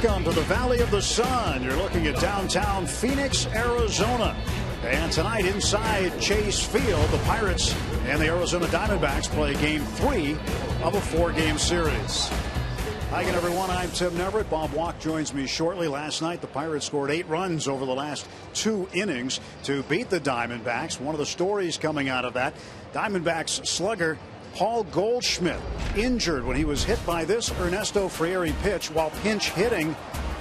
Welcome to the Valley of the Sun. You're looking at downtown Phoenix, Arizona. And tonight inside Chase Field, the Pirates and the Arizona Diamondbacks play Game 3 of a 4-game series. Hi again, everyone. I'm Tim Neverett. Bob Walk joins me shortly. Last night, the Pirates scored 8 runs over the last 2 innings to beat the Diamondbacks. One of the stories coming out of that, Diamondbacks slugger Paul Goldschmidt injured when he was hit by this Ernesto Frieri pitch while pinch hitting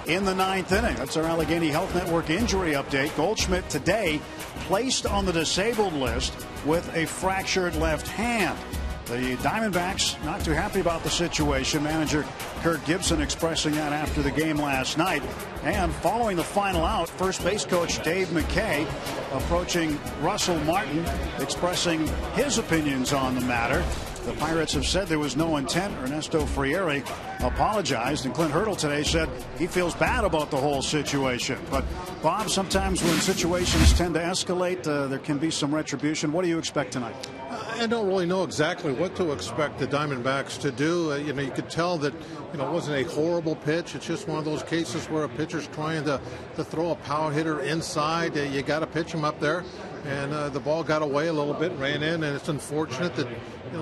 in the 9th inning. That's our Allegheny Health Network injury update. Goldschmidt today placed on the disabled list with a fractured left hand. The Diamondbacks not too happy about the situation. Manager Kirk Gibson expressing that after the game last night. And following the final out, first base coach Dave McKay approaching Russell Martin, expressing his opinions on the matter. The Pirates have said there was no intent. Ernesto Frieri apologized, and Clint Hurdle today said he feels bad about the whole situation. But Bob, sometimes when situations tend to escalate, there can be some retribution. What do you expect tonight? I don't really know exactly what to expect the Diamondbacks to do. You could tell that it wasn't a horrible pitch. It's just one of those cases where a pitcher's trying to throw a power hitter inside. You got to pitch him up there, and the ball got away a little bit, ran in, and it's unfortunate that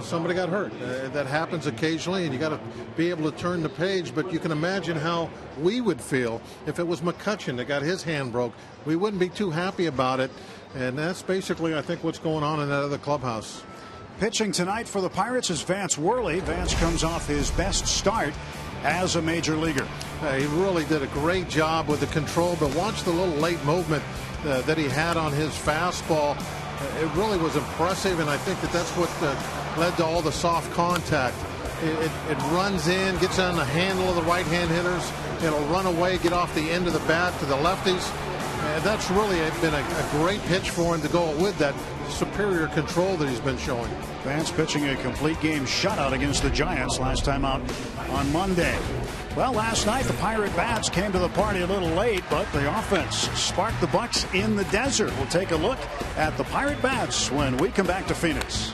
somebody got hurt. That happens occasionally, and you got to be able to turn the page. But you can imagine how we would feel if it was McCutchen that got his hand broke. We wouldn't be too happy about it, and that's basically, I think, what's going on in that other clubhouse. Pitching tonight for the Pirates is Vance Worley. Vance comes off his best start as a major leaguer. He really did a great job with the control, but watch the little late movement that he had on his fastball. It really was impressive, and I think that's what led to all the soft contact. It runs in, gets on the handle of the right-hand hitters. It'll run away, get off the end of the bat to the lefties. And that's really been a great pitch for him to go with that superior control that he's been showing. Vance pitching a complete game shutout against the Giants last time out on Monday. Well, last night the Pirate bats came to the party a little late, but the offense sparked the Bucks in the desert. We'll take a look at the Pirate bats when we come back to Phoenix.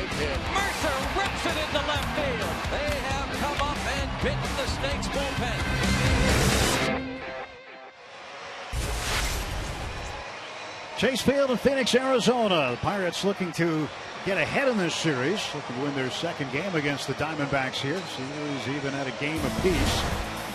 big hit. Mercer rips it into left field. They have come up and bitten the Snakes bullpen. Chase Field in Phoenix, Arizona. The Pirates looking to get ahead in this series, looking to win their second game against the Diamondbacks here. Series even at a game apiece.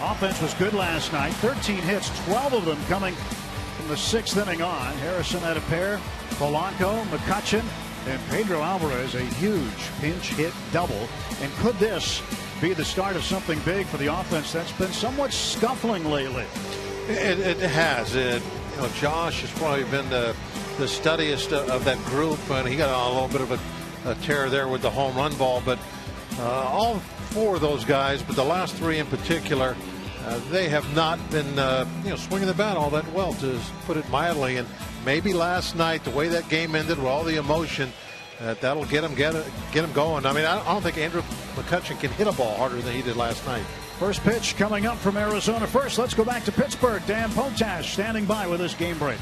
Offense was good last night. 13 hits, 12 of them coming from the 6th inning on. Harrison had a pair. Polanco, McCutchen, and Pedro Alvarez a huge pinch hit double. And could this be the start of something big for the offense that's been somewhat scuffling lately? It has. Josh has probably been the steadiest of that group, and he got a little bit of a tear there with the home run ball. But all four of those guys, but the last three in particular, they have not been swinging the bat all that well, to put it mildly. And maybe last night, the way that game ended with all the emotion, that'll get him going. I mean, I don't think Andrew McCutchen can hit a ball harder than he did last night. First pitch coming up from Arizona. First, let's go back to Pittsburgh. Dan Potash standing by with this game break.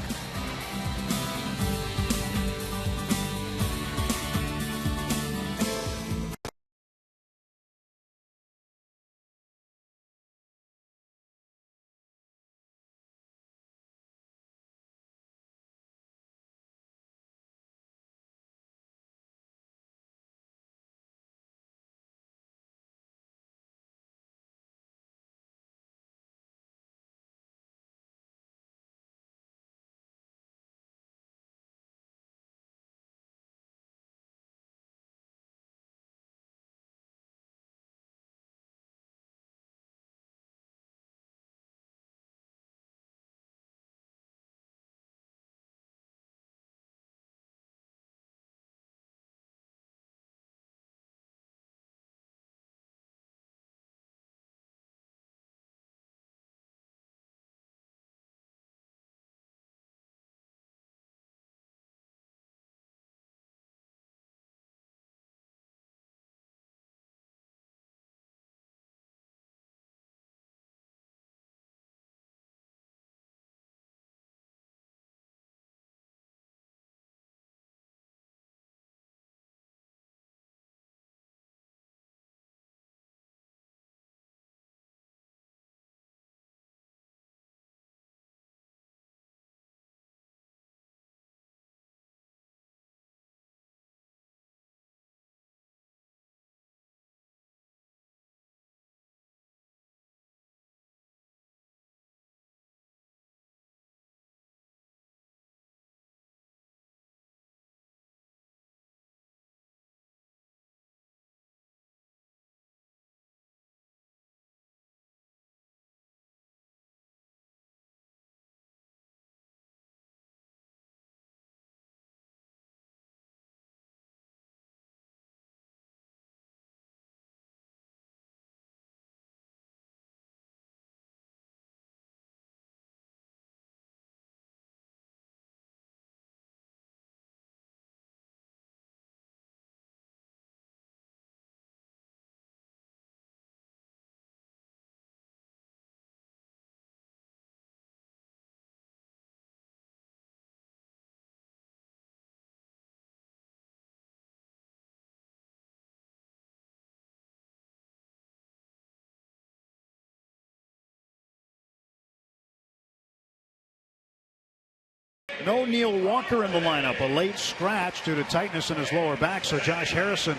No Neil Walker in the lineup. A late scratch due to tightness in his lower back. So Josh Harrison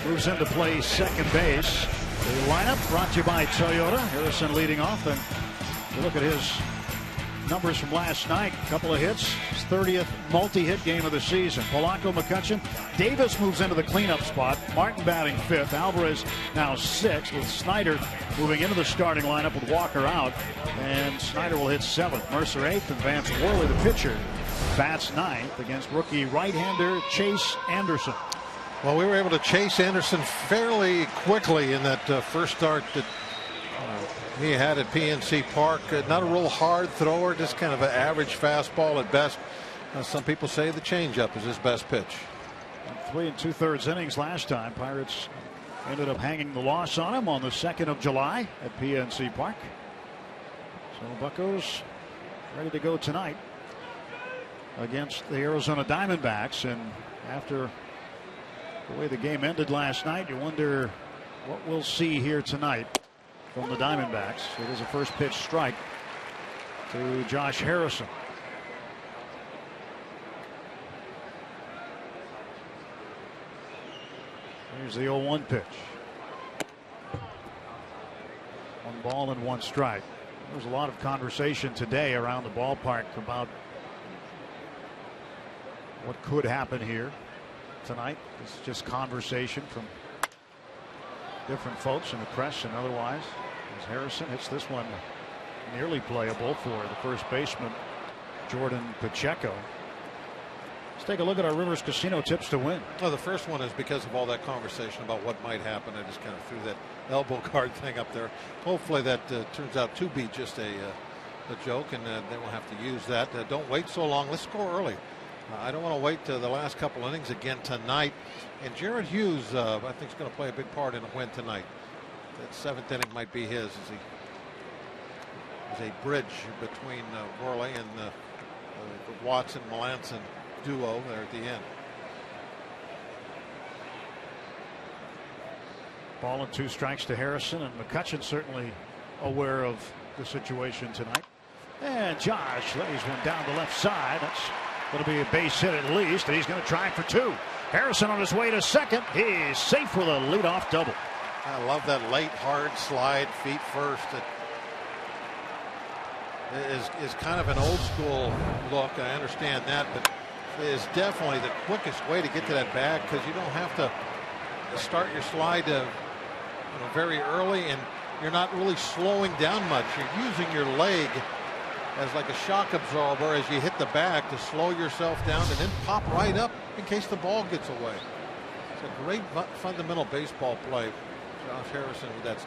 moves into play second base. The lineup brought to you by Toyota. Harrison leading off. And you look at his numbers from last night. A couple of hits. His 30th multi-hit game of the season. Polanco, McCutchen. Davis moves into the cleanup spot. Martin batting fifth. Alvarez now sixth, with Snyder moving into the starting lineup with Walker out. And Snyder will hit seventh. Mercer eighth. And Vance Worley, the pitcher, bats ninth against rookie right-hander Chase Anderson. Well, we were able to chase Anderson fairly quickly in that first start that he had at PNC Park. Not a real hard thrower, just kind of an average fastball at best. Some people say the changeup is his best pitch. 3 2/3 innings last time. Pirates ended up hanging the loss on him on the 2nd of July at PNC Park. So Buccos ready to go tonight against the Arizona Diamondbacks. And after The way the game ended last night, you wonder what we'll see here tonight from the Diamondbacks. It is a first pitch strike to Josh Harrison. Here's the 0-1 pitch. 1 ball and 1 strike. There was a lot of conversation today around the ballpark about what could happen here tonight. It's just conversation from different folks in the press and otherwise. As Harrison hits this one nearly playable for the first baseman, Jordan Pacheco. Let's take a look at our Rivers Casino tips to win. Well, the first one is because of all that conversation about what might happen. I just kind of threw that elbow guard thing up there. Hopefully that turns out to be just a joke, and they won't have to use that. Don't wait so long. Let's score early. I don't want to wait to the last couple innings again tonight. And Jared Hughes, I think, is going to play a big part in a win tonight. That 7th inning might be his as a bridge between Worley and the Watson-Melanson duo there at the end. Ball and 2 strikes to Harrison, and McCutchen certainly aware of the situation tonight. And Josh lays one down the left side. That's going to be a base hit at least, and he's going to try for 2. Harrison on his way to second. He's safe with a leadoff double. I love that late hard slide, feet first. It is kind of an old school look. I understand that, but it is definitely the quickest way to get to that bag, because you don't have to start your slide very early, and you're not really slowing down much. You're using your leg as like a shock absorber as you hit the bag to slow yourself down and then pop right up in case the ball gets away. It's a great fundamental baseball play. Josh Harrison with that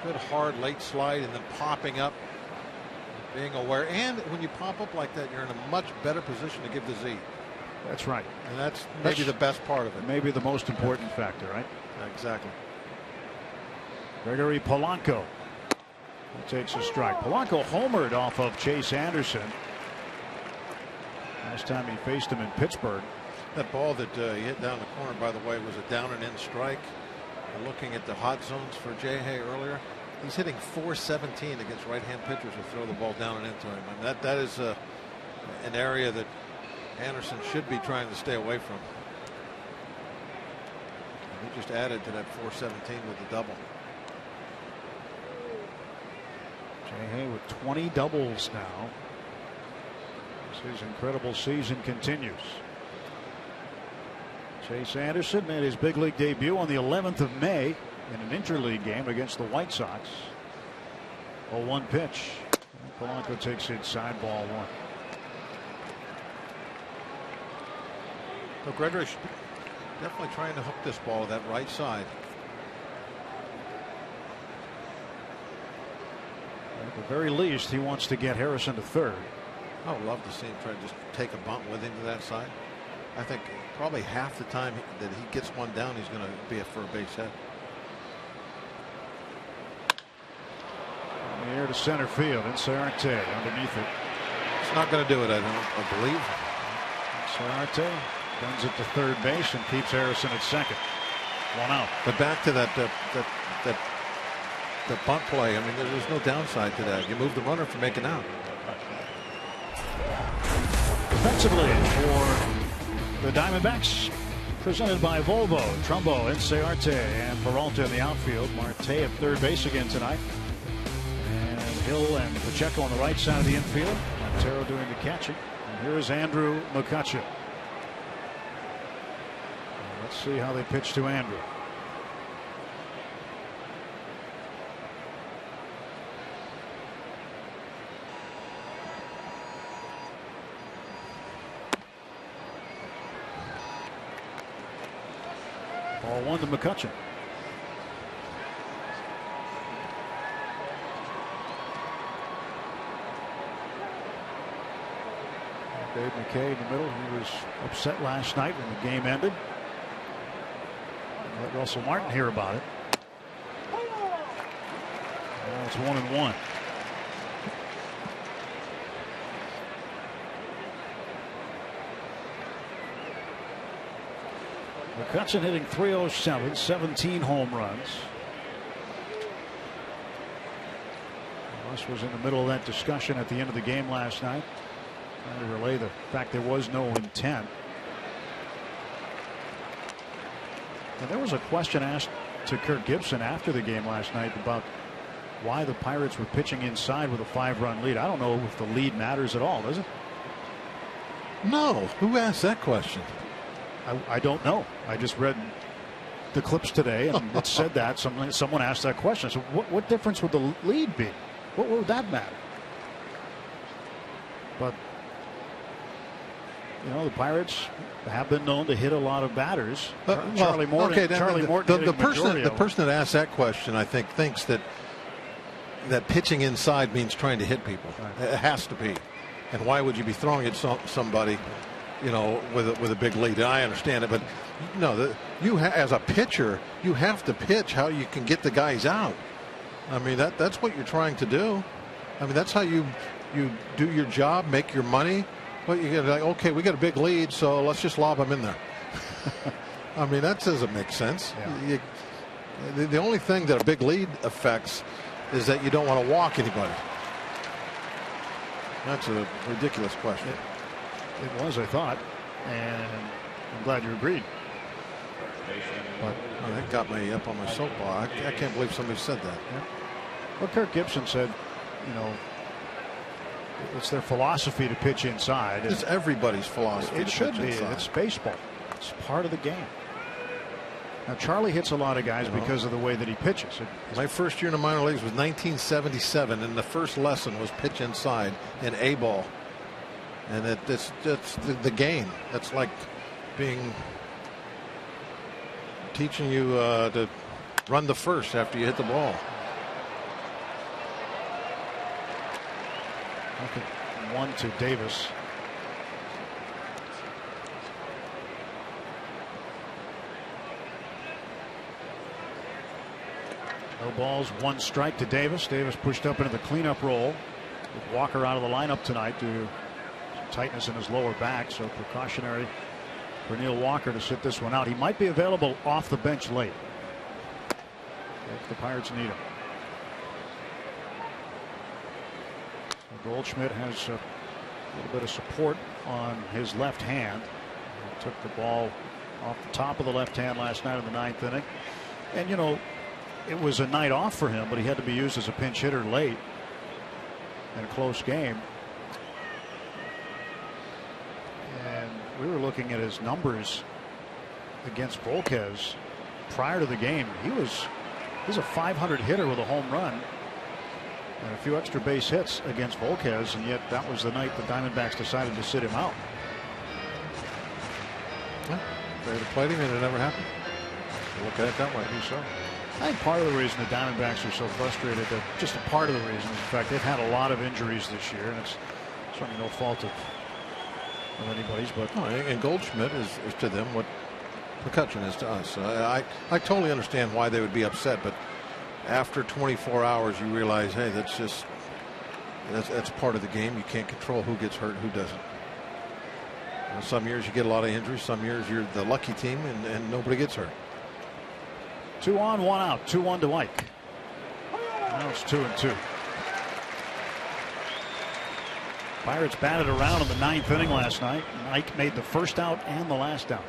good hard late slide and then popping up, being aware. And when you pop up like that, you're in a much better position to give the Z. That's right. And that's maybe the best part of it. Maybe the most important factor, right? Exactly. Gregory Polanco takes a strike. Polanco homered off of Chase Anderson last time he faced him in Pittsburgh. That ball that he hit down the corner, by the way, was a down and in strike. Looking at the hot zones for J-Hay earlier, he's hitting .417 against right-hand pitchers who throw the ball down and into him. And that is an area that Anderson should be trying to stay away from. And he just added to that .417 with the double. J-Hay with 20 doubles now as his incredible season continues. Chase Anderson made his big league debut on the 11th of May in an interleague game against the White Sox. 0-1 pitch. Polanco takes inside, ball 1. So Gregory should be definitely trying to hook this ball to that right side. At the very least, he wants to get Harrison to third. I would love to see him try to just take a bunt with him to that side. I think probably half the time that he gets one down, he's going to be a for a base hit. In the air to center field, Inciarte underneath it. It's not going to do it, I believe. Inciarte guns it to third base and keeps Harrison at second. 1 out. But back to that bunt play. I mean, there's no downside to that. You move the runner from making out. Defensively for the Diamondbacks, presented by Volvo, Trumbo, Inciarte, and Peralta in the outfield. Marte at third base again tonight. And Hill and Pacheco on the right side of the infield. Montero doing the catching. And here is Andrew McCutchen. Let's see how they pitch to Andrew. Ball 1 to McCutchen. Dave McKay in the middle. He was upset last night when the game ended. Let Russell Martin hear about it. Well, it's 1-1. McCutchen hitting .307, 17 home runs. Russ was in the middle of that discussion at the end of the game last night, trying to relay the fact there was no intent. And there was a question asked to Kirk Gibson after the game last night about why the Pirates were pitching inside with a 5-run lead. I don't know if the lead matters at all, does it? No. Who asked that question? I don't know. I just read the clips today and it said that. Someone asked that question. So what difference would the lead be? What would that matter? But, you know, the Pirates have been known to hit a lot of batters. Charlie Morton. Okay, the person that asked that question, I think, thinks that pitching inside means trying to hit people. Right. It has to be. And why would you be throwing at somebody, you know, with a big lead? And I understand it, but no, as a pitcher, you have to pitch how you can get the guys out. I mean, that's what you're trying to do. I mean, that's how you do your job, make your money. But you get like, okay, we got a big lead, so let's just lob them in there. I mean, that doesn't make sense. Yeah. The only thing that a big lead affects is that you don't want to walk anybody. That's a ridiculous question. It was, I thought, and I'm glad you agreed. But that got me up on my soapbox. I can't believe somebody said that. Yeah. Well, Kirk Gibson said, you know, it's their philosophy to pitch inside. It's everybody's philosophy. It should be. Inside. It's baseball. It's part of the game. Now, Charlie hits a lot of guys because of the way that he pitches. My first year in the minor leagues was 1977, and the first lesson was pitch inside in A ball. And it's the game. That's like teaching you to run the first after you hit the ball. Okay. 1 to Davis. No balls, 1 strike to Davis. Davis pushed up into the cleanup role with Walker out of the lineup tonight due to some tightness in his lower back, so precautionary for Neil Walker to sit this one out. He might be available off the bench late if the Pirates need him. Goldschmidt has a little bit of support on his left hand. He took the ball off the top of the left hand last night in the 9th inning. And, you know, it was a night off for him, but he had to be used as a pinch hitter late in a close game. And we were looking at his numbers against Volquez prior to the game. He's a .500 hitter with a home run and a few extra base hits against Volquez, and yet that was the night the Diamondbacks decided to sit him out. Yeah, they had played him and it never happened. Look at it that way. So I think part of the reason the Diamondbacks are so frustrated, that just a part of the reason, is in fact they've had a lot of injuries this year, and it's certainly no fault of anybody's. But and Goldschmidt is to them what McCutchen is to us. I totally understand why they would be upset, but after 24 hours you realize, hey, that's part of the game. You can't control who gets hurt, who doesn't. Some years you get a lot of injuries, some years you're the lucky team and nobody gets hurt. 2 on, 1 out, 2-1 to Ike. Now it's 2-2. Pirates batted around in the 9th inning last night, and Ike made the first out and the last out.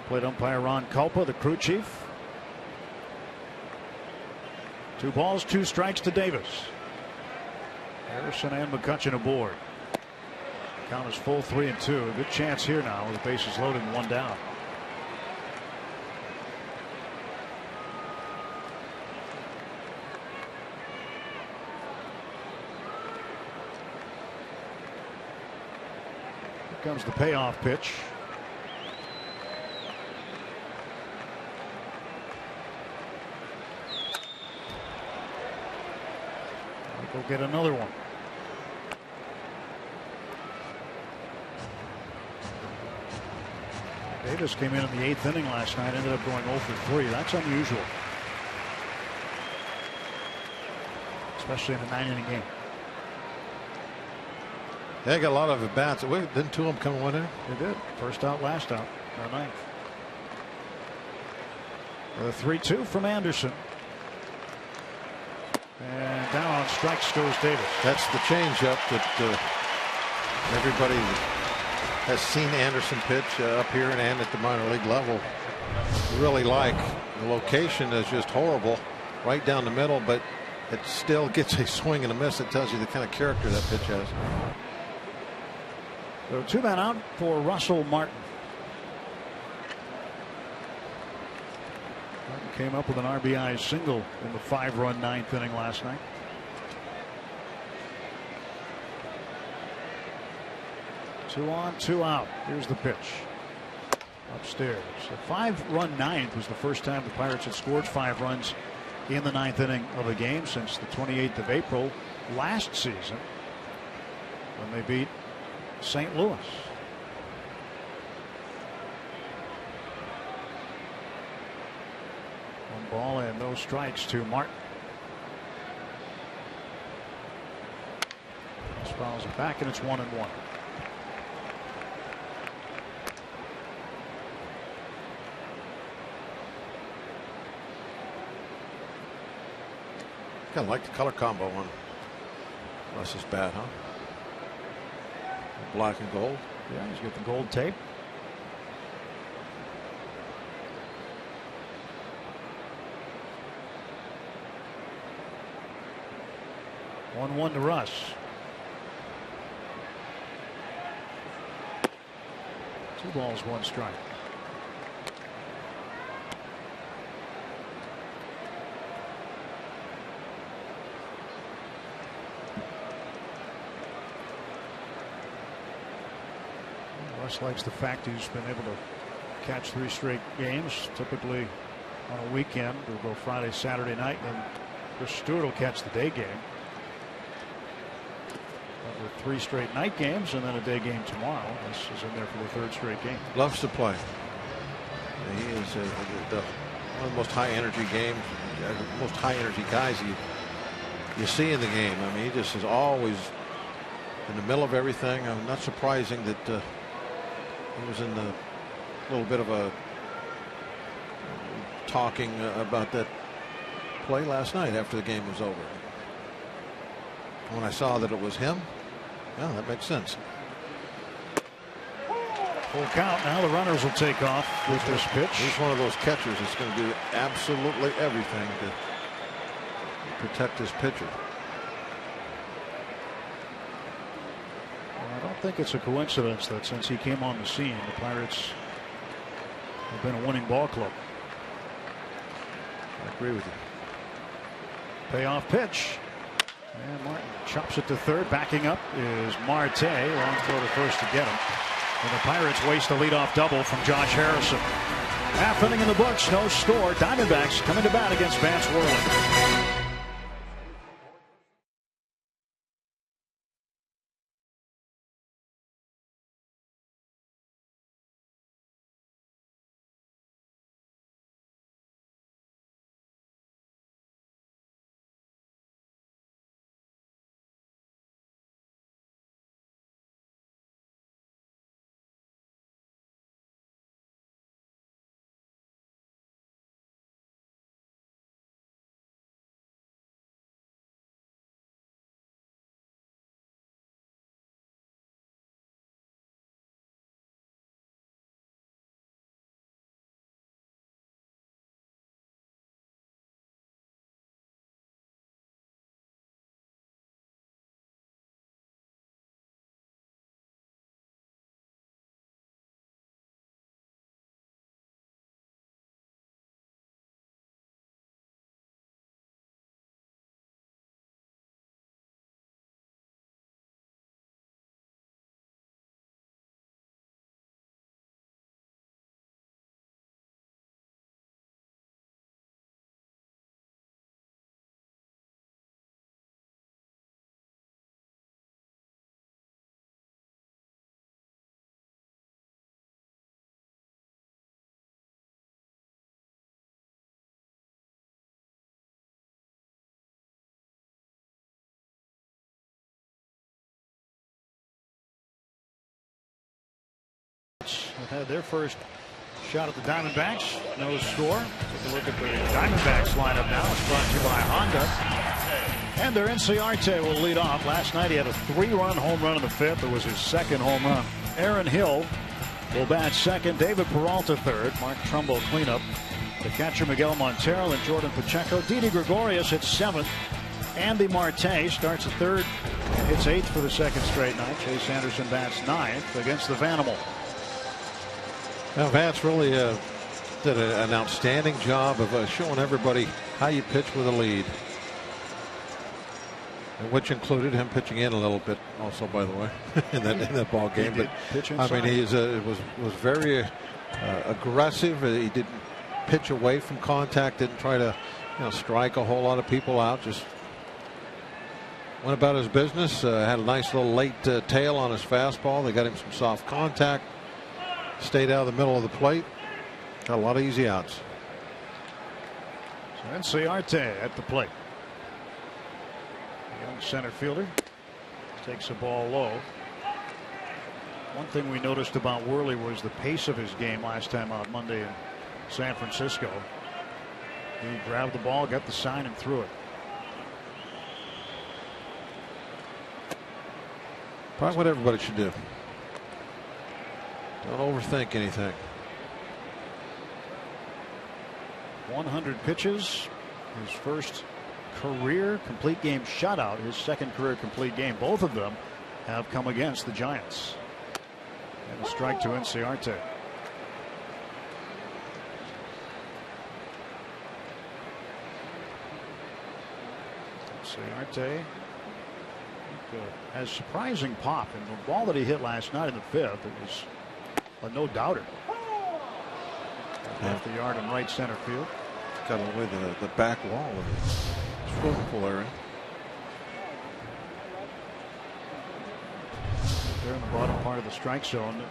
Plate umpire Ron Culpa, the crew chief. 2 balls, 2 strikes to Davis. Harrison and McCutchen aboard. Count is full, 3-2. A good chance here now with the bases loaded and 1 down. Here comes the payoff pitch. Go get another one. Davis came in the 8th inning last night, ended up going 0 for 3. That's unusual, especially in a 9-inning game. They got a lot of at bats. Didn't two of them come in one inning? They did. First out, last out. The ninth. The 3-2 from Anderson. And down on strikes goes Davis. That's the changeup that everybody has seen Anderson pitch up here and at the minor league level really like. The location is just horrible, right down the middle, but it still gets a swing and a miss. It tells you the kind of character that pitch has. So 2 men out for Russell Martin. Martin came up with an RBI single in the 5-run 9th inning last night. Two on, 2 out. Here's the pitch. Upstairs. The 5-run 9th was the first time the Pirates had scored 5 runs in the 9th inning of a game since the 28th of April last season when they beat St. Louis. One ball and no strikes to Martin. This fouls it back and it's 1-1. Kind of like the color combo on Russ's bat, huh? Black and gold. Yeah, he's got the gold tape. One to Russ. Two balls, 1 strike. Russ likes the fact he's been able to catch 3 straight games. Typically on a weekend, we'll go Friday, Saturday night, and Chris Stewart will catch the day game. But with 3 straight night games and then a day game tomorrow, this is in there for the 3rd straight game. Loves to play. He is one of the most high energy games, most high energy guys you see in the game. I mean, he just is always in the middle of everything. I'm not surprising that he was in the little bit of a talking about that play last night after the game was over. When I saw that it was him, yeah, that makes sense. Full count. Now the runners will take off with this pitch. He's one of those catchers that's going to do absolutely everything to protect his pitcher. I don't think it's a coincidence that since he came on the scene, the Pirates have been a winning ball club. I agree with you. Payoff pitch. And Martin chops it to 3rd. Backing up is Marte. Long throw to 1st to get him. And the Pirates waste a leadoff double from Josh Harrison. Half inning in the books, no score. Diamondbacks coming to bat against Vance Worley. had their first shot at the Diamondbacks. No score. Take a look at the Diamondbacks lineup now. It's brought to you by Honda. And their Inciarte will lead off. Last night he had a 3-run home run in the 5th. It was his 2nd home run. Aaron Hill will bat 2nd. David Peralta 3rd. Mark Trumbo cleanup. The catcher Miguel Montero and Jordan Pacheco. Didi Gregorius hits 7th. Andy Marte starts at 3rd and hits 8th for the 2nd straight night. Chase Anderson bats 9th against the Vanimal. Now Vance really did an outstanding job of showing everybody how you pitch with a lead, which included him pitching in a little bit also, by the way, in that ball game. But I mean, he was very aggressive. He didn't pitch away from contact, didn't try to strike a whole lot of people out, just went about his business. Had a nice little late tail on his fastball. They got him some soft contact, stayed out of the middle of the plate, got a lot of easy outs. So Inciarte at the plate. The young center fielder takes the ball low. One thing we noticed about Worley was the pace of his game last time out Monday in San Francisco. He grabbed the ball, got the sign, and threw it. Probably what everybody should do. Don't overthink anything. 100 pitches. His first career complete game shutout. His 2nd career complete game. Both of them have come against the Giants. And a strike to Inciarte. Inciarte has surprising pop, and the ball that he hit last night in the 5th, it was a no doubter. Off the yard in right center field. Got away the back wall of the swimming pool area. They're in the bottom part of the strike zone.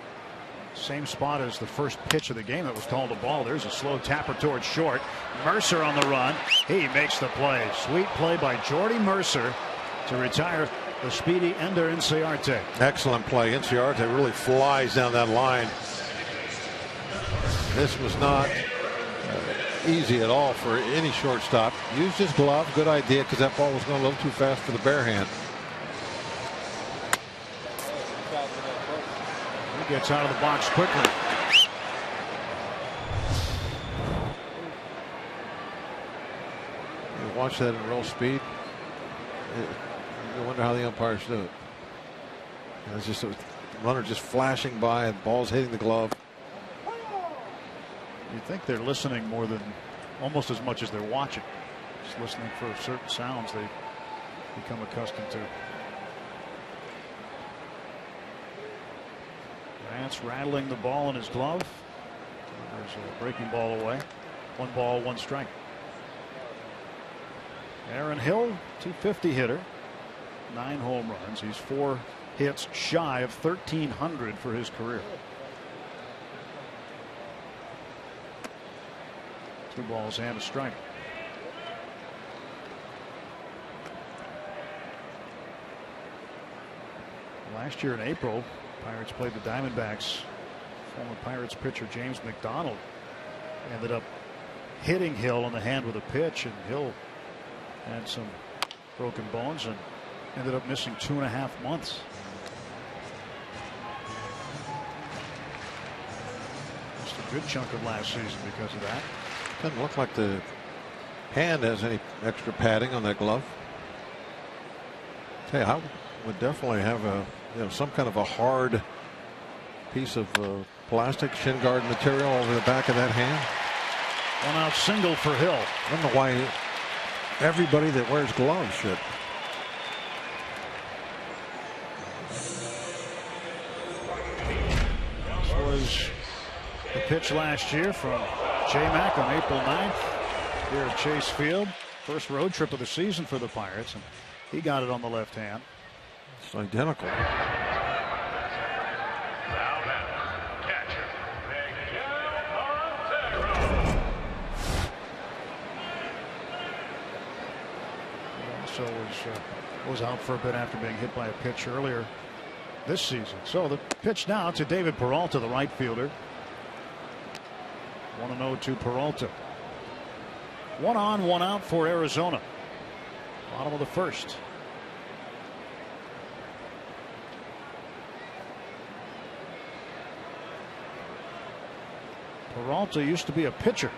Same spot as the first pitch of the game that was called a ball. There's a slow tapper towards short. Mercer on the run. He makes the play. Sweet play by Jordy Mercer to retire the speedy Ender Inciarte. Excellent play. Inciarte really flies down that line. This was not easy at all for any shortstop. Used his glove. Good idea, because that ball was going a little too fast for the bare hand. He gets out of the box quickly. You watch that in real speed. You wonder how the umpires do it. It's just a runner just flashing by and balls hitting the glove. You think they're listening more than almost as much as they're watching. Just listening for certain sounds they become accustomed to. Vance rattling the ball in his glove. There's a breaking ball away. 1 ball, 1 strike. Aaron Hill, 250 hitter, 9 home runs. He's 4 hits shy of 1,300 for his career. 2 balls and a strike. Last year in April, Pirates played the Diamondbacks. Former Pirates pitcher James McDonald ended up hitting Hill on the hand with a pitch, and Hill had some broken bones and ended up missing 2.5 months. Just a good chunk of last season because of that. Doesn't look like the hand has any extra padding on that glove. Hey, I would definitely have some kind of a hard piece of plastic shin guard material over the back of that hand. 1 out single for Hill. I don't know why everybody that wears gloves should. This was the pitch last year from J-Mac on April 9th here at Chase Field. First road trip of the season for the Pirates, and he got it on the left hand. It's identical. He also was out for a bit after being hit by a pitch earlier this season. So the pitch now to David Peralta, the right fielder. 1-0 to Peralta. 1 on, 1 out for Arizona. Bottom of the first. Peralta used to be a pitcher.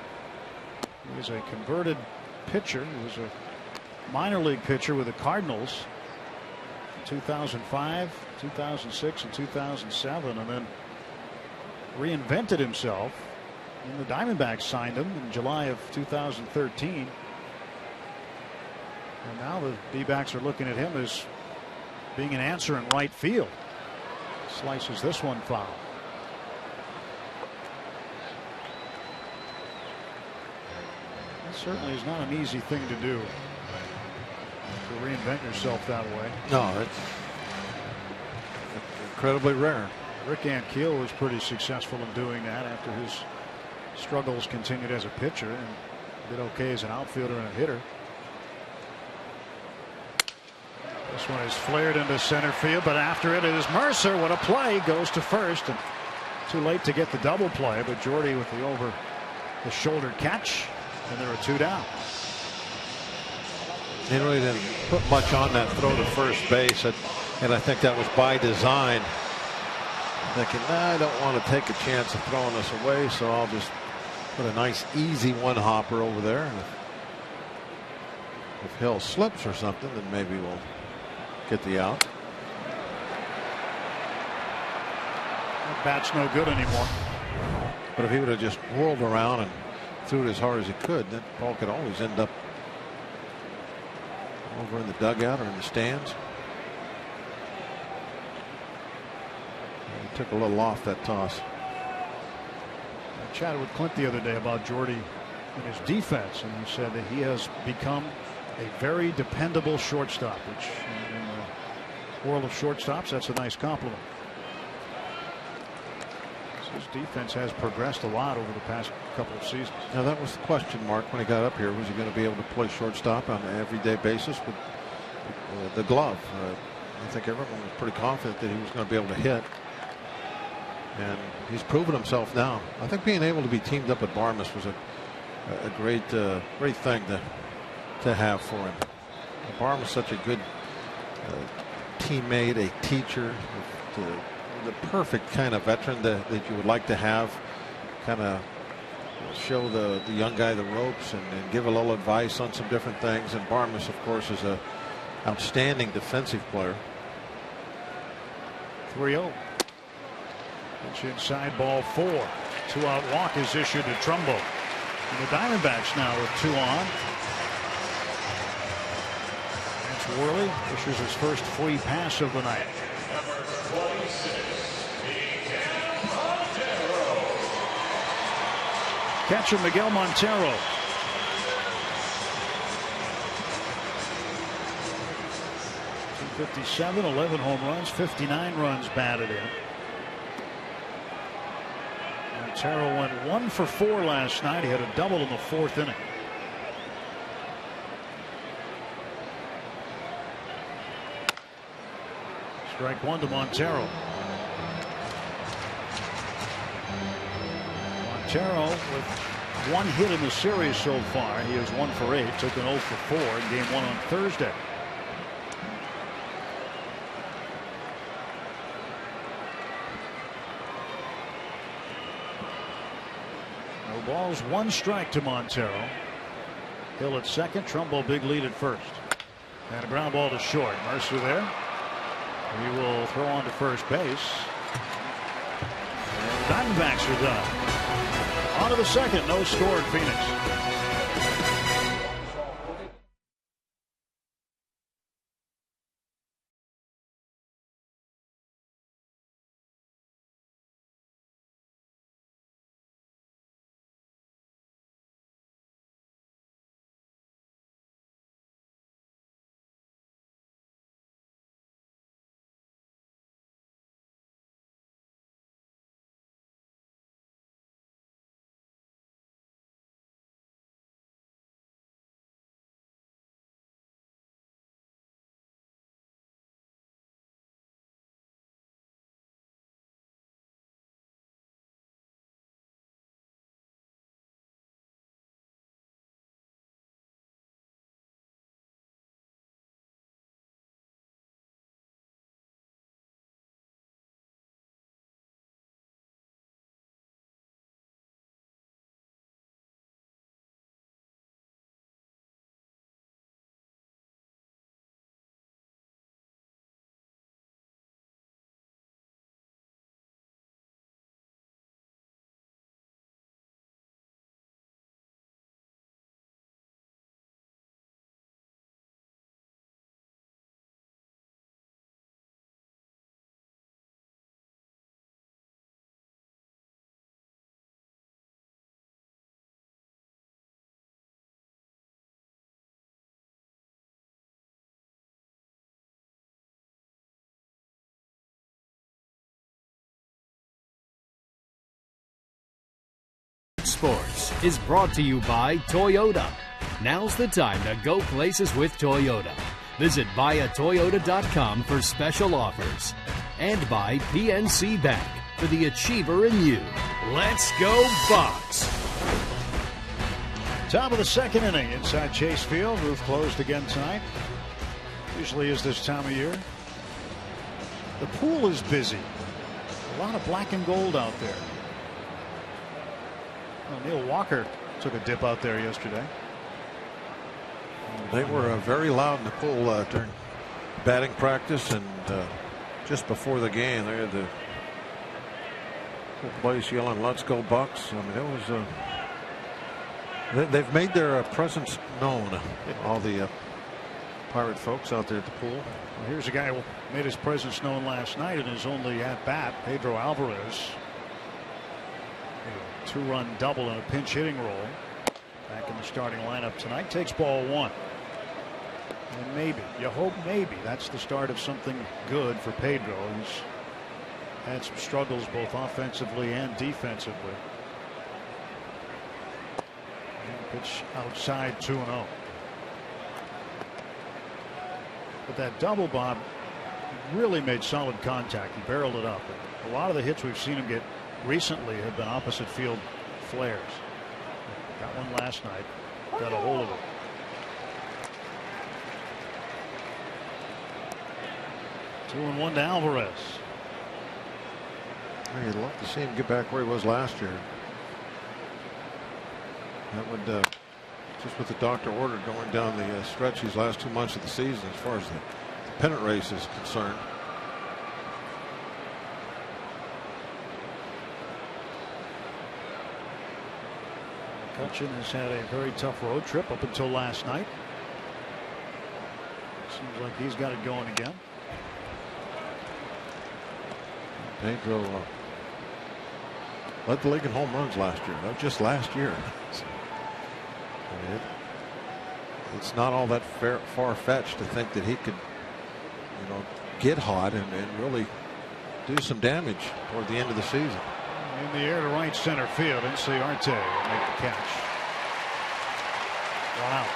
He was a converted pitcher. He was a minor league pitcher with the Cardinals in 2005, 2006, and 2007, and then reinvented himself. And the Diamondbacks signed him in July of 2013. And now the D-backs are looking at him as being an answer in right field. Slices this one foul. That certainly is not an easy thing to do, to reinvent yourself that way. No, it's incredibly rare. Rick Ankiel was pretty successful in doing that after his struggles continued as a pitcher, and did okay as an outfielder and a hitter. This one is flared into center field, but after it is Mercer. What a play. Goes to first, and too late to get the double play, but Jordy with the over the shoulder catch, and there are 2 down. He really didn't put much on that throw to first base, and I think that was by design. Thinking, nah, I don't want to take a chance of throwing this away, so I'll just put a nice easy one hopper over there. And if Hill slips or something, then maybe we'll get the out. That bat's no good anymore. But if he would have just whirled around and threw it as hard as he could, then ball could always end up over in the dugout or in the stands. He took a little off that toss. I chatted with Clint the other day about Jordy and his defense, and he said that he has become a very dependable shortstop, which in the world of shortstops, that's a nice compliment. So his defense has progressed a lot over the past couple of seasons. Now that was the question mark when he got up here. Was he going to be able to play shortstop on an everyday basis with the glove? I think everyone was pretty confident that he was going to be able to hit. And he's proven himself now. I think being able to be teamed up with Barmes was a great thing to have for him. Barmes is such a good teammate, a teacher, the perfect kind of veteran that you would like to have. Kind of show the young guy the ropes and give a little advice on some different things. And Barmes, of course, is a outstanding defensive player. 3-0. Pitch inside, ball 4. 2-out walk is issued to Trumbo. And the Diamondbacks now with 2 on. That's Worley. Issues his first free pass of the night. Catcher Miguel Montero. .257, 11 home runs, 59 runs batted in. Montero went 1 for 4 last night. He had a double in the 4th inning. Strike 1 to Montero. Montero with 1 hit in the series so far. He is 1 for 8. Took an 0 for 4 in game 1 on Thursday. No balls, 1 strike to Montero. Hill at second. Trumbo big lead at first. And a ground ball to short. Mercer there. He will throw on to first base. Diamondbacks are done. On to the second. No score in Phoenix. Sports is brought to you by Toyota. Now's the time to go places with Toyota. Visit buyatoyota.com for special offers. And by PNC Bank, for the achiever in you. Let's go Bucks! Top of the second inning inside Chase Field. Roof closed again tonight. Usually is this time of year. The pool is busy. A lot of black and gold out there. Well, Neil Walker took a dip out there yesterday. They were very loud in the pool during batting practice and just before the game. They had the whole place yelling, "Let's go Bucks!" I mean, it was. They've made their presence known. All the Pirate folks out there at the pool. Well, here's a guy who made his presence known last night in his only at bat, Pedro Alvarez. A 2-run double in a pinch hitting role. Back in the starting lineup tonight. Takes ball 1. And maybe, you hope maybe, that's the start of something good for Pedro. He's had some struggles both offensively and defensively. And pitch outside 2-0. But that double, Bob, really made solid contact. He barreled it up. And a lot of the hits we've seen him get recently have been opposite field flares. Got one last night. Got a hold of it. Two and 1 to Alvarez. You'd love to see him get back where he was last year. That would just with the doctor order going down the stretch these last 2 months of the season as far as the pennant race is concerned. McCutchen has had a very tough road trip up until last night. Seems like he's got it going again. Pedro led the league in home runs last year. That was just last year. It's not all that far-fetched to think that he could, get hot and really do some damage toward the end of the season. In the air to right center field. Inciarte will make the catch. One out.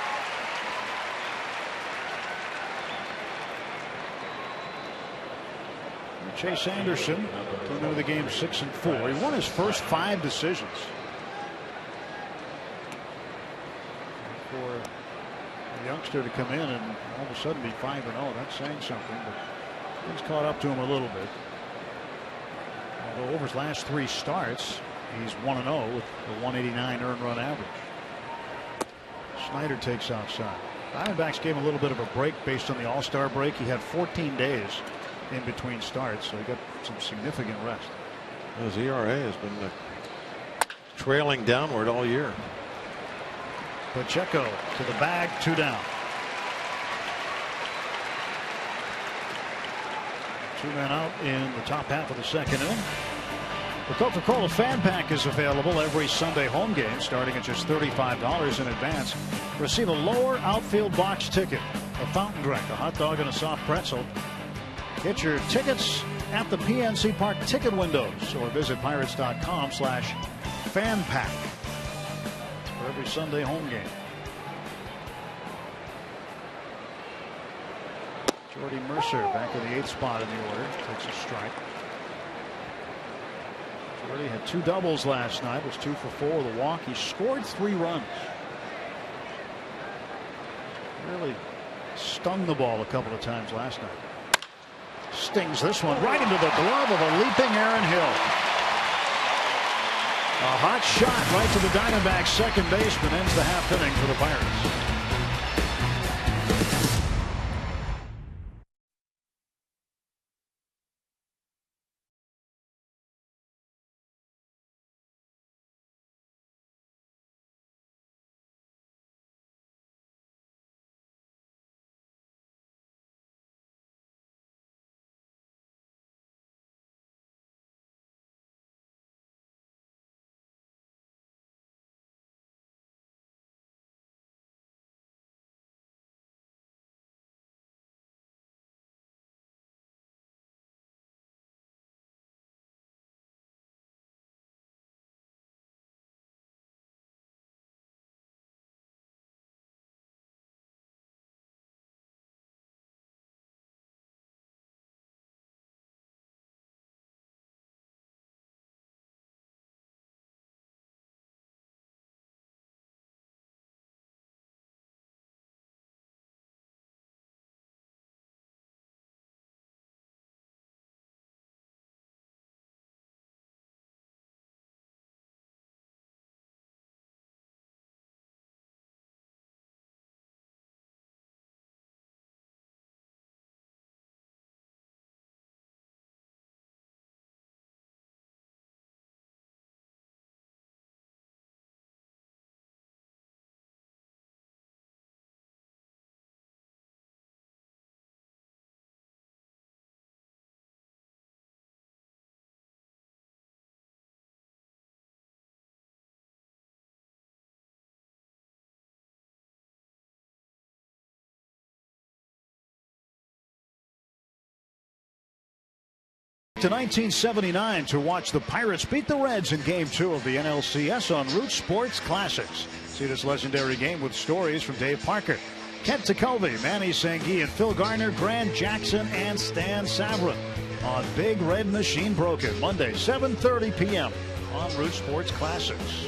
Chase Anderson came into the game 6-4. He won his first 5 decisions. For a youngster to come in and all of a sudden be 5-0, that's saying something. But things caught up to him a little bit. Although over his last 3 starts, he's 1-0 with a 189 earned run average. Snyder takes outside. Diamondbacks gave him a little bit of a break based on the All-Star break. He had 14 days in between starts, so he got some significant rest. His ERA has been trailing downward all year. Pacheco to the bag, 2 down. 2 men out in the top half of the second inning. The Coca-Cola Fan Pack is available every Sunday home game, starting at just $35 in advance. Receive a lower outfield box ticket, a fountain drink, a hot dog, and a soft pretzel. Get your tickets at the PNC Park ticket windows or visit pirates.com/fanpack for every Sunday home game. Jordy Mercer back in the 8th spot in the order. Takes a strike. Jordy had 2 doubles last night. Was 2 for 4 with a walk. He scored 3 runs. Really stung the ball a couple of times last night. Stings this one right into the glove of a leaping Aaron Hill. A hot shot right to the Diamondbacks second baseman ends the half inning for the Pirates. to 1979 to watch the Pirates beat the Reds in Game 2 of the NLCS on Root Sports Classics. See this legendary game with stories from Dave Parker, Kent Tekulve, Manny Sangui, and Phil Garner, Grant Jackson, and Stan Savran on Big Red Machine Broken, Monday, 7:30 p.m. on Root Sports Classics.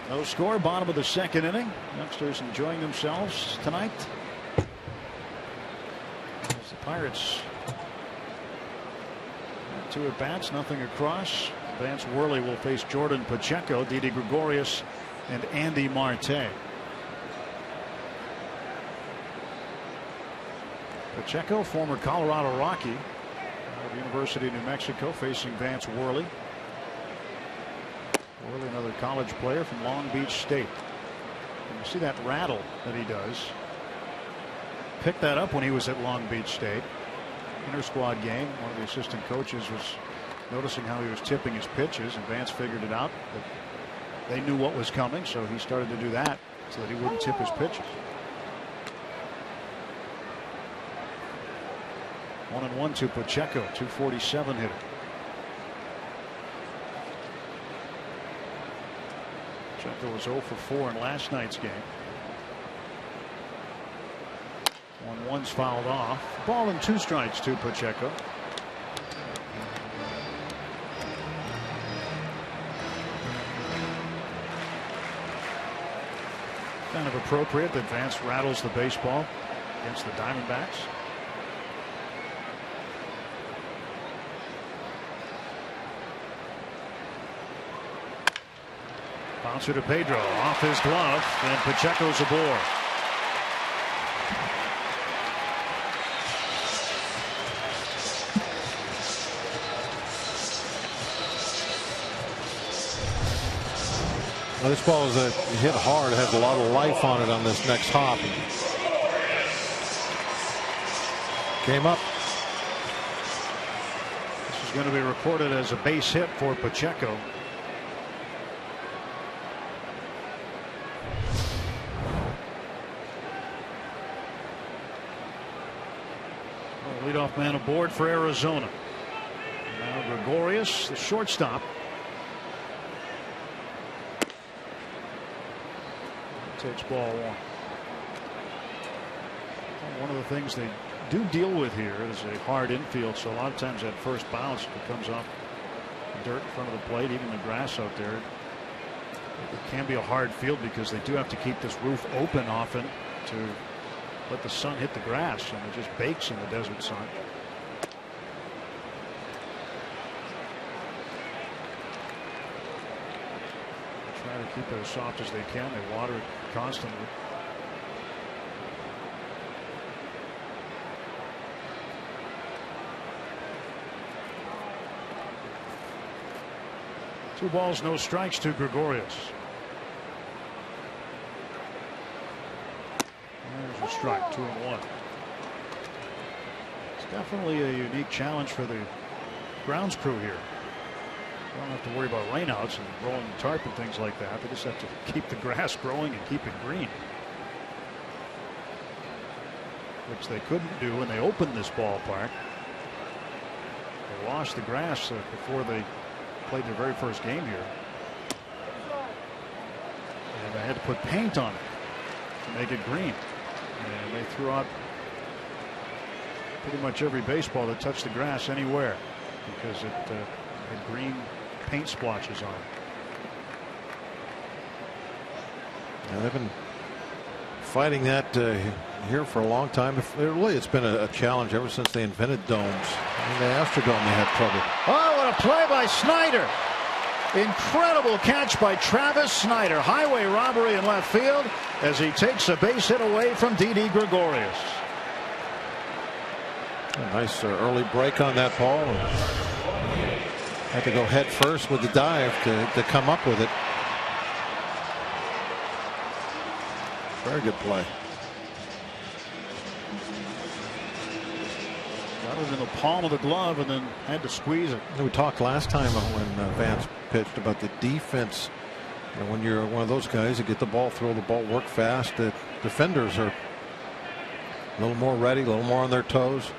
No score, bottom of the second inning. Youngsters enjoying themselves tonight. As the Pirates have 2 at-bats, nothing across. Vance Worley will face Jordan Pacheco, Didi Gregorius, and Andy Marte. Pacheco, former Colorado Rocky out of University of New Mexico, facing Vance Worley. Worley, another college player from Long Beach State. And you see that rattle that he does. Picked that up when he was at Long Beach State. Inter-squad game. One of the assistant coaches was noticing how he was tipping his pitches, and Vance figured it out. But they knew what was coming, so he started to do that so that he wouldn't tip his pitches. 1-1 to Pacheco, 247 hitter. Pacheco was 0 for 4 in last night's game. 1-1's fouled off. Ball and 2 strikes to Pacheco. Kind of appropriate that Vance rattles the baseball against the Diamondbacks. Bouncer to Pedro, off his glove, and Pacheco's aboard. Well, this ball is hit hard. It has a lot of life on it on this next hop. Came up. This is going to be reported as a base hit for Pacheco. Leadoff man aboard for Arizona. Now Gregorius, the shortstop. Takes ball 1. Well, one of the things they do deal with here is a hard infield, so a lot of times that first bounce that comes off the dirt in front of the plate, even the grass out there, it can be a hard field because they do have to keep this roof open often to let the sun hit the grass, and it just bakes in the desert sun. They try to keep it as soft as they can. They water it constantly. Two balls, no strikes to Gregorius. There's a strike, 2-1. It's definitely a unique challenge for the grounds crew here. They don't have to worry about rainouts and rolling the tarp and things like that. They just have to keep the grass growing and keep it green, which they couldn't do when they opened this ballpark. They washed the grass before they played their very first game here, and they had to put paint on it to make it green. And they threw out pretty much every baseball that touched the grass anywhere because it had green paint splotches on it. Yeah, they've been fighting that here for a long time. Really, it's been a challenge ever since they invented domes. In the Astrodome, they had trouble. Oh, what a play by Snyder. Incredible catch by Travis Snyder. Highway robbery in left field as he takes a base hit away from Didi Gregorius. A nice early break on that ball. Had to go head first with the dive to come up with it. Very good play. Got it in the palm of the glove and then had to squeeze it. We talked last time when Vance pitched about the defense. You know, when you're one of those guys that get the ball, throw the ball, work fast, the defenders are a little more ready, a little more on their toes.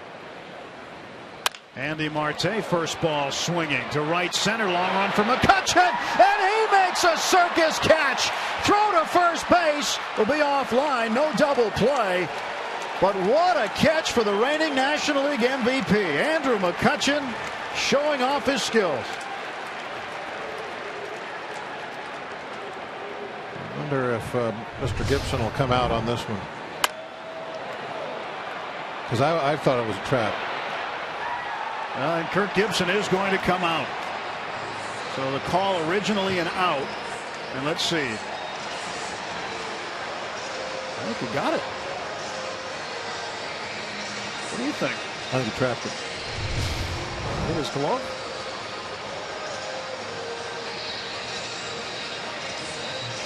Andy Marte, first ball swinging to right center, long run for McCutchen, and he makes a circus catch. Throw to first base, will be offline, no double play. But what a catch for the reigning National League MVP, Andrew McCutchen, showing off his skills. I wonder if Mr. Gibson will come out on this one, because I thought it was a trap. And Kirk Gibson is going to come out. So the call originally an out. And let's see. I think he got it. What do you think? I think he trapped it. Hit his glove.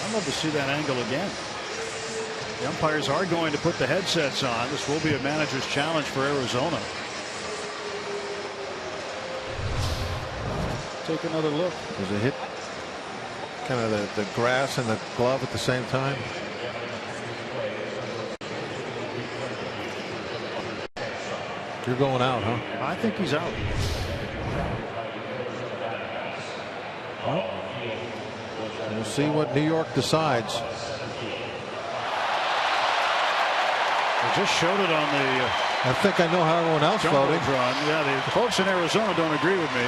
I'd love to see that angle again. The umpires are going to put the headsets on. This will be a manager's challenge for Arizona. Take another look. Was it hit kind of the grass and the glove at the same time? You're going out, huh? I think he's out. Well, we'll see what New York decides. They just showed it on the I think I know how everyone else voted. Yeah, the folks in Arizona don't agree with me.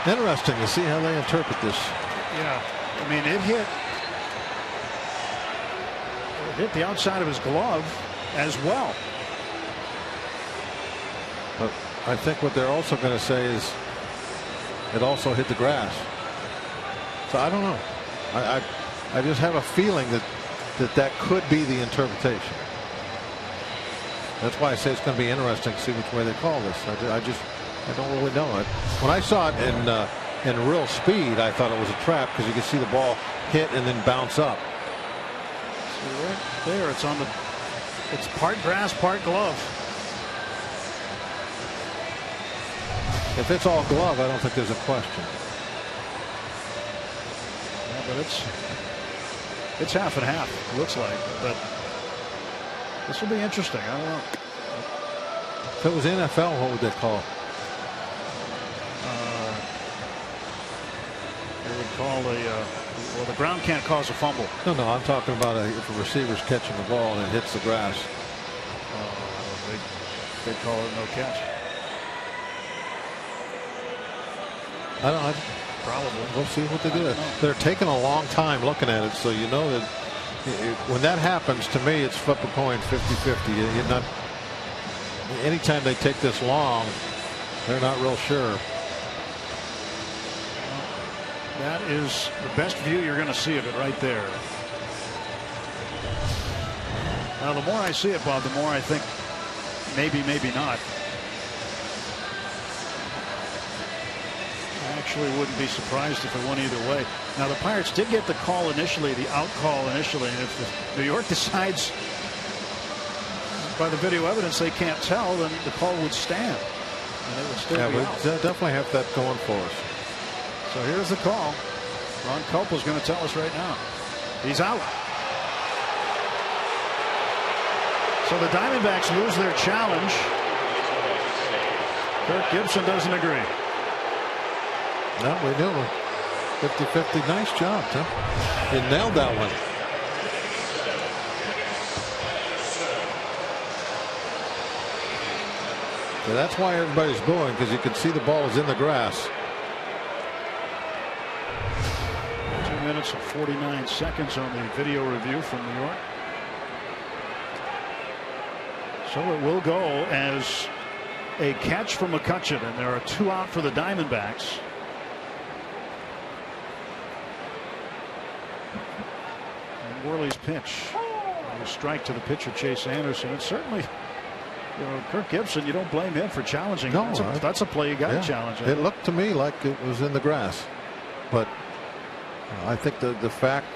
Interesting to see how they interpret this. Yeah, I mean, it hit the outside of his glove as well. But I think what they're also going to say is it also hit the grass. So I don't know. I just have a feeling that could be the interpretation. That's why I say it's going to be interesting to see which way they call this. I don't really know it. When I saw it in real speed, I thought it was a trap because you could see the ball hit and then bounce up. See right there, it's part grass, part glove. If it's all glove, I don't think there's a question. Yeah, but it's half and half. It looks like, but this will be interesting. I don't know. If it was NFL, what would they call? Call well, the ground can't cause a fumble. No, I'm talking about if a receiver's catching the ball and it hits the grass. They call it no catch. Probably. We'll see what they do. They're taking a long time looking at it, so you know that when that happens, to me, it's flip a coin 50-50. You're not. Anytime they take this long, they're not real sure. That is the best view you're going to see of it right there. Now, the more I see it, Bob, the more I think maybe not. I actually wouldn't be surprised if it went either way. Now, the Pirates did get the call initially, the out call initially, and if New York decides by the video evidence they can't tell, then the call would stand. And it would still be out. We definitely have that going for us. So here's the call. Ron Kopel's going to tell us right now. He's out. So the Diamondbacks lose their challenge. Kirk Gibson doesn't agree. No, we do. 50-50. Nice job, Tim. You nailed that one. So that's why everybody's booing, because you can see the ball is in the grass. 2 minutes and 49 seconds on the video review from New York. So it will go as a catch from McCutchen, and there are 2 out for the Diamondbacks. And Worley's pitch. A strike to the pitcher, Chase Anderson. And certainly, you know, Kirk Gibson, you don't blame him for challenging. No, that's a play you got to challenge. It looked to me like it was in the grass. But I think the fact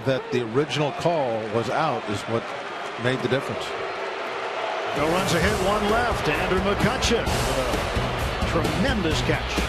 that the original call was out is what made the difference. No runs a hit, 1 left. Andrew McCutchen with a tremendous catch.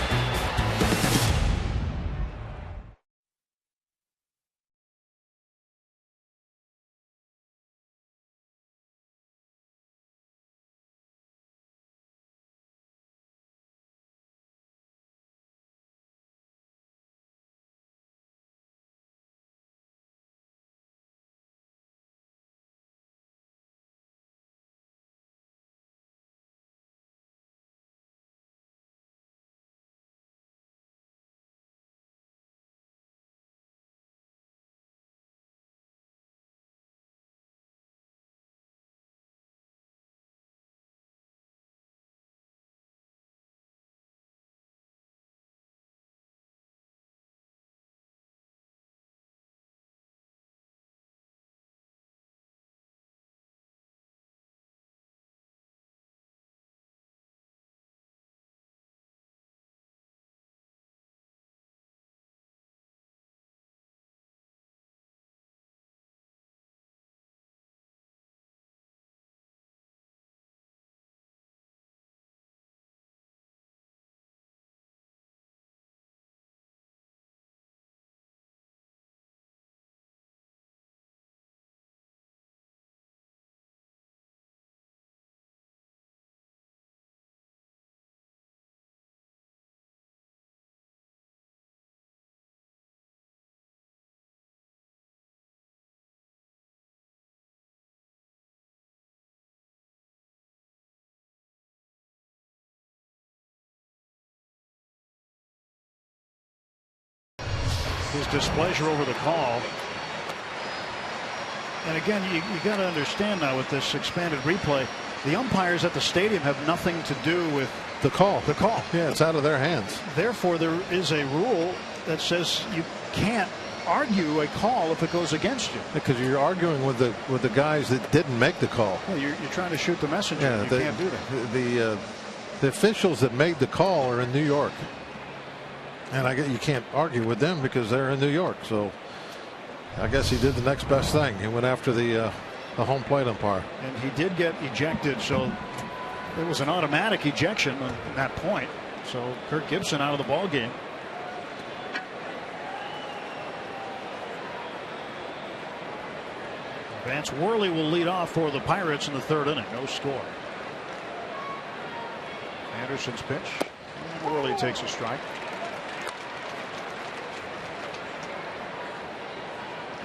his displeasure over the call. And again, you got to understand now with this expanded replay, the umpires at the stadium have nothing to do with the call. The call. Yeah, it's out of their hands. Therefore, there is a rule that says you can't argue a call if it goes against you. Because you're arguing with the guys that didn't make the call. Yeah, you're trying to shoot the messenger. Yeah, you can't do that. The officials that made the call are in New York, and you can't argue with them because they're in New York. So I guess he did the next best thing. He went after the home plate umpire. And he did get ejected, so it was an automatic ejection at that point. So Kirk Gibson out of the ball game. Vance Worley will lead off for the Pirates in the third inning. No score. Anderson's pitch. And Worley takes a strike.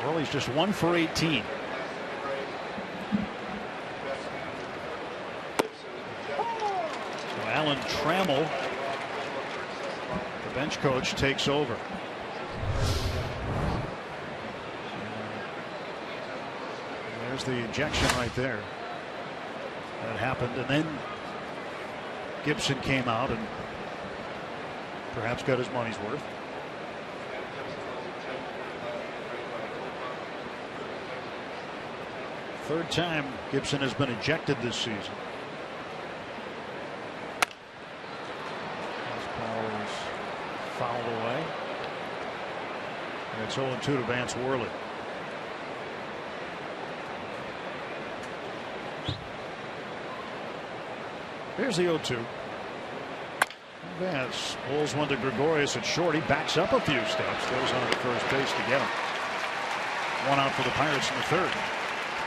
Worley's just 1 for 18. So Alan Trammell, the bench coach, takes over. There's the ejection right there. That happened, and then Gibson came out and perhaps got his money's worth. Third time Gibson has been ejected this season. This ball is fouled away. And it's 0-2 to Vance Worley. Here's the 0-2. Vance pulls one to Gregorius at short. He backs up a few steps. Goes on to first base to get him. One out for the Pirates in the third.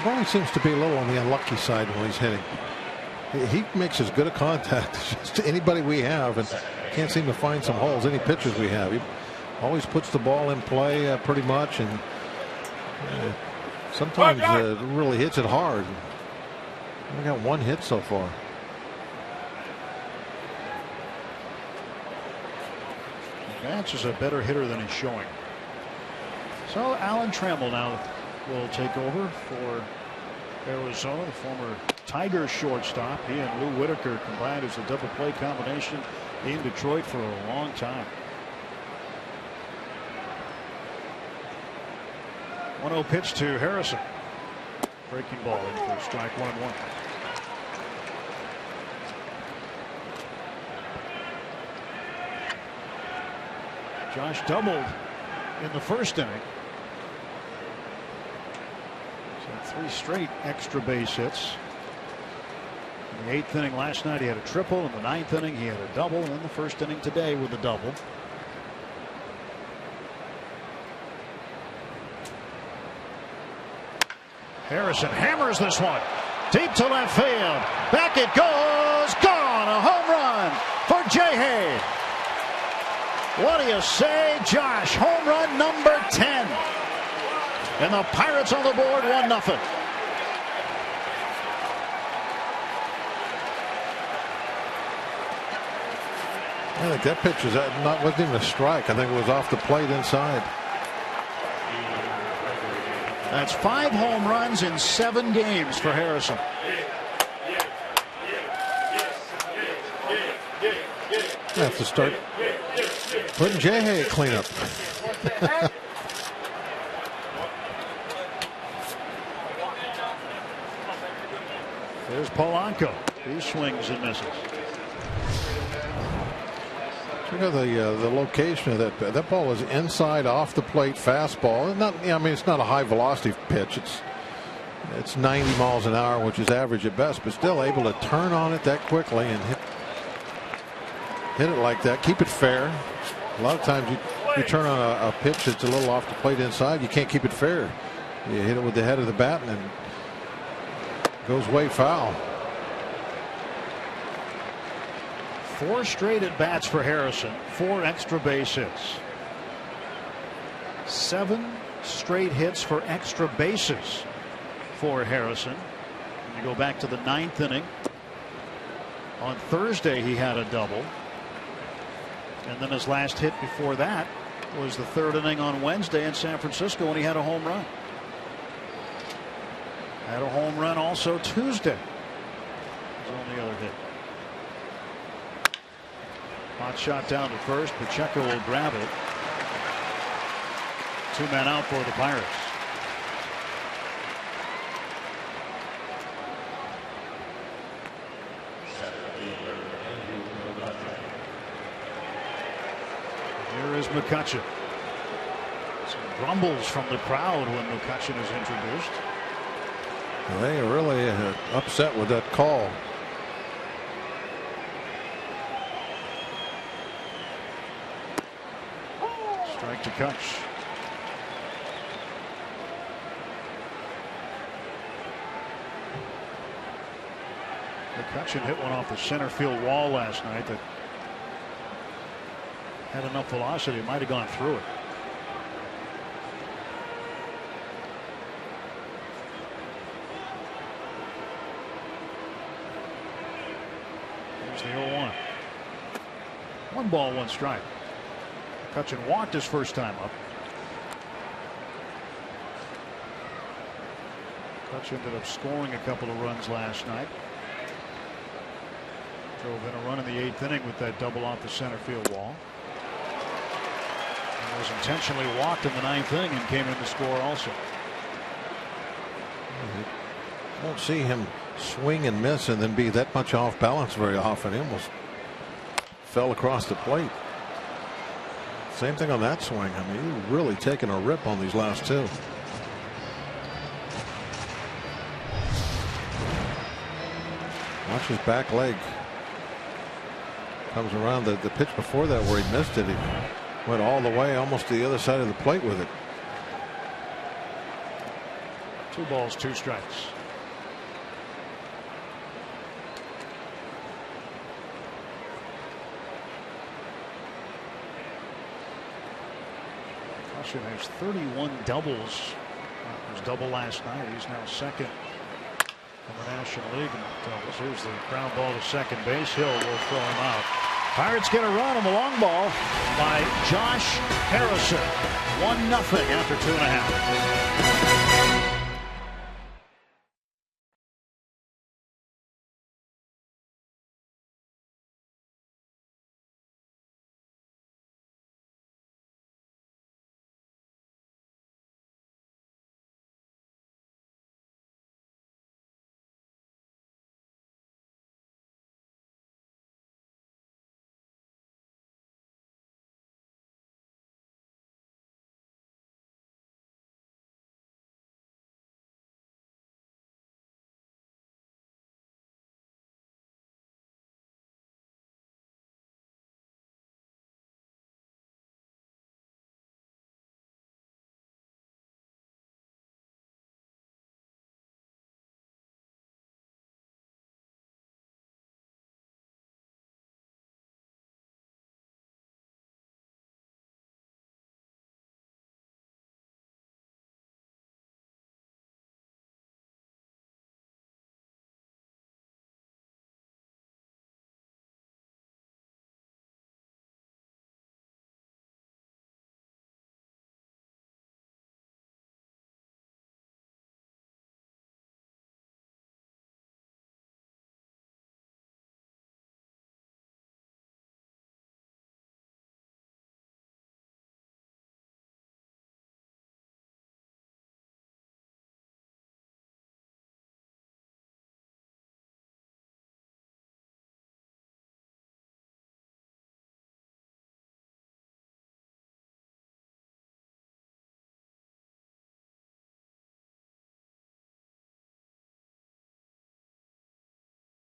Worley seems to be a little on the unlucky side when he's hitting. He makes as good a contact as just anybody we have, and can't seem to find some holes. Any pitchers we have, he always puts the ball in play pretty much, and sometimes really hits it hard. We got one hit so far. Vance is a better hitter than he's showing. So Alan Trammell now will take over for Arizona, the former Tigers shortstop. He and Lou Whitaker combined as a double play combination in Detroit for a long time. 1-0 pitch to Harrison. Breaking ball in for strike 1-1. Josh doubled in the first inning. So 3 straight extra base hits. In the 8th inning last night he had a triple. In the 9th inning he had a double. And in the first inning today with a double. Harrison hammers this one deep to left field. Back it goes. Gone. A home run for J-Hay. What do you say, Josh? Home run number 10. And the Pirates on the board, 1-0. I think that pitch wasn't even a strike. I think it was off the plate inside. That's 5 home runs in 7 games for Harrison. I have to start putting J-Hay at cleanup. There's Polanco. He swings and misses. Look at the location of that ball is inside off the plate fastball. It's not a high velocity pitch. It's 90 miles an hour, which is average at best, but still able to turn on it that quickly and hit it like that. Keep it fair. A lot of times you turn on a pitch that's a little off the plate inside, you can't keep it fair. You hit it with the head of the bat and it goes way foul. 4 straight at bats for Harrison. 4 extra base hits. 7 straight hits for extra bases for Harrison. And you go back to the 9th inning. On Thursday he had a double. And then his last hit before that was the third inning on Wednesday in San Francisco when he had a home run. Had a home run also Tuesday. His only other hit. Hot shot down to first. Pacheco will grab it. 2 men out for the Pirates. Here is McCutchen. Some grumbles from the crowd when McCutchen is introduced. They are really upset with that call. Strike to Kutch. McCutchen hit one off the center field wall last night that had enough velocity, it might have gone through it. Here's the 0-1. 1 ball, 1 strike. McCutchen walked his first time up. Kutch ended up scoring a couple of runs last night. Drove in a run in the 8th inning with that double off the center field wall. And was intentionally walked in the 9th inning and came in to score also. I don't see him swing and miss and then be that much off balance very often. He almost fell across the plate. Same thing on that swing. I mean, he's really taking a rip on these last 2. Watch his back leg. Comes around the pitch before that where he missed it. He went all the way almost to the other side of the plate with it. 2 balls, 2 strikes. Kutch has 31 doubles. That was double last night. He's now second in the National League in doubles. Here's the ground ball to second base. Hill will throw him out. Pirates get a run on the long ball by Josh Harrison. 1-0 after 2.5.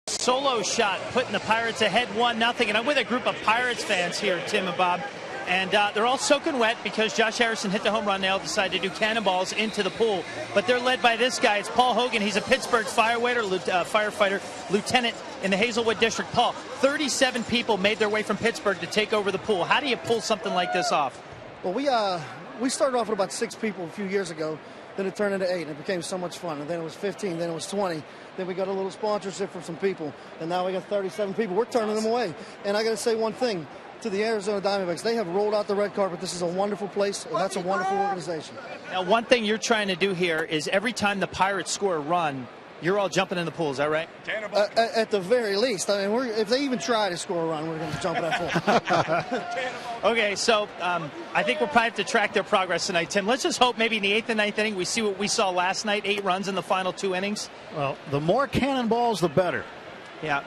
Solo shot putting the Pirates ahead 1-0, and I'm with a group of Pirates fans here, Tim and Bob, and they're all soaking wet because Josh Harrison hit the home run. They all decided to do cannonballs into the pool, but they're led by this guy. It's Paul Hogan. He's a Pittsburgh firefighter lieutenant in the Hazelwood District. Paul, 37 people made their way from Pittsburgh to take over the pool. How do you pull something like this off? Well, we started off with about 6 people a few years ago. Then it turned into 8, and it became so much fun. And then it was 15, then it was 20. Then we got a little sponsorship from some people, and now we got 37 people. We're turning them away. And I got to say one thing. to the Arizona Diamondbacks. They have rolled out the red carpet. This is a wonderful place, and that's a wonderful organization. Now, one thing you're trying to do here is every time the Pirates score a run, you're all jumping in the pool. Is that right? At the very least. I mean, if they even try to score a run, we're going to jump in that pool. Okay, so I think we'll probably have to track their progress tonight, Tim. Let's just hope maybe in the 8th and 9th inning we see what we saw last night, 8 runs in the final 2 innings. Well, the more cannonballs, the better. Yeah.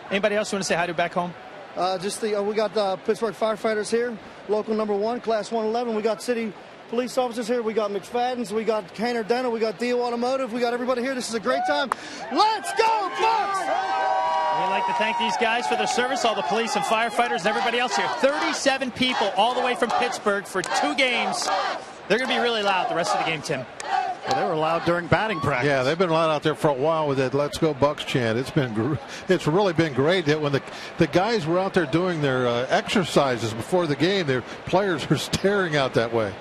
Anybody else want to say hi to back home? We got the Pittsburgh firefighters here, local number 1, class 111. We got city police officers here. We got McFadden's. We got Canner Dental. We got Dio Automotive. We got everybody here. This is a great time. Let's go, Bucks! We'd like to thank these guys for their service, all the police and firefighters and everybody else here. 37 people all the way from Pittsburgh for 2 games. They're going to be really loud the rest of the game, Tim. Well, they were loud during batting practice. Yeah, they've been loud out there for a while with that "Let's Go Bucks" chant. It's really been great that when the guys were out there doing their exercises before the game, their players were staring out that way.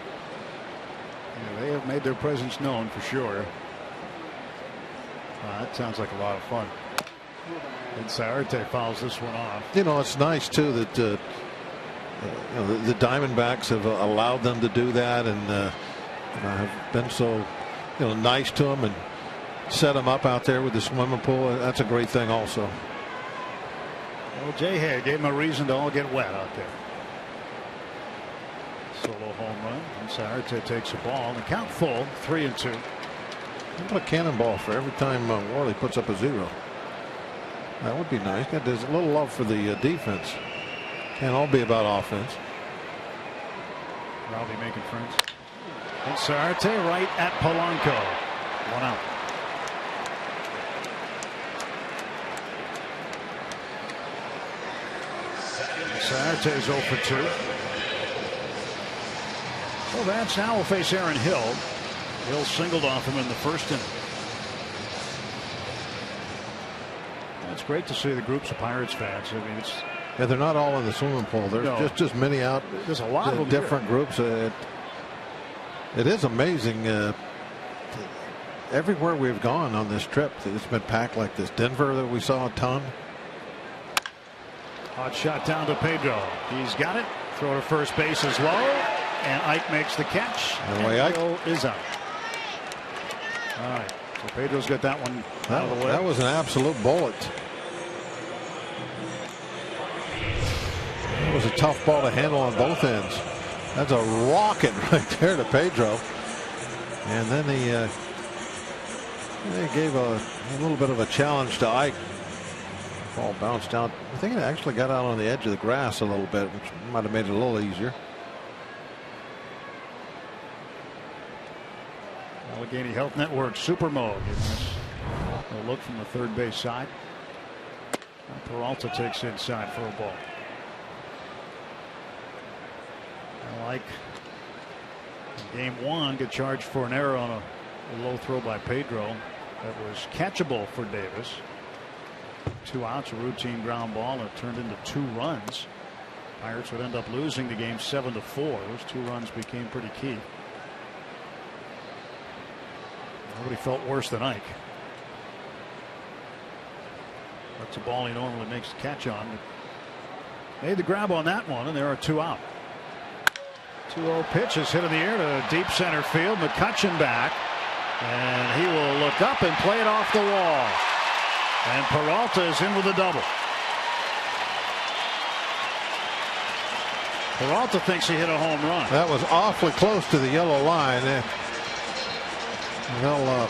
Yeah, they have made their presence known for sure. That sounds like a lot of fun. And Cincinnati fouls this one off. You know, it's nice too that the Diamondbacks have allowed them to do that, and have been so nice to them and set them up out there with the swimming pool. That's a great thing also. Well, Jay Hay gave them a reason to all get wet out there. Solo home run, and Cincinnati takes the ball, and the count full, 3-2. How about a cannonball for every time Worley puts up a 0? That would be nice. There's a little love for the defense. Can't all be about offense. Rowdy making friends. And Cincinnati right at Polanco. 1 out. Cincinnati's 0 for 2. So Vance now will face Aaron Hill. Hill singled off him in the first inning. It's great to see the groups of Pirates fans. I mean, yeah, they're not all in the swimming pool. There's just many out. There's a lot of them different here. Groups. It is amazing. Everywhere we've gone on this trip, it's been packed like this. Denver, that we saw a ton. Hot shot down to Pedro. He's got it. Throw to first base is low, and Ike makes the catch. And Hill is out. All right. So Pedro's got that one out of the way. That was an absolute bullet. It was a tough ball to handle on both ends. That's a rocket right there to Pedro. And then they gave a little bit of a challenge to Ike. Ball bounced out. I think it actually got out on the edge of the grass a little bit, which might have made it a little easier. Allegheny Health Network Super Mode. A look from the third base side. Peralta takes inside for a ball. Like game 1, get charged for an error on a low throw by Pedro that was catchable for Davis. 2 outs, a routine ground ball, and it turned into 2 runs. Pirates would end up losing the game 7-4. Those 2 runs became pretty key. Nobody felt worse than Ike. That's a ball he normally makes the catch on. Made the grab on that one, and there are 2 out. 2-0 pitch is hit in the air to deep center field. McCutchen back, and he will look up and play it off the wall. And Peralta is in with a double. Peralta thinks he hit a home run. That was awfully close to the yellow line. They'll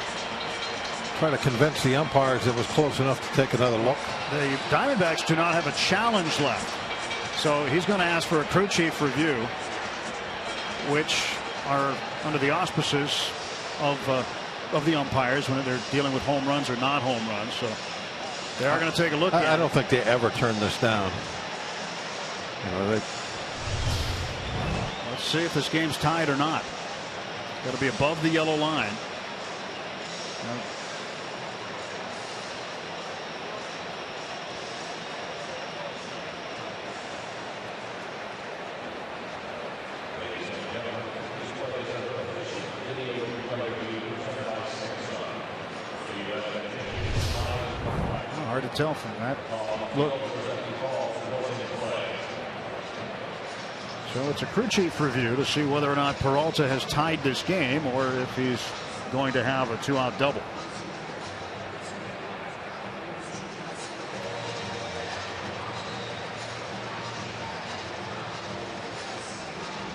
try to convince the umpires it was close enough to take another look. The Diamondbacks do not have a challenge left, so he's going to ask for a crew chief review, which are under the auspices of the umpires when they're dealing with home runs or not home runs. So they are going to take a look at it. I don't think they ever turn this down. Let's see if this game's tied or not. Got to be above the yellow line. Hard to tell from that look. So it's a crew chief review to see whether or not Peralta has tied this game or if he's going to have a 2-out double.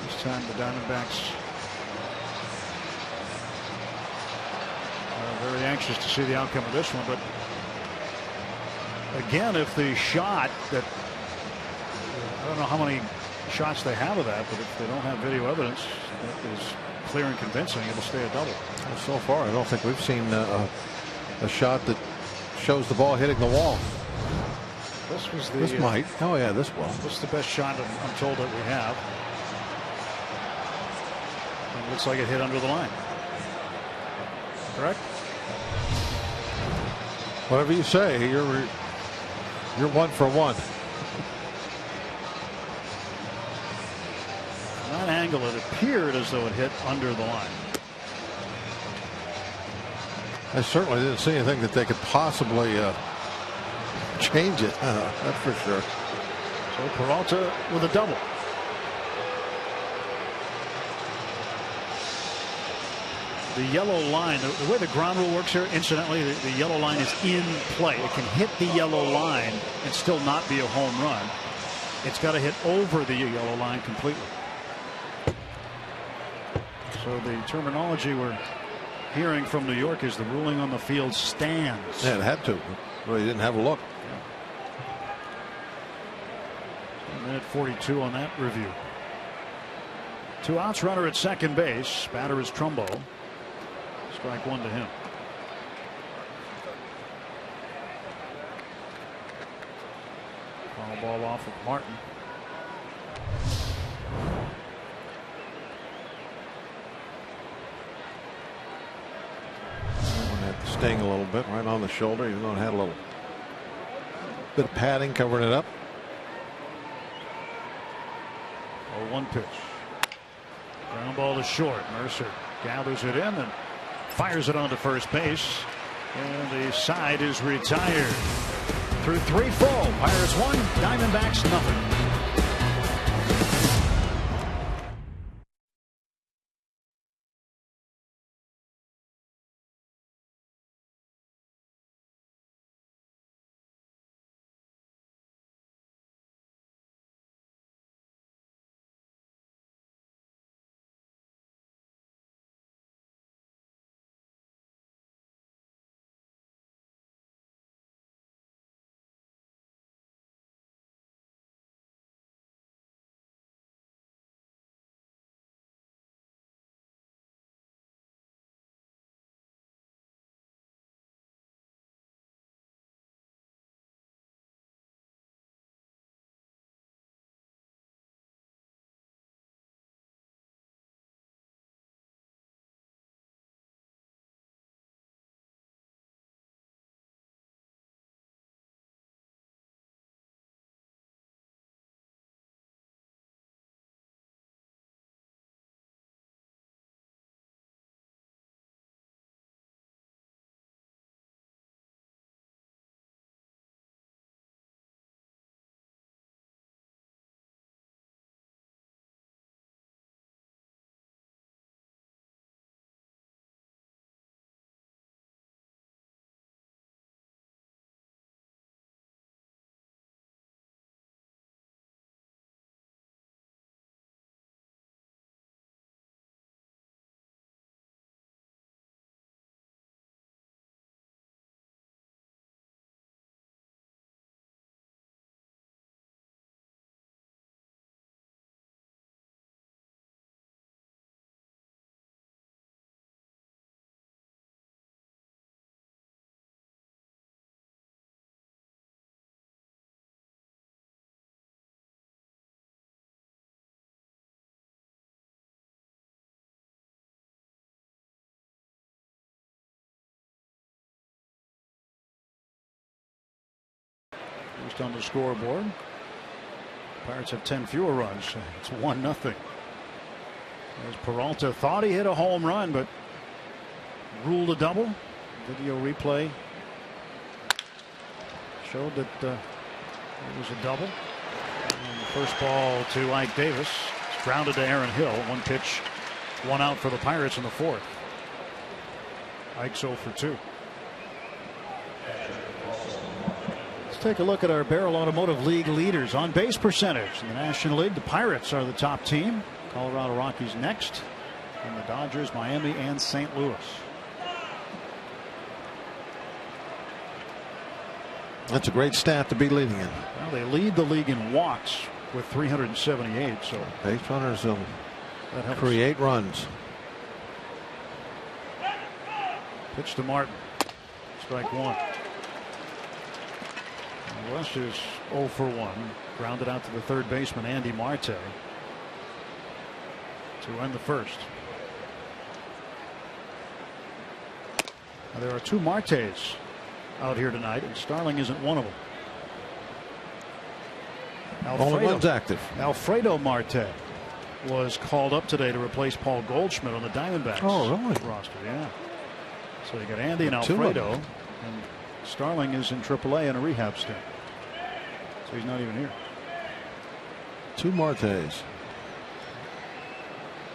This time the Diamondbacks are very anxious to see the outcome of this one, but again, if the shot that, I don't know how many shots they have of that, but if they don't have video evidence that is clear and convincing, it'll stay a double. Well, so far, I don't think we've seen a shot that shows the ball hitting the wall. This was the. This might. Oh yeah, this will. This is the best shot I'm told that we have. It looks like it hit under the line. Correct? Whatever you say, you're 1 for 1. That angle, it appeared as though it hit under the line. I certainly didn't see anything that they could possibly change it. That's for sure. So Peralta with a double. The yellow line, the way the ground rule works here, incidentally, the yellow line is in play. It can hit the yellow line and still not be a home run. It's got to hit over the yellow line completely. So the terminology we're hearing from New York is the ruling on the field stands. Yeah, it had to. Well, he didn't have a look. Yeah. Minute 42 on that review. 2 outs, runner at second base. Batter is Trumbo. Strike 1 to him. Foul ball off of Martin. Sting a little bit right on the shoulder, even though it had a little bit of padding covering it up. 0-1 pitch. Ground ball to short. Mercer gathers it in and fires it onto first base. And the side is retired. Through 3 full. Pirates 1, Diamondbacks nothing. Just on the scoreboard. Pirates have 10 fewer runs. It's 1-0. As Peralta thought he hit a home run, but ruled a double. Video replay showed that it was a double. And the first ball to Ike Davis. Grounded to Aaron Hill. 1 pitch, 1 out for the Pirates in the 4th. Ike's 0 for 2. Let's take a look at our Barrel Automotive League leaders. On base percentage in the National League, the Pirates are the top team. Colorado Rockies next. And the Dodgers, Miami, and St. Louis. That's a great stat to be leading in. Well, they lead the league in walks with 378. So base runners will that create runs. Pitch to Martin. Strike 1. Rush is 0 for 1. Grounded out to the third baseman, Andy Marte, to end the 1st. Now, there are 2 Martes out here tonight, and Starling isn't one of them. Only one's active. Alfredo Marte was called up today to replace Paul Goldschmidt on the Diamondbacks roster. Yeah. So you got Andy and Alfredo, and Starling is in AAA in a rehab stint. So he's not even here. 2 Martes.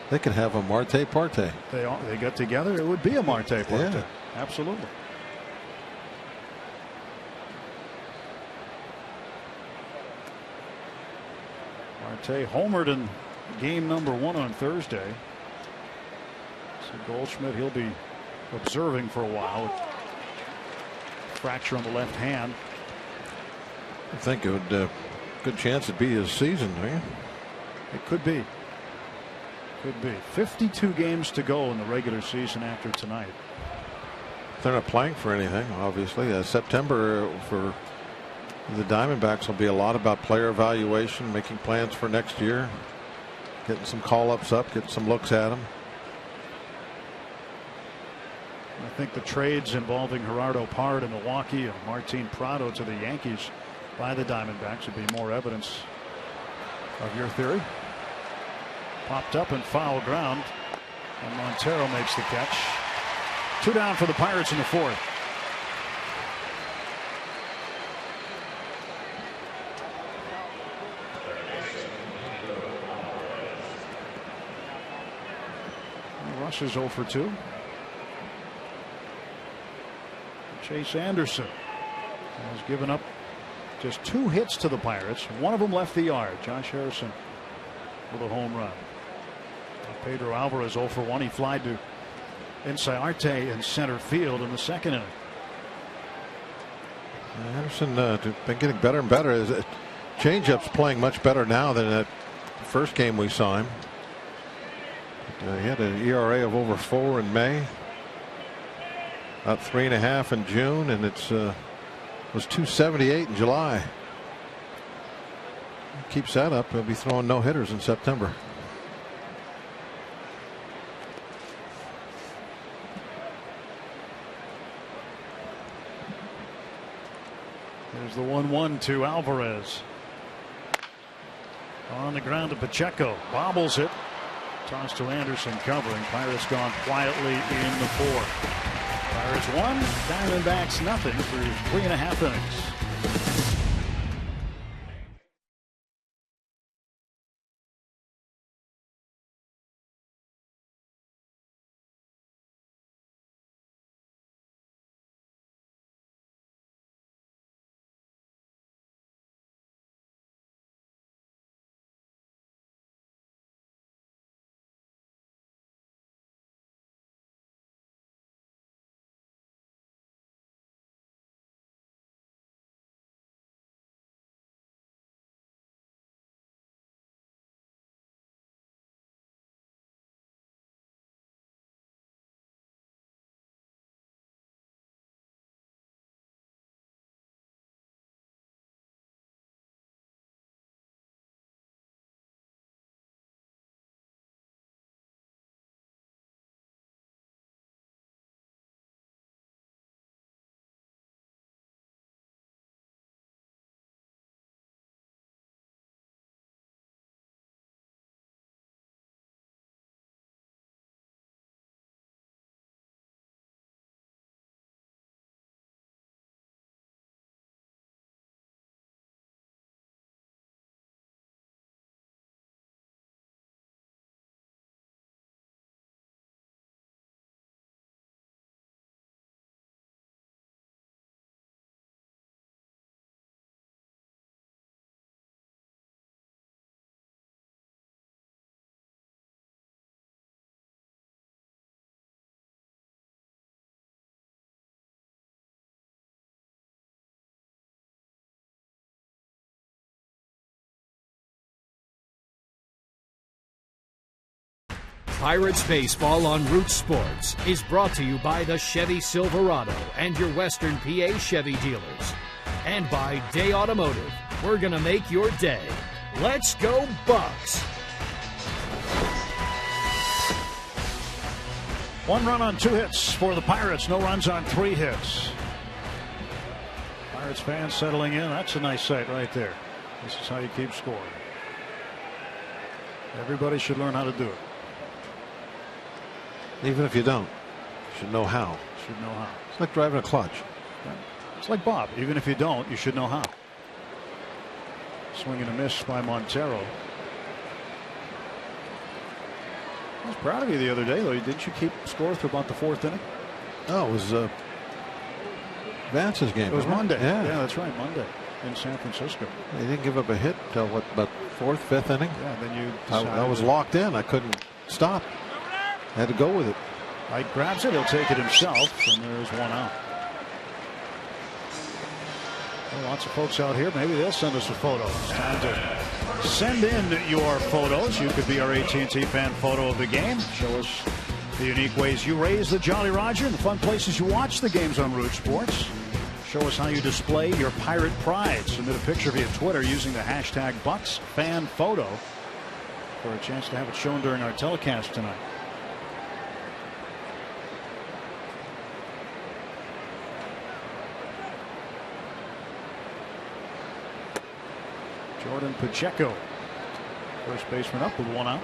They could have a Marte Parte. They got together, it would be a Marte Parte. Yeah. Absolutely. Marte homered in game number 1 on Thursday. So Goldschmidt, he'll be observing for a while with fracture on the left hand. I think it would good chance it'd be his season, right? It could be. Could be. 52 games to go in the regular season after tonight. They're not playing for anything, obviously. September for the Diamondbacks will be a lot about player evaluation, making plans for next year, getting some call-ups up, getting some looks at them. I think the trades involving Gerardo Parra to Milwaukee and Martin Prado to the Yankees by the Diamondbacks would be more evidence of your theory. Popped up and foul ground, and Montero makes the catch. 2 down for the Pirates in the 4th. Rush is 0 for 2. Chase Anderson has given up just 2 hits to the Pirates. One of them left the yard. Josh Harrison with a home run. Pedro Alvarez 0 for 1. He flied to Inciarte in center field in the 2nd inning. Anderson been getting better and better. His changeup's playing much better now than that first game we saw him. He had an ERA of over 4 in May. About 3.5 in June, and it's was 278 in July. Keeps that up, he'll be throwing no hitters in September. There's the 1-1 to Alvarez. On the ground to Pacheco. Bobbles it. Toss to Anderson covering. Pirates gone quietly in the 4th. Pirates 1, Diamondbacks nothing through 3.5 innings. Pirates baseball on Root Sports is brought to you by the Chevy Silverado and your Western PA Chevy dealers. And by Day Automotive. We're going to make your day. Let's go Bucks! 1 run on 2 hits for the Pirates. No runs on 3 hits. Pirates fans settling in. That's a nice sight right there. This is how you keep scoring. Everybody should learn how to do it. Even if you don't, you should know how. Should know how. It's like driving a clutch. It's like Bob. Even if you don't, you should know how. Swing and a miss by Montero. I was proud of you the other day, though. Didn't you keep score through about the 4th inning? Oh, it was Vance's game. It was Monday. Yeah, that's right. Monday in San Francisco. They didn't give up a hit till what, about 4th, 5th inning? Yeah, then you I was locked in. I couldn't stop. I had to go with it. Mike grabs it. He'll take it himself, and there's 1 out. Well, lots of folks out here. Maybe they'll send us a photo. It's time to send in your photos. You could be our AT&T fan photo of the game. Show us the unique ways you raise the Jolly Roger and the fun places you watch the games on Root Sports. Show us how you display your Pirate pride. Submit a picture via Twitter using the hashtag BucksFanPhoto for a chance to have it shown during our telecast tonight. Jordan Pacheco, first baseman, up with 1 out.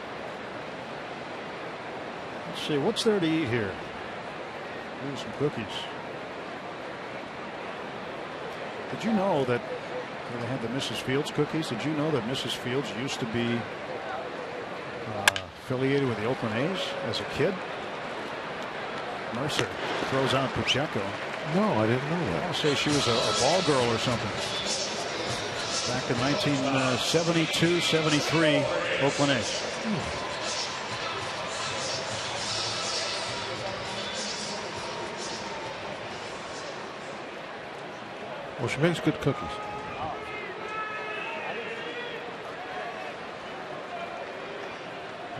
Let's see, what's there to eat here? Maybe some cookies. Did you know that they had the Mrs. Fields cookies? Did you know that Mrs. Fields used to be affiliated with the Oakland A's as a kid? Mercer throws out Pacheco. No, I didn't know I that. want to say she was a ball girl or something. Back in 1972, 73, Oakland A's. Well, she makes good cookies.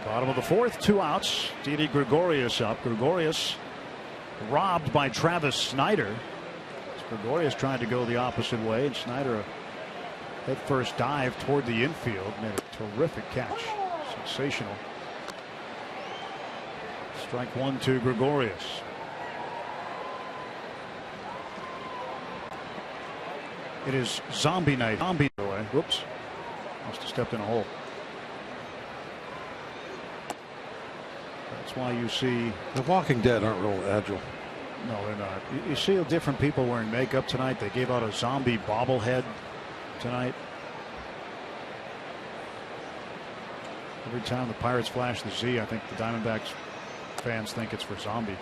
Bottom of the 4th, 2 outs. Didi Gregorius up. Gregorius robbed by Travis Snyder. Gregorius tried to go the opposite way, and Snyder head first dive toward the infield. Made a terrific catch. Sensational. Strike 1 to Gregorius. It is zombie night. Zombie away. Whoops. Must have stepped in a hole. That's why you see. The Walking Dead aren't real agile. No, they're not. You see different people wearing makeup tonight. They gave out a zombie bobblehead tonight. Every time the Pirates flash the Z, I think the Diamondbacks fans think it's for zombie.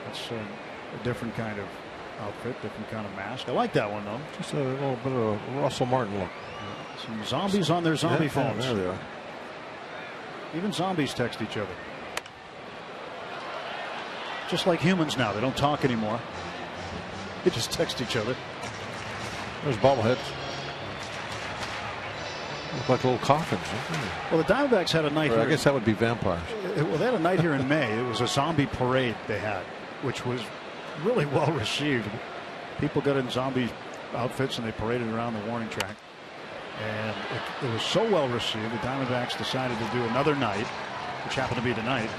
It's a different kind of outfit, different kind of mask. I like that one, though. Just a little bit of a Russell Martin look. Some zombies on their zombie phones. There they are. Even zombies text each other. Just like humans now. They don't talk anymore. They just text each other. There's bobbleheads. Look like little coffins. Well, the Diamondbacks had a night Or here. I guess that would be vampires. Well, they had a night here in May. It was a zombie parade they had, which was really well received. People got in zombie outfits and they paraded around the warning track. And it was so well received, the Diamondbacks decided to do another night, which happened to be tonight,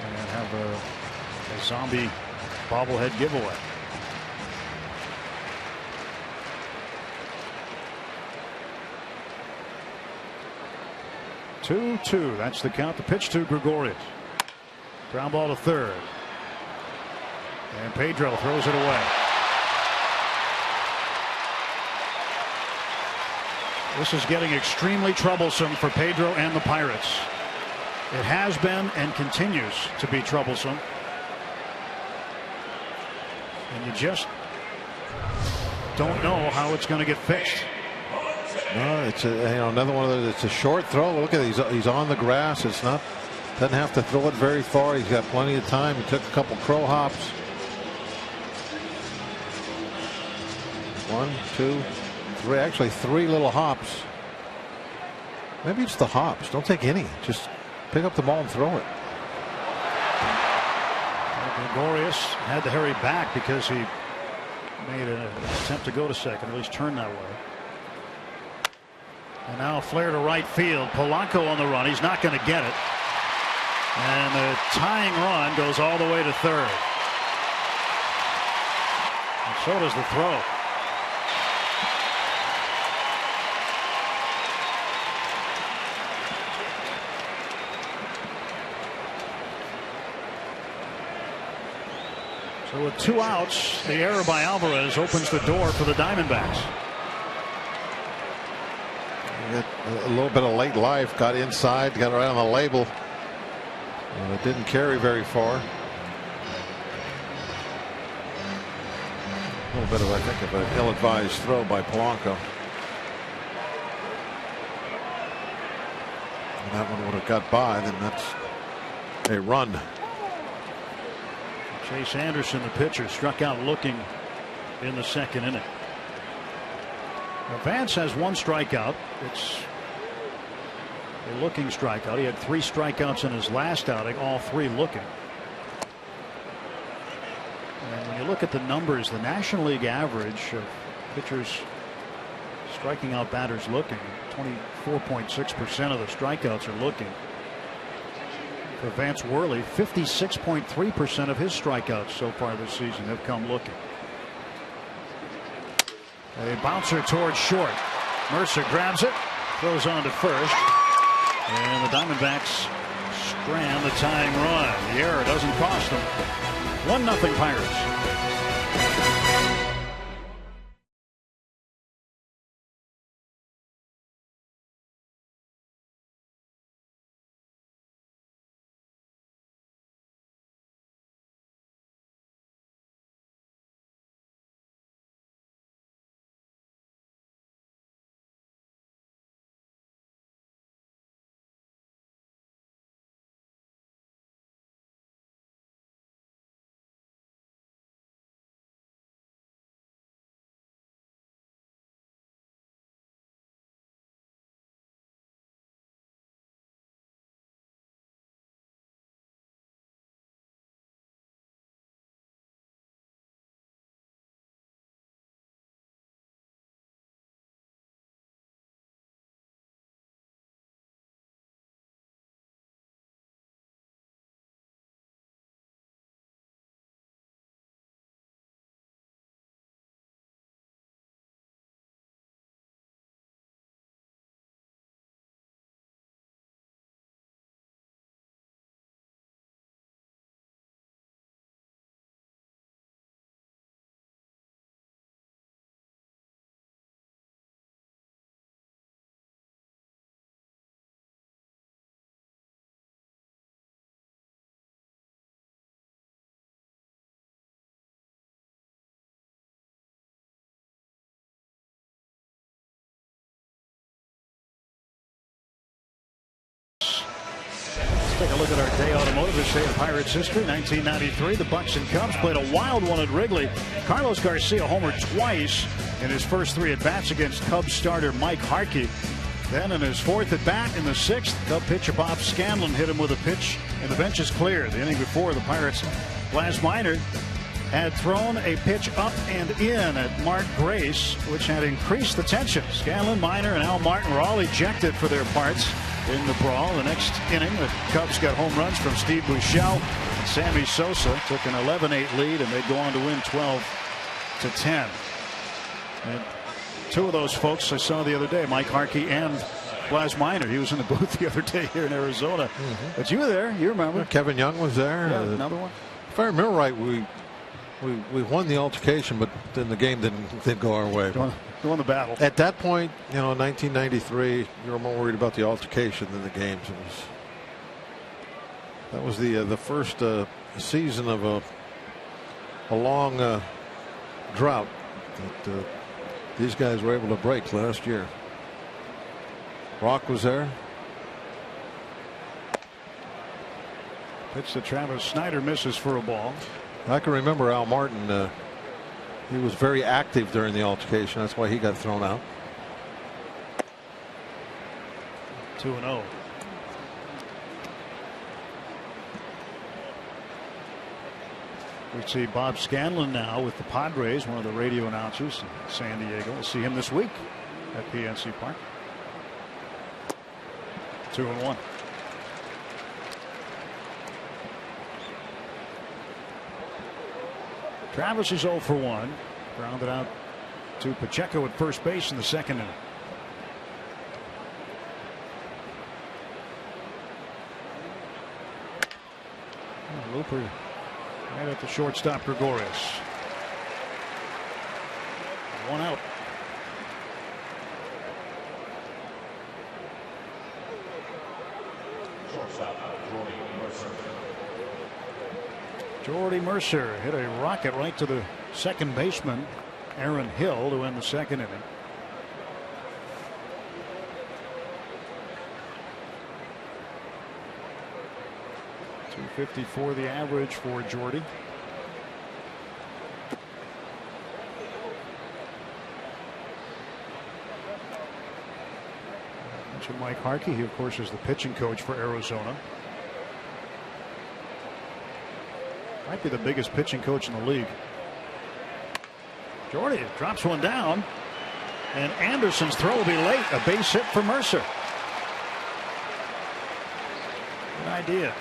and have a zombie bobblehead giveaway. Two. That's the count. The pitch to Gregorius. Ground ball to third. And Pedro throws it away. This is getting extremely troublesome for Pedro and the Pirates. It has been and continues to be troublesome. And you just don't know how it's going to get fixed. No, it's another one of those. It's a short throw. Look at it. He's on the grass. It's not. Doesn't have to throw it very far. He's got plenty of time. He took a couple crow hops. 1, 2, Three little hops. Maybe it's the hops. Don't take any. Just pick up the ball and throw it. Gregorius had to hurry back because he made an attempt to go to second, or at least turn that way. And now a flare to right field. Polanco on the run. He's not going to get it. And the tying run goes all the way to third. And so does the throw. So with 2 outs, the error by Alvarez opens the door for the Diamondbacks. A little bit of late life, got inside, got right on the label. It didn't carry very far. A little bit of, I think, of an ill-advised throw by Polanco. And that one would have got by, then that's a run. Chase Anderson, the pitcher, struck out looking in the second inning. Now Vance has 1 strikeout. It's a looking strikeout. He had 3 strikeouts in his last outing, all 3 looking. And when you look at the numbers, the National League average of pitchers striking out batters looking, 24.6% of the strikeouts are looking. For Vance Worley, 56.3% of his strikeouts so far this season have come looking. A bouncer towards short. Mercer grabs it, throws on to first, and the Diamondbacks strand the tying run. The error doesn't cost them. 1-0 Pirates. Take a look at our day automotive this day in Pirates history. 1993, the Bucks and Cubs played a wild one at Wrigley. Carlos Garcia homered twice in his first 3 at-bats against Cubs starter Mike Harkey. Then in his 4th at-bat in the 6th, Cub pitcher Bob Scanlon hit him with a pitch, and the bench is clear. The inning before, the Pirates' Blas Minor had thrown a pitch up and in at Mark Grace, which had increased the tension. Scanlon, Minor, and Al Martin were all ejected for their parts in the brawl. The next inning, the Cubs got home runs from Steve Buechele. Sammy Sosa took an 11-8 lead, and they'd go on to win 12-10. And 2 of those folks I saw the other day, Mike Harkey and Blas Minor. He was in the booth the other day here in Arizona. But you were there. You remember. Kevin Young was there. Yeah, another one. If I remember right, we won the altercation, but then the game didn't go our way. Won the battle. At that point, you know, in 1993, you were more worried about the altercation than the games. That was the first season of a long drought that these guys were able to break last year. Rock was there. Pitch to Travis Snyder, misses for a ball. I can remember Al Martin He was very active during the altercation. That's why he got thrown out. 2-0. We see Bob Scanlon now with the Padres, one of the radio announcers in San Diego. We'll see him this week at PNC Park. 2-1. Travis is 0 for 1. Grounded out to Pacheco at first base in the second inning. Looper right at the shortstop, Gregorius. 1 out. Jordy Mercer hit a rocket right to the second baseman, Aaron Hill, to end the second inning. .254 the average for Jordy. Mentioned Mike Harkey. He, of course, is the pitching coach for Arizona. Might be the biggest pitching coach in the league. Jordy drops one down, and Anderson's throw will be late. A base hit for Mercer. Good idea.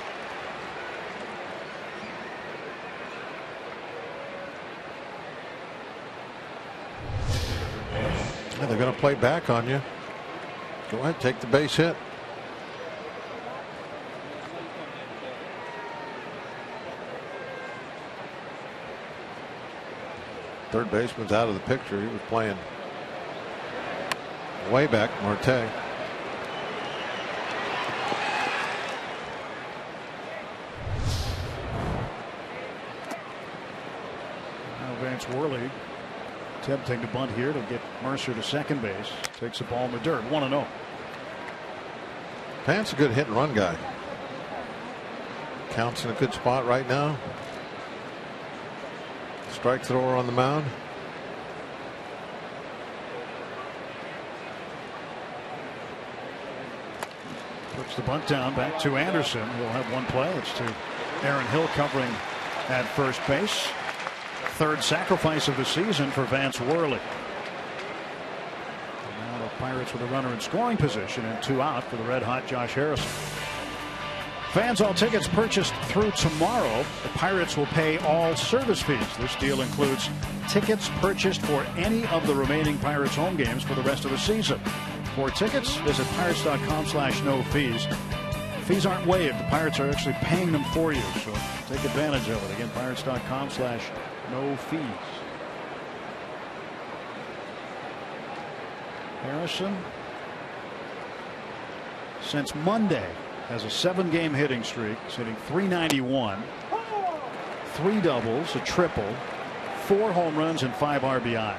Yeah, they're going to play back on you. Go ahead, take the base hit. Third baseman's out of the picture. He was playing way back, Marte. Now Vance Worley attempting to bunt here to get Mercer to second base. Takes the ball in the dirt. 1-0. Vance a good hit and run guy. Counts in a good spot right now. Strike thrower on the mound. Puts the bunt down back to Anderson. He'll have one play. It's to Aaron Hill covering at first base. Third sacrifice of the season for Vance Worley. And now the Pirates with a runner in scoring position and 2 out for the red hot Josh Harrison. Fans, all tickets purchased through tomorrow. The Pirates will pay all service fees. This deal includes tickets purchased for any of the remaining Pirates home games for the rest of the season. For tickets, visit pirates.com/no-fees. Fees aren't waived. The Pirates are actually paying them for you, so take advantage of it. Again, pirates.com/no-fees. Harrison, since Monday, has a 7-game hitting streak. He's hitting .391, 3 doubles, a triple, 4 home runs, and 5 RBIs.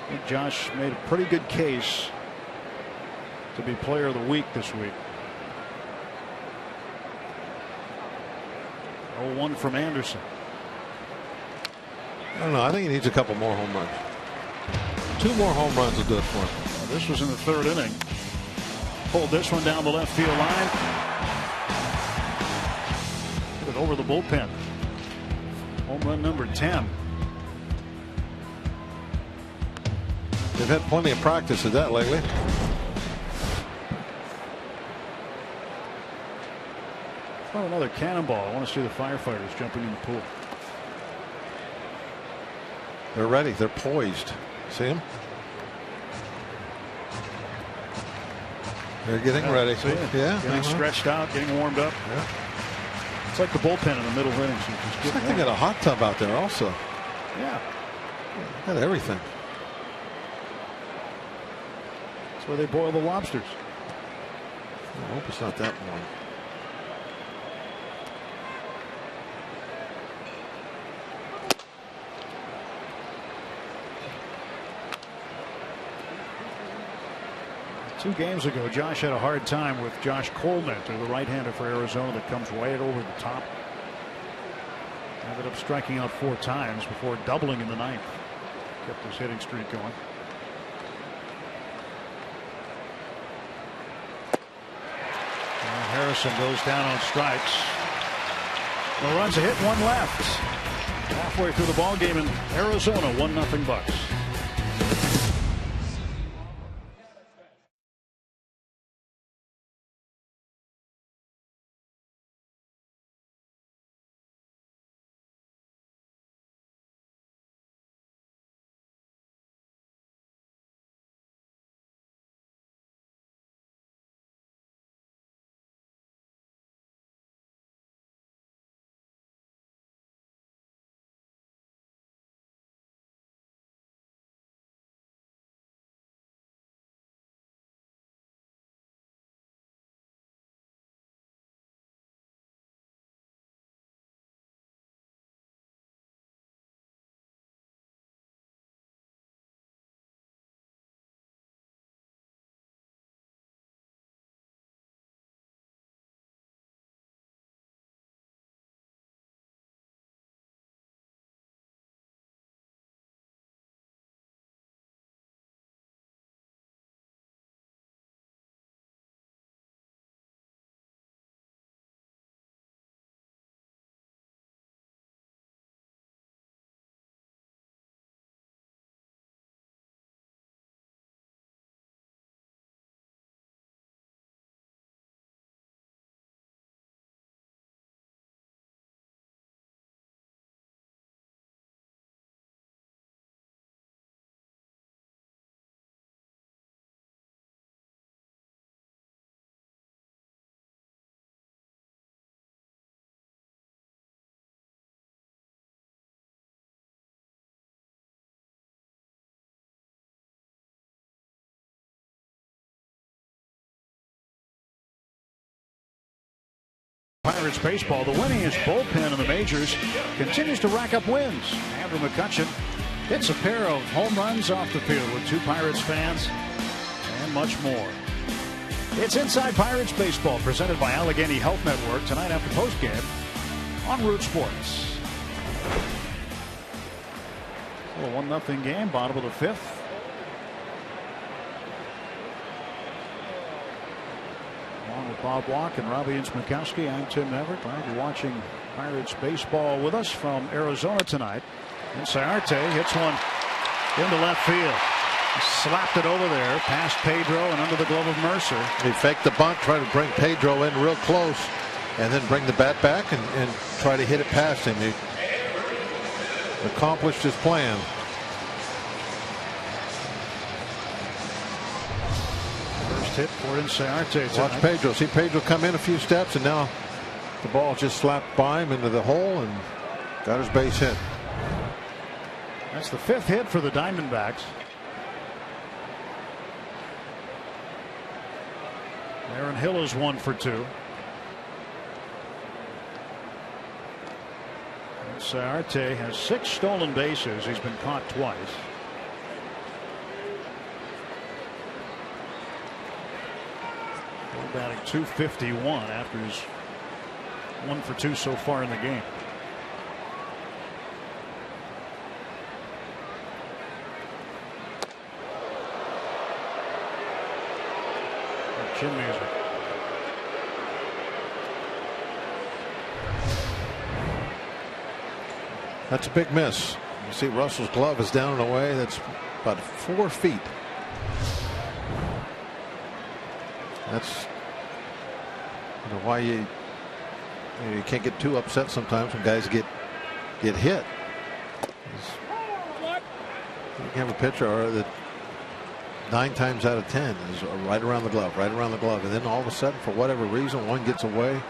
I think Josh made a pretty good case to be player of the week this week. 0-1 from Anderson. I don't know. I think he needs a couple more home runs. 2 more home runs will do it for him. Well, this was in the 3rd inning. Pulled this one down the left field line. Put it over the bullpen. Home run number 10. They've had plenty of practice at that lately. Oh, another cannonball. I want to see the firefighters jumping in the pool. They're ready. They're poised. See them? They're getting ready. Yeah. Getting stretched out, getting warmed up. Yeah. It's like the bullpen in the middle innings. It's like they got a hot tub out there also. Yeah. Got everything. That's where they boil the lobsters. I hope it's not that warm. Two games ago, Josh had a hard time with Josh Coleman, the right-hander for Arizona, that comes right over the top. Ended up striking out 4 times before doubling in the 9th. Kept his hitting streak going. And Harrison goes down on strikes. No runs, a hit, 1 left. Halfway through the ball game in Arizona, 1-0 Bucks. Pirates baseball, the winningest bullpen in the majors, continues to rack up wins. Andrew McCutchen hits a pair of home runs off the field with 2 Pirates fans and much more. It's Inside Pirates Baseball, presented by Allegheny Health Network, tonight after postgame on Root Sports. A 1-0 game, bottom of the 5th. Along with Bob Walk and Robbie Ince-Mikowski, I'm Tim Everett. Glad you're watching Pirates baseball with us from Arizona tonight. And Ciarte hits one into left field. Slapped it over there past Pedro and under the glove of Mercer. He faked the bunt, tried to bring Pedro in real close, and then bring the bat back and try to hit it past him. He accomplished his plan. Hit for Ciarte. Watch Pedro. See Pedro come in a few steps, and now the ball just slapped by him into the hole and got his base hit. That's the 5th hit for the Diamondbacks. Aaron Hill is 1 for 2. Ciarte has 6 stolen bases. He's been caught twice. Batting .251 after his 1 for 2 so far in the game. Chin music. That's a big miss. You see Russell's glove is down and away. That's about 4 feet. That's why you can't get too upset sometimes when guys get hit. You can have a pitcher that 9 times out of 10 is right around the glove, and then all of a sudden, for whatever reason, one gets away.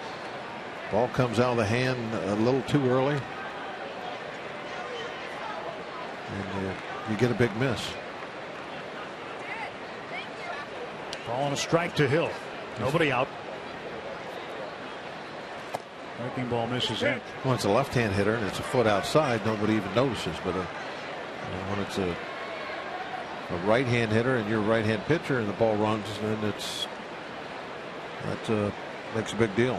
Ball comes out of the hand a little too early, and you get a big miss. Ball on a strike to Hill. Nobody out. Breaking ball misses in. Well, it's a left-hand hitter and it's a foot outside. Nobody even notices. But when it's a right-hand hitter and you're a right-hand pitcher and the ball runs, then that makes a big deal.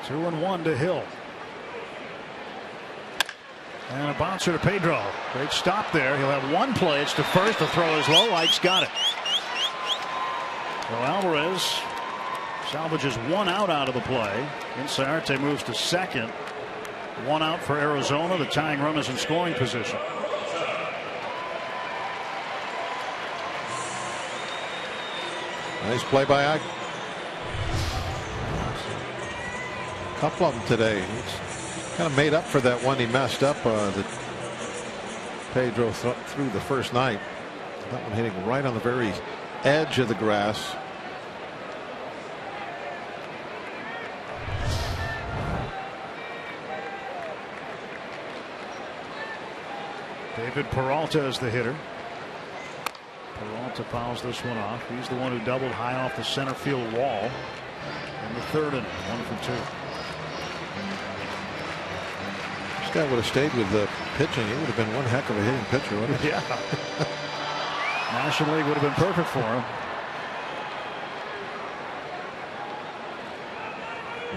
2-1 to Hill. And a bouncer to Pedro. Great stop there. He'll have one play. It's to first. The throw is low. Ike's got it. So Alvarez salvages one out of the play. Inciarte moves to second. One out for Arizona. The tying run is in scoring position. Nice play by Ike. A couple of them today. He's kind of made up for that one he messed up that Pedro threw the first night. That one hitting right on the very edge of the grass. David Peralta is the hitter. Peralta fouls this one off. He's the one who doubled high off the center field wall in the third inning. 1 for 2. This guy would have stayed with the pitching. He would have been one heck of a hitting pitcher, wouldn't he? Yeah. National League would have been perfect for him.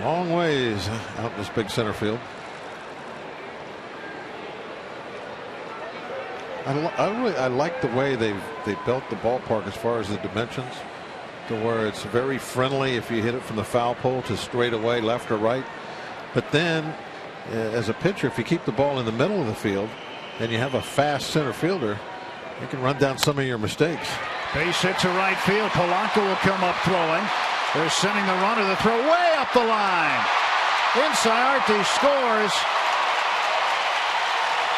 Long ways out this big center field. I like the way they built the ballpark as far as the dimensions, to where it's very friendly if you hit it from the foul pole to straight away, left or right. But then, as a pitcher, if you keep the ball in the middle of the field and you have a fast center fielder, you can run down some of your mistakes. Base hit to right field. Polanco will come up throwing. They're sending the runner. The throw way up the line. Inciarte scores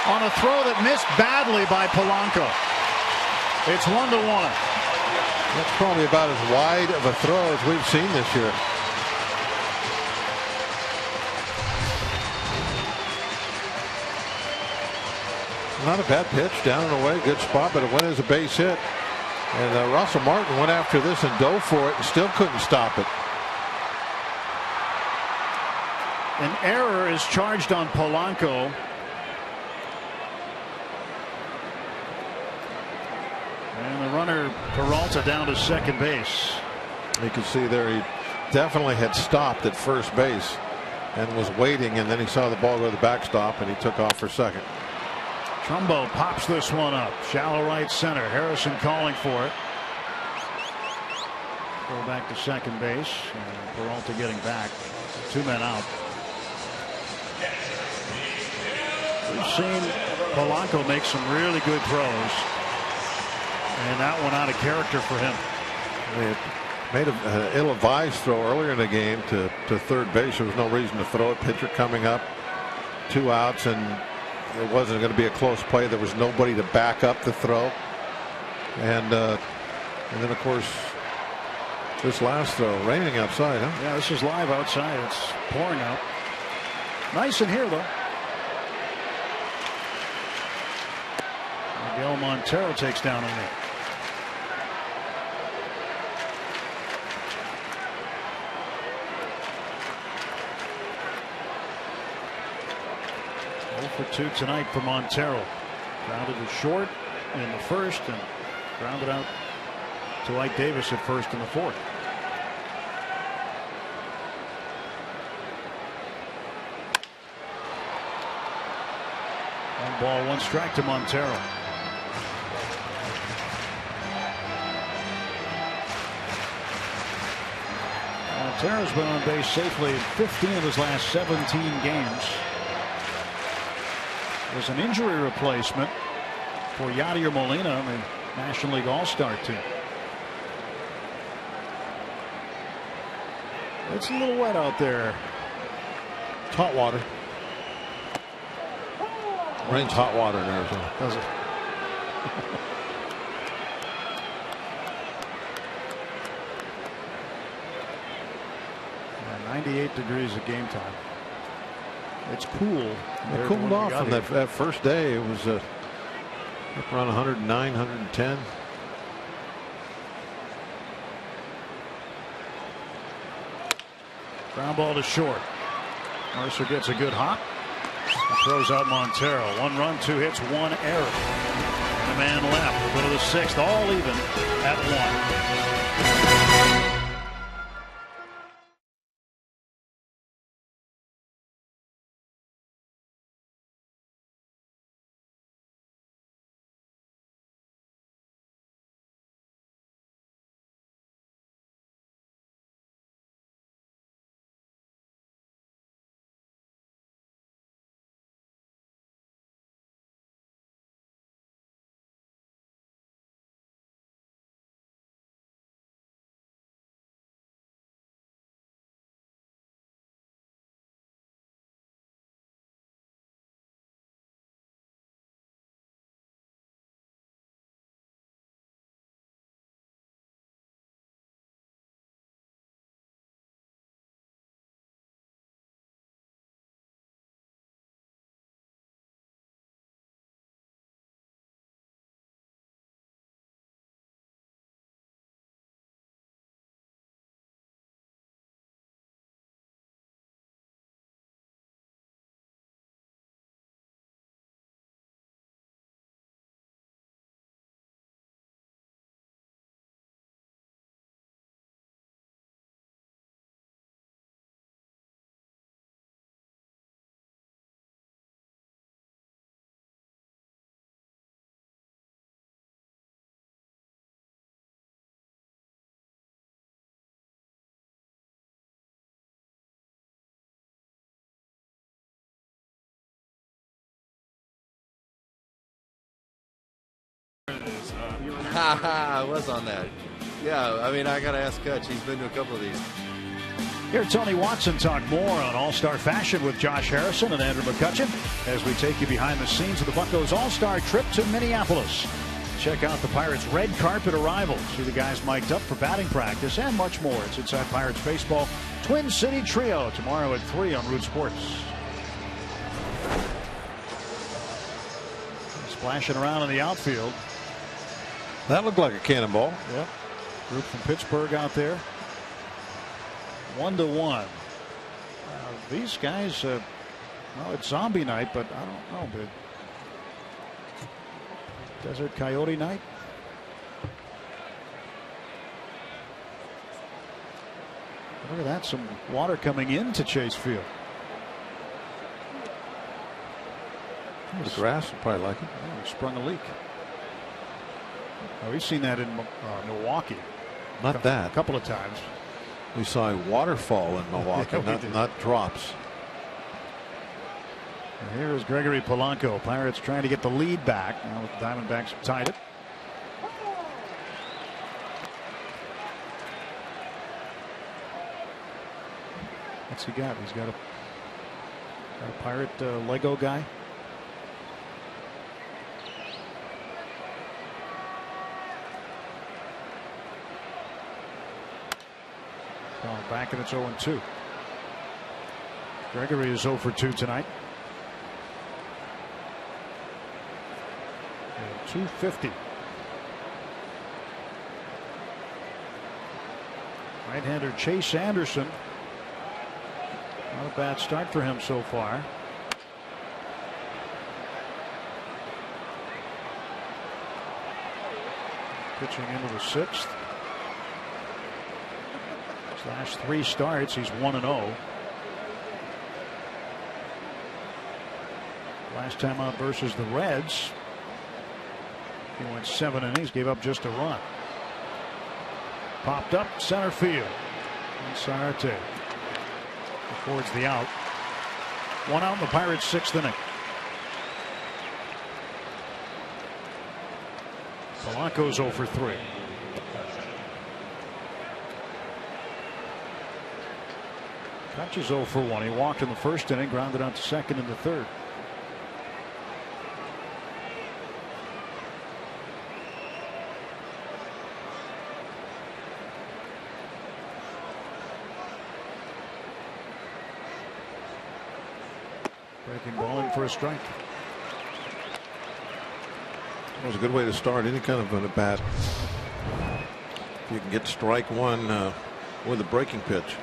on a throw that missed badly by Polanco. It's 1-1. That's probably about as wide of a throw as we've seen this year. Not a bad pitch, down and away, good spot, but it went as a base hit. And Russell Martin went after this and dove for it and still couldn't stop it. An error is charged on Polanco. And the runner Peralta down to second base. You can see there he definitely had stopped at first base and was waiting, and then he saw the ball go to the backstop and he took off for second. Trumbo pops this one up. Shallow right center. Harrison calling for it. Go back to second base. And Peralta getting back. 2 men out. We've seen Polanco make some really good throws. And that one out of character for him. He made an ill-advised throw earlier in the game to third base. There was no reason to throw it. Pitcher coming up. 2 outs, and it wasn't going to be a close play. There was nobody to back up the throw. And then, of course, this last throw, raining outside, huh? Yeah, this is live outside. It's pouring out. Nice in here, though. Miguel Montero takes down a knee. For 2 tonight for Montero. Grounded to short in the first and grounded out to Ike Davis at first in the fourth. 1 ball, 1 strike to Montero. Montero's been on base safely in 15 of his last 17 games. There's an injury replacement for Yadier Molina, the National League All-Star team. It's a little wet out there. It's hot water. Rain's hot water in Arizona. Does it? 98 degrees at game time. It's cool. It cooled off from that first day. It was up around 109, 110. Ground ball to short. Mercer gets a good hop. Throws out Montero. 1 run, 2 hits, 1 error. And a man left. Go to the 6th, all even at 1. I was on that. Yeah, I mean, I got to ask Kutch. He's been to a couple of these. Here, Tony Watson talk more on All-Star Fashion with Josh Harrison and Andrew McCutcheon as we take you behind the scenes of the Buccos All-Star trip to Minneapolis. Check out the Pirates' red carpet arrival. See the guys mic'd up for batting practice and much more. It's Inside Pirates Baseball Twin City Trio tomorrow at 3 on Root Sports. Splashing around in the outfield. That looked like a cannonball. Yep. Group from Pittsburgh out there. 1-1. These guys, well, it's zombie night, but I don't know. But Desert Coyote night. Look at that, some water coming into Chase Field. The grass will probably like it. Oh, it sprung a leak. Oh, we've seen that in Milwaukee. Not that. A couple of times. We saw a waterfall in Milwaukee, not drops. And here is Gregory Polanco. Pirates trying to get the lead back. Now the Diamondbacks have tied it. What's he got? He's got a Pirate Lego guy. Back and it's 0-2. Gregory is 0 for 2 tonight. And 250. Right-hander Chase Anderson. Not a bad start for him so far. Pitching into the 6th. Last 3 starts, he's 1-0. Last time out versus the Reds, he went 7 innings, gave up just a run. Popped up center field. And Sarate records the out. 1 out in the Pirates' 6th inning. Polanco's 0 for 3. Kutch is 0 for 1. He walked in the 1st inning, grounded out to 2nd in the 3rd. Breaking ball in for a strike. That was a good way to start any kind of a bat. If you can get strike 1 with a breaking pitch.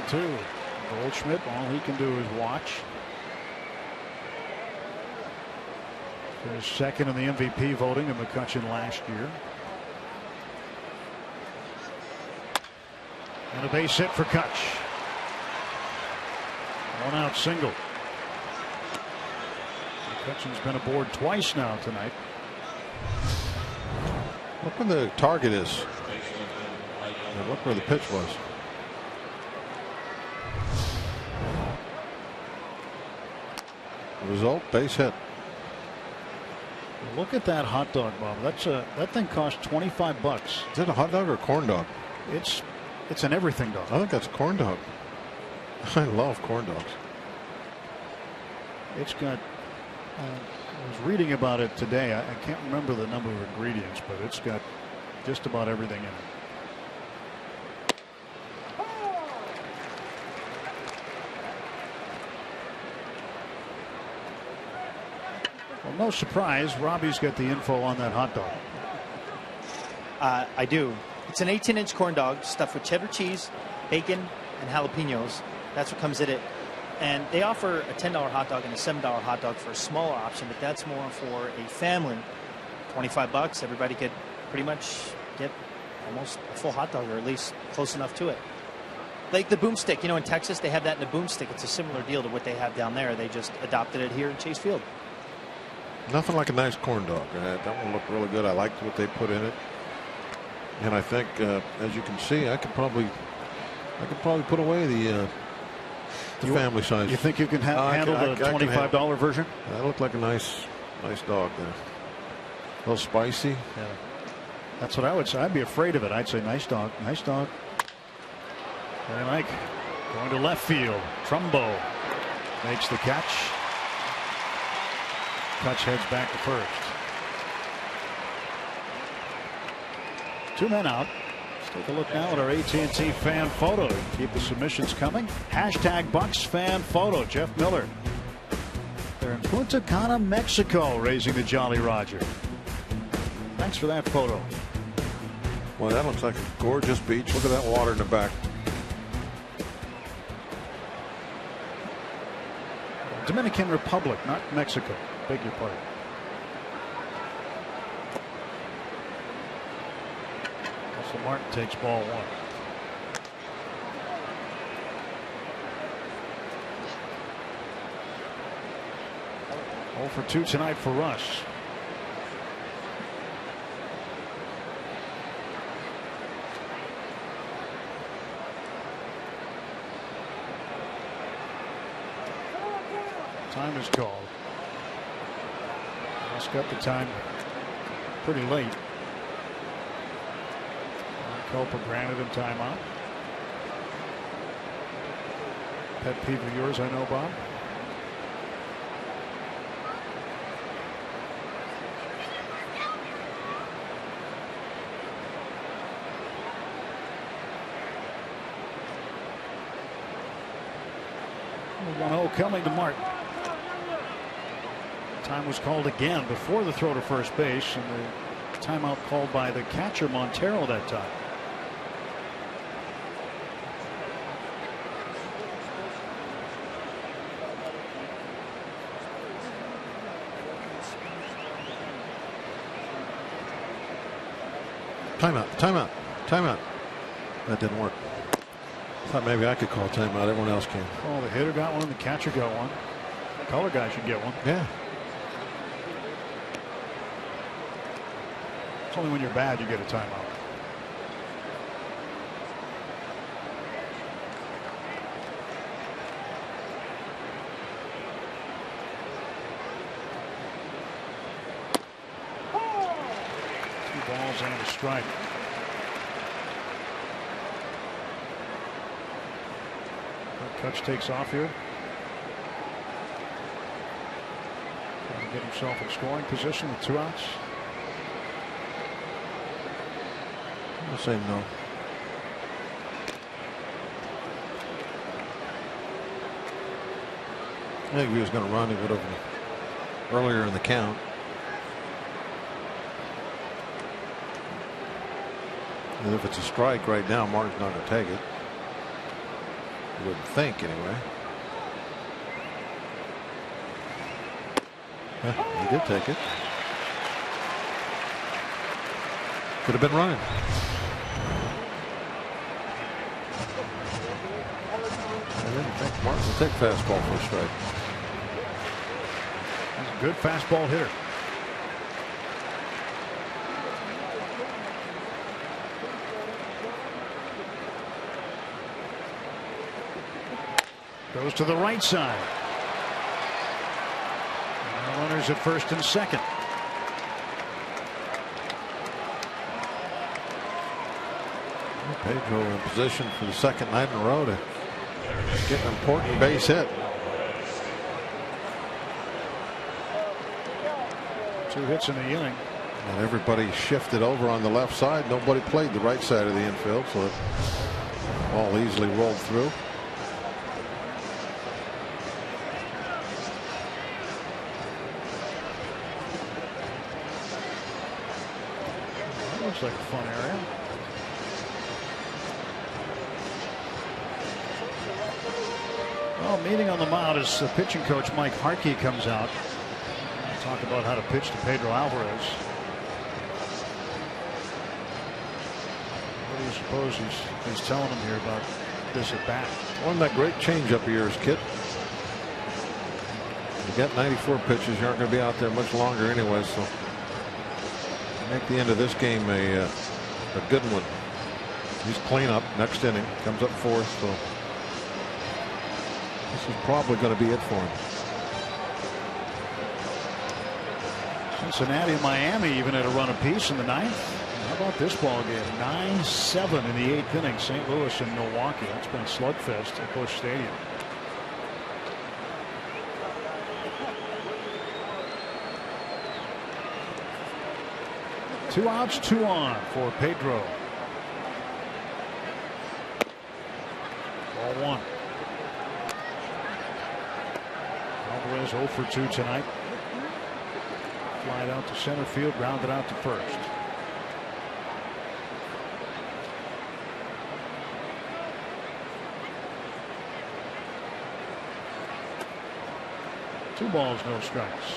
0-2. Goldschmidt, all he can do is watch. There's 2nd in the MVP voting in McCutcheon last year. And a base hit for Kutch. 1 out single. McCutcheon's been aboard twice now tonight. Look where the target is. And look where the pitch was. Result, base hit. Look at that hot dog, Bob. That thing cost $25. Is that a hot dog or a corn dog? It's an everything dog. I think that's a corn dog. I love corn dogs. It's got. I was reading about it today. I can't remember the number of ingredients, but it's got just about everything in it. Well, no surprise, Robbie's got the info on that hot dog. I do. It's an 18-inch corn dog stuffed with cheddar cheese, bacon, and jalapenos. That's what comes in it. And they offer a $10 hot dog and a $7 hot dog for a smaller option, but that's more for a family. $25. Everybody could pretty much get almost a full hot dog, or at least close enough to it. Like the boomstick, in Texas they have that in a boomstick. It's a similar deal to what they have down there. They just adopted it here in Chase Field. Nothing like a nice corn dog. That one looked really good. I liked what they put in it. And I think, as you can see, I could probably put away the the family size. You think you can handle the $25 version? That looked like a nice dog there. A little spicy. Yeah. That's what I would say. I'd be afraid of it. I'd say nice dog, nice dog. Very like going to left field. Trumbo makes the catch. Kutch heads back to first. 2 men out. Let's take a look now at our AT&T fan photo. Keep the submissions coming. Hashtag Bucks fan photo. Jeff Miller. They're in Punta Cana, Mexico, raising the Jolly Roger. Thanks for that photo. Well, that looks like a gorgeous beach. Look at that water in the back. Dominican Republic, not Mexico. Beg your pardon. So Martin takes ball 1. Oh for 2 tonight for Russ. Time is called. Russ got the time pretty late. Culper granted him timeout. Pet peeve of yours, I know, Bob. One 1-0 coming to Martin. Time was called again before the throw to first base, and the timeout called by the catcher Montero that time. Timeout. That didn't work. I thought maybe I could call timeout. Everyone else can. Oh, the hitter got one. The catcher got one. The color guy should get one. Yeah. It's only when you're bad you get a timeout. Balls and a strike. Kutch takes off here. Trying to get himself in scoring position with 2 outs. I'll say no. I think if he was going to run, he would have earlier in the count. And if it's a strike right now, Martin's not going to take it. You wouldn't think, anyway. Yeah, he did take it. Could have been running. I didn't think Martin would take fastball for a strike. He's a good fastball hitter. Goes to the right side. Now runners at first and second. Pedro in position for the second night in a row to get an important base hit. 2 hits in the inning. And everybody shifted over on the left side. Nobody played the right side of the infield, so it all easily rolled through. Looks like a fun area. Well, meeting on the mound as the pitching coach Mike Harkey comes out. Talk about how to pitch to Pedro Alvarez. What do you suppose he's telling him here about this at bat? Wasn't that great changeup of yours, kid? You got 94 pitches. You aren't going to be out there much longer anyway, so make the end of this game a good one. He's clean up next inning, comes up 4th, so This is probably going to be it for him. Cincinnati and Miami even had a run apiece in the ninth. How about this ball game? 9-7 in the 8th inning. St. Louis and Milwaukee. That's been a slugfest at Busch Stadium. Two outs, 2 on for Pedro. Ball 1. Alvarez 0 for 2 tonight. Flied out to center field, grounded out to first. Two balls, no strikes.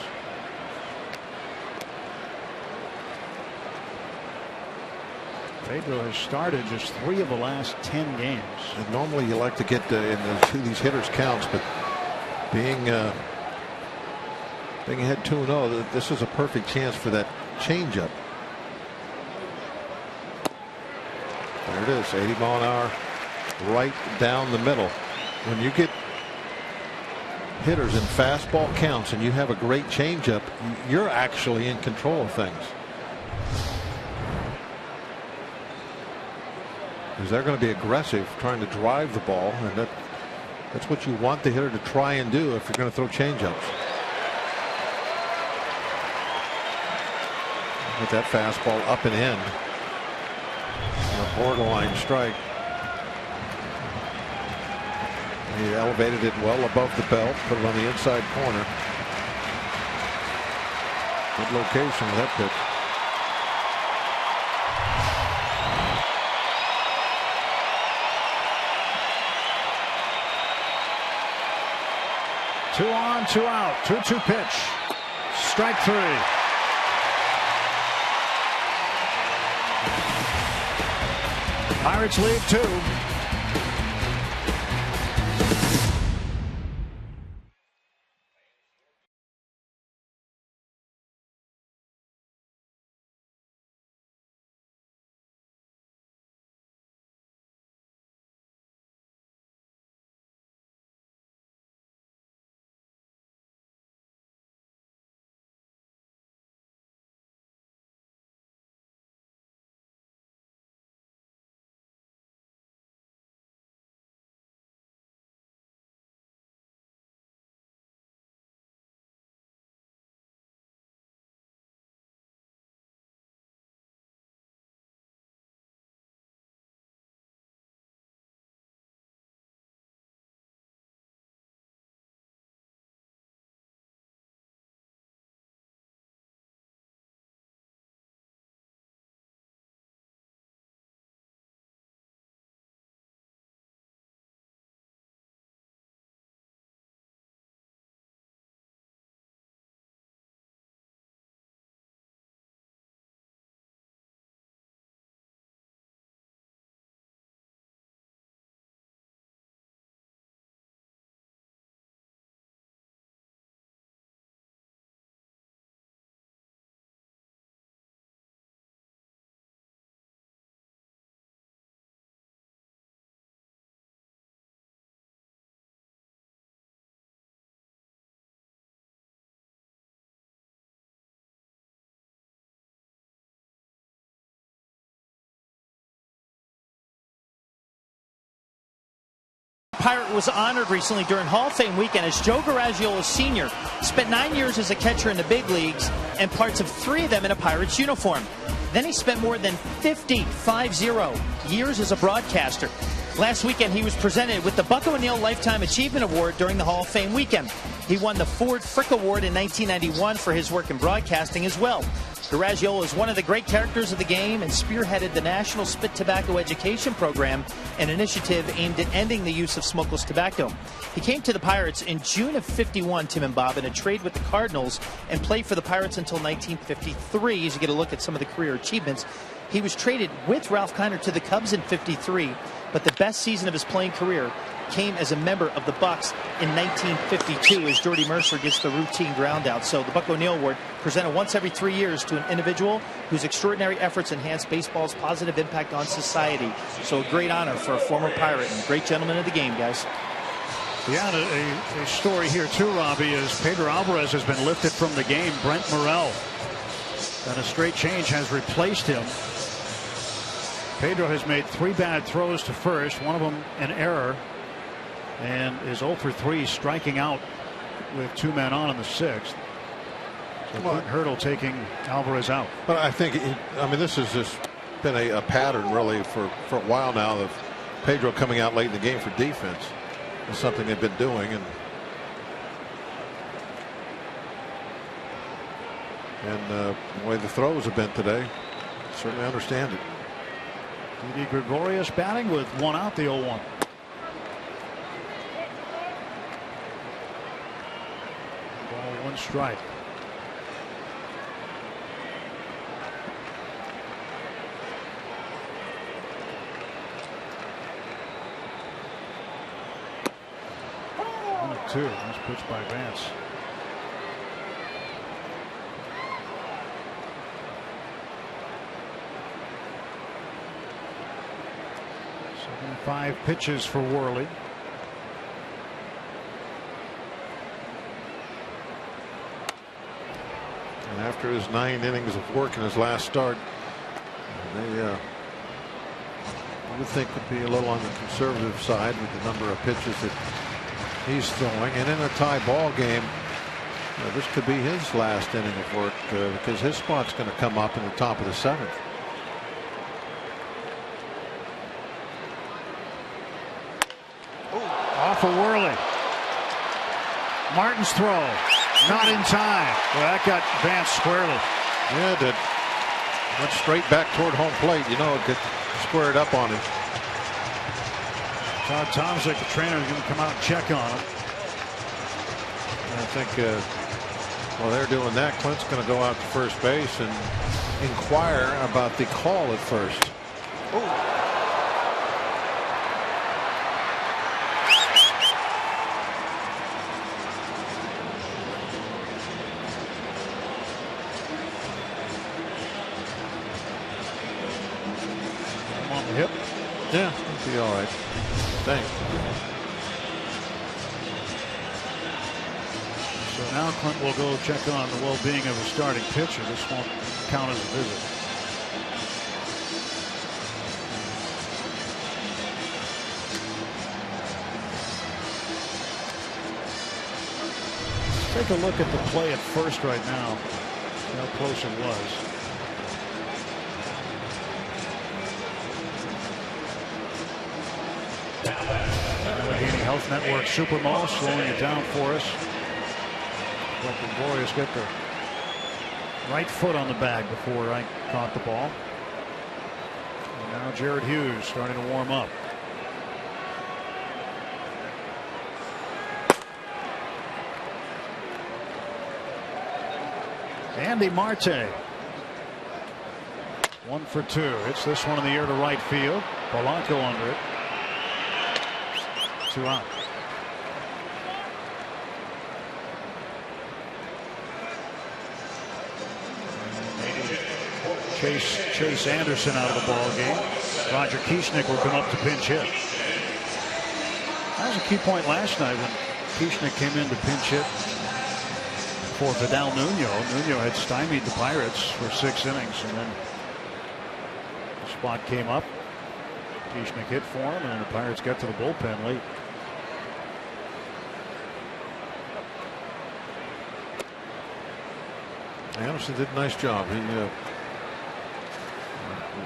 Pedro has started just 3 of the last 10 games. And normally you like to get in these hitters' counts, but being ahead 2-0, this is a perfect chance for that changeup. There it is, 80 mile an hour, right down the middle. When you get hitters in fastball counts and you have a great changeup, you're actually in control of things. Because they're going to be aggressive, trying to drive the ball, and that's what you want the hitter to try and do if you're going to throw changeups. With that fastball up and in, a borderline strike. He elevated it well above the belt, put it on the inside corner. Good location of that pitch. Two on, 2 out. 2-2 pitch. Strike 3. Pirates lead 2. Pirate was honored recently during Hall of Fame weekend as Joe Garagiola Sr. spent 9 years as a catcher in the big leagues and parts of 3 of them in a Pirates uniform. Then he spent more than 50 years as a broadcaster. Last weekend he was presented with the Buck O'Neil Lifetime Achievement Award during the Hall of Fame weekend. He won the Ford Frick Award in 1991 for his work in broadcasting as well. Garagiola is one of the great characters of the game and spearheaded the National Spit Tobacco Education Program, an initiative aimed at ending the use of smokeless tobacco. He came to the Pirates in June of '51, Tim and Bob, in a trade with the Cardinals, and played for the Pirates until 1953. As you get a look at some of the career achievements, he was traded with Ralph Kiner to the Cubs in '53, but the best season of his playing career came as a member of the Bucks in 1952 as Jordy Mercer gets the routine ground out. So the Buck O'Neil Award, presented once every 3 years to an individual whose extraordinary efforts enhance baseball's positive impact on society. So a great honor for a former Pirate and great gentleman of the game, guys. Yeah, a story here too, Robbie, is Pedro Alvarez has been lifted from the game. Brent Morel, and a straight change has replaced him. Pedro has made 3 bad throws to first, one of them an error, and is 0 for 3, striking out with 2 men on in the 6th. So Clint Hurdle taking Alvarez out. But I think, this has just been a pattern really for a while now of Pedro coming out late in the game for defense. It's something they've been doing, and the way the throws have been today, certainly understand it. Didi Gregorius batting with 1 out, the 0-1. Ball 1 strike. Nice pitch by Vance. Five pitches for Worley. And after his 9 innings of work in his last start, they I would think would be a little on the conservative side with the number of pitches that he's throwing. And in a tie ball game, this could be his last inning of work because his spot's going to come up in the top of the 7th. Off of Worley. Martin's throw not in time. Well, that got Vance squarely. Yeah, it did. Went straight back toward home plate. You know, it could square it up on him. Todd Tomczyk, the trainer, is going to come out and check on him. And I think while they're doing that, Clint's going to go out to first base and inquire about the call at first. Hip. Yeah, he'll be all right. Thanks. So now Clint will go check on the well-being of his starting pitcher. This won't count as a visit. Take a look at the play at first right now. See how close it was. Allegheny Health Network Supermo slowing it down for us. But the Warriors get the right foot on the bag before I caught the ball. And now Jared Hughes starting to warm up. Andy Marte. 1 for 2. Hits this one in the air to right field. Polanco under it. 2 out. Chase Anderson out of the ball game. Roger Kieschnick will come up to pinch hit. That was a key point last night when Kieschnick came in to pinch hit for Vidal Nuno. Nuno had stymied the Pirates for 6 innings, and then the spot came up. Kieschnick hit for him, and the Pirates got to the bullpen late. Anderson did a nice job. He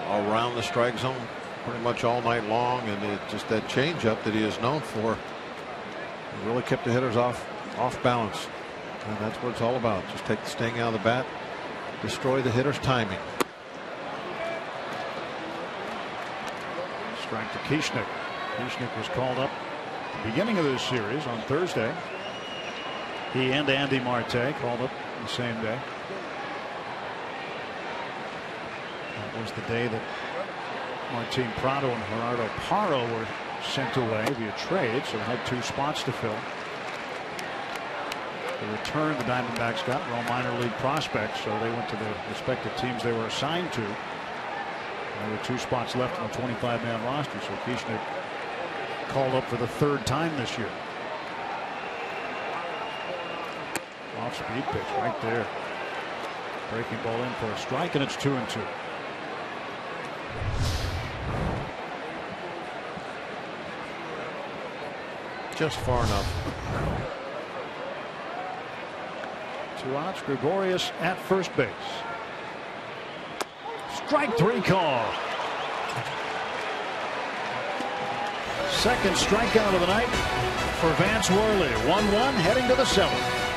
around the strike zone pretty much all night long, and just that changeup that he is known for really kept the hitters off balance, and that's what it's all about. Just take the sting out of the bat, destroy the hitter's timing. Strike to Kieschnick. Kieschnick was called up at the beginning of this series on Thursday. He and Andy Marte called up the same day. That was the day that Martin Prado and Gerardo Parra were sent away via trade, so had 2 spots to fill. The return the Diamondbacks got were all minor league prospects, so they went to the respective teams they were assigned to. There were 2 spots left on the 25-man roster, so Kieschnick called up for the 3rd time this year. off-speed pitch right there. Breaking ball in for a strike, and it's 2-2. Just far enough. 2 outs. Gregorius at first base. Strike 3 call. Second strikeout of the night for Vance Worley. 1-1 heading to the 7th.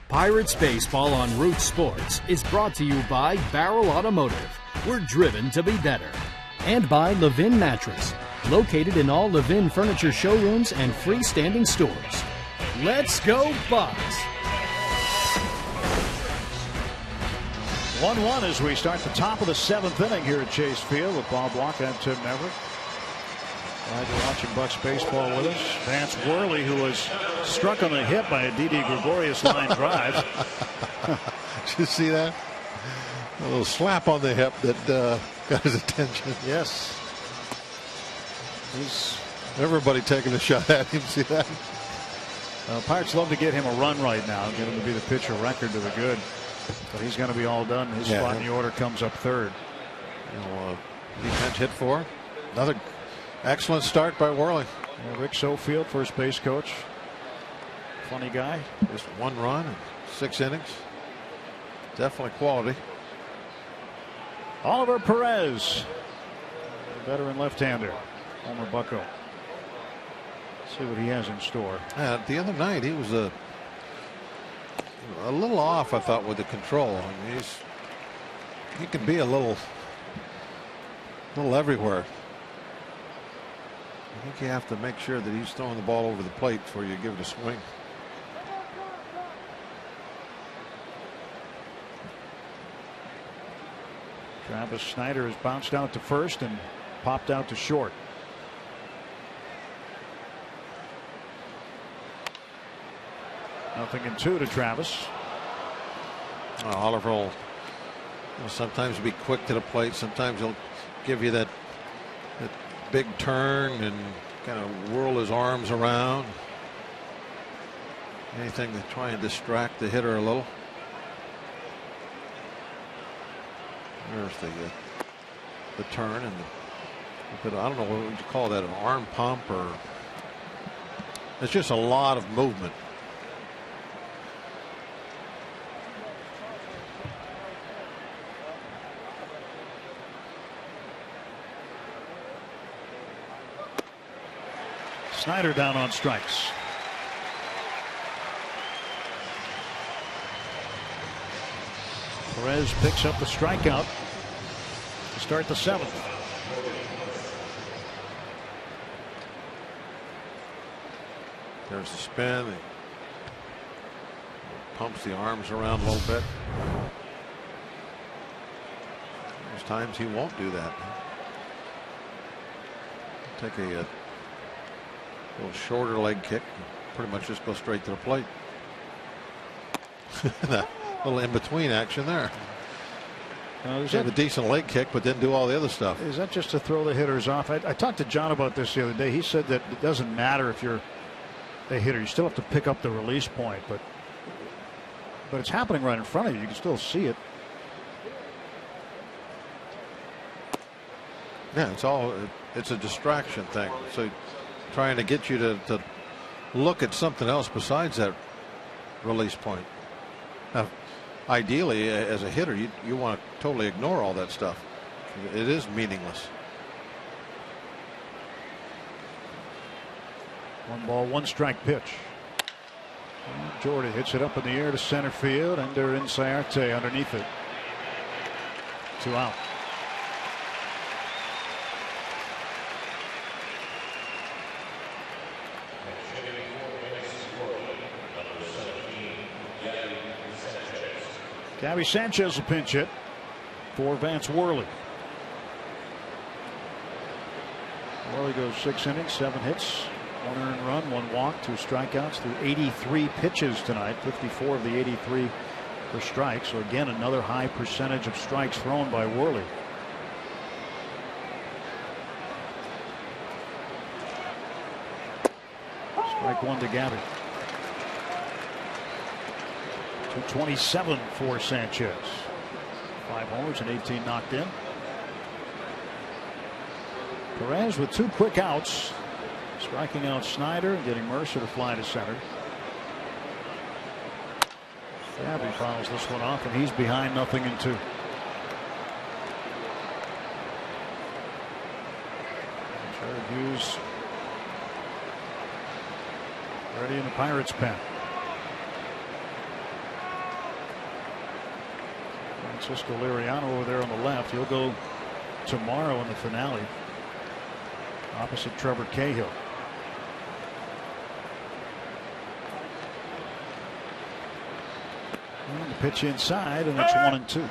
Pirates Baseball on Root Sports is brought to you by Barrel Automotive. We're driven to be better. And by Levin Mattress, located in all Levin furniture showrooms and freestanding stores. Let's go Bucks! 1-1 as we start the top of the 7th inning here at Chase Field with Bob Walker and Tim Maverick. Glad you're watching Bucks baseball with us. Vance Worley, who was struck on the hip by a Didi Gregorius line drive. Did you see that? A little slap on the hip that got his attention. Yes. Everybody taking a shot at him. See that? Pirates love to get him a run right now, get him to be the pitcher record to the good. But he's going to be all done. His spot in the order comes up 3rd. Defense hit for another excellent start by Worley. Rick Sofield, first base coach. Funny guy. Just 1 run in 6 innings. Definitely quality. Oliver Perez, the veteran left-hander. Homer Bucko. See what he has in store. The other night he was a little off, I thought, with the control. I mean, he can be a little everywhere. I think you have to make sure that he's throwing the ball over the plate before you give it a swing. Travis Snyder has bounced out to first and popped out to short. Nothing in 2 to Travis. Oliver will sometimes be quick to the plate. Sometimes he'll give you that big turn and kind of whirl his arms around. Anything to try and distract the hitter a little. There's the turn and I don't know what would you call that, an arm pump, or it's just a lot of movement. Snyder down on strikes. Perez picks up the strikeout to start the 7th. There's the spin. He pumps the arms around a little bit. There's times he won't do that. Take a little shorter leg kick. Pretty much just go straight to the plate. That little in-between action there. Have a decent leg kick, but didn't do all the other stuff. Is that just to throw the hitters off? I talked to John about this the other day. He said that it doesn't matter if you're a hitter. You still have to pick up the release point, but it's happening right in front of you. You can still see it. Yeah, it's a distraction thing. So trying to get you to look at something else besides that release point. Now, ideally, as a hitter, you want to totally ignore all that stuff. It is meaningless. 1 strike pitch. And Jordy hits it up in the air to center field. Ender Inciarte underneath it. 2 out. Gabby Sanchez will pinch hit for Vance Worley. Worley goes 6 innings, 7 hits, 1 earned run, 1 walk, 2 strikeouts through 83 pitches tonight. 54 of the 83 for strikes. So again, another high percentage of strikes thrown by Worley. Strike 1 to Gabby. 227 for Sanchez. 5 homers and 18 knocked in. Perez with 2 quick outs, striking out Snyder and getting Mercer to fly to center. Gabby fouls this one off, and he's behind 0-2. Jared Hughes ready in the Pirates' pen. Francisco Liriano over there on the left. He'll go tomorrow in the finale opposite Trevor Cahill. And the pitch inside, and it's 1-2.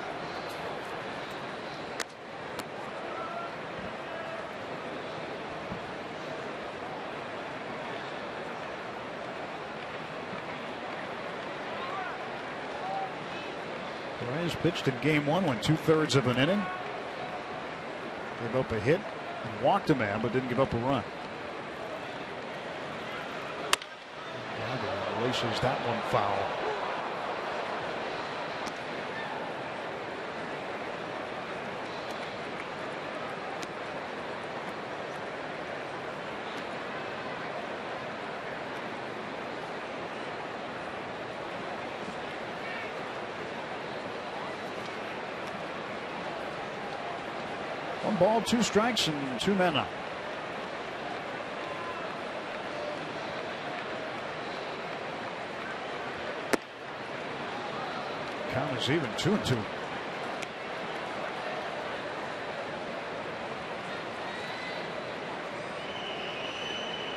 Perez pitched in game 1, went 2/3 of an inning. Gave up a hit and walked a man, but didn't give up a run. Gabby releases that one foul. One ball, 2 strikes, and 2 men out. Count is even, 2-2.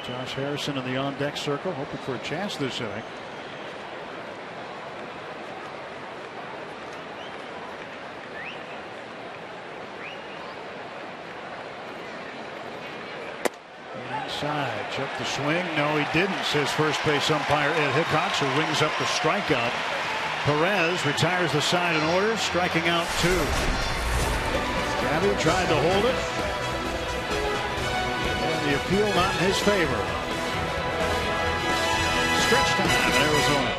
Josh Harrison in the on-deck circle, hoping for a chance this inning. Inside, check the swing. No, he didn't, says first base umpire Ed Hickox, who rings up the strikeout. Perez retires the side in order, striking out 2. Gabby tried to hold it, and the appeal not in his favor. Stretch time in Arizona.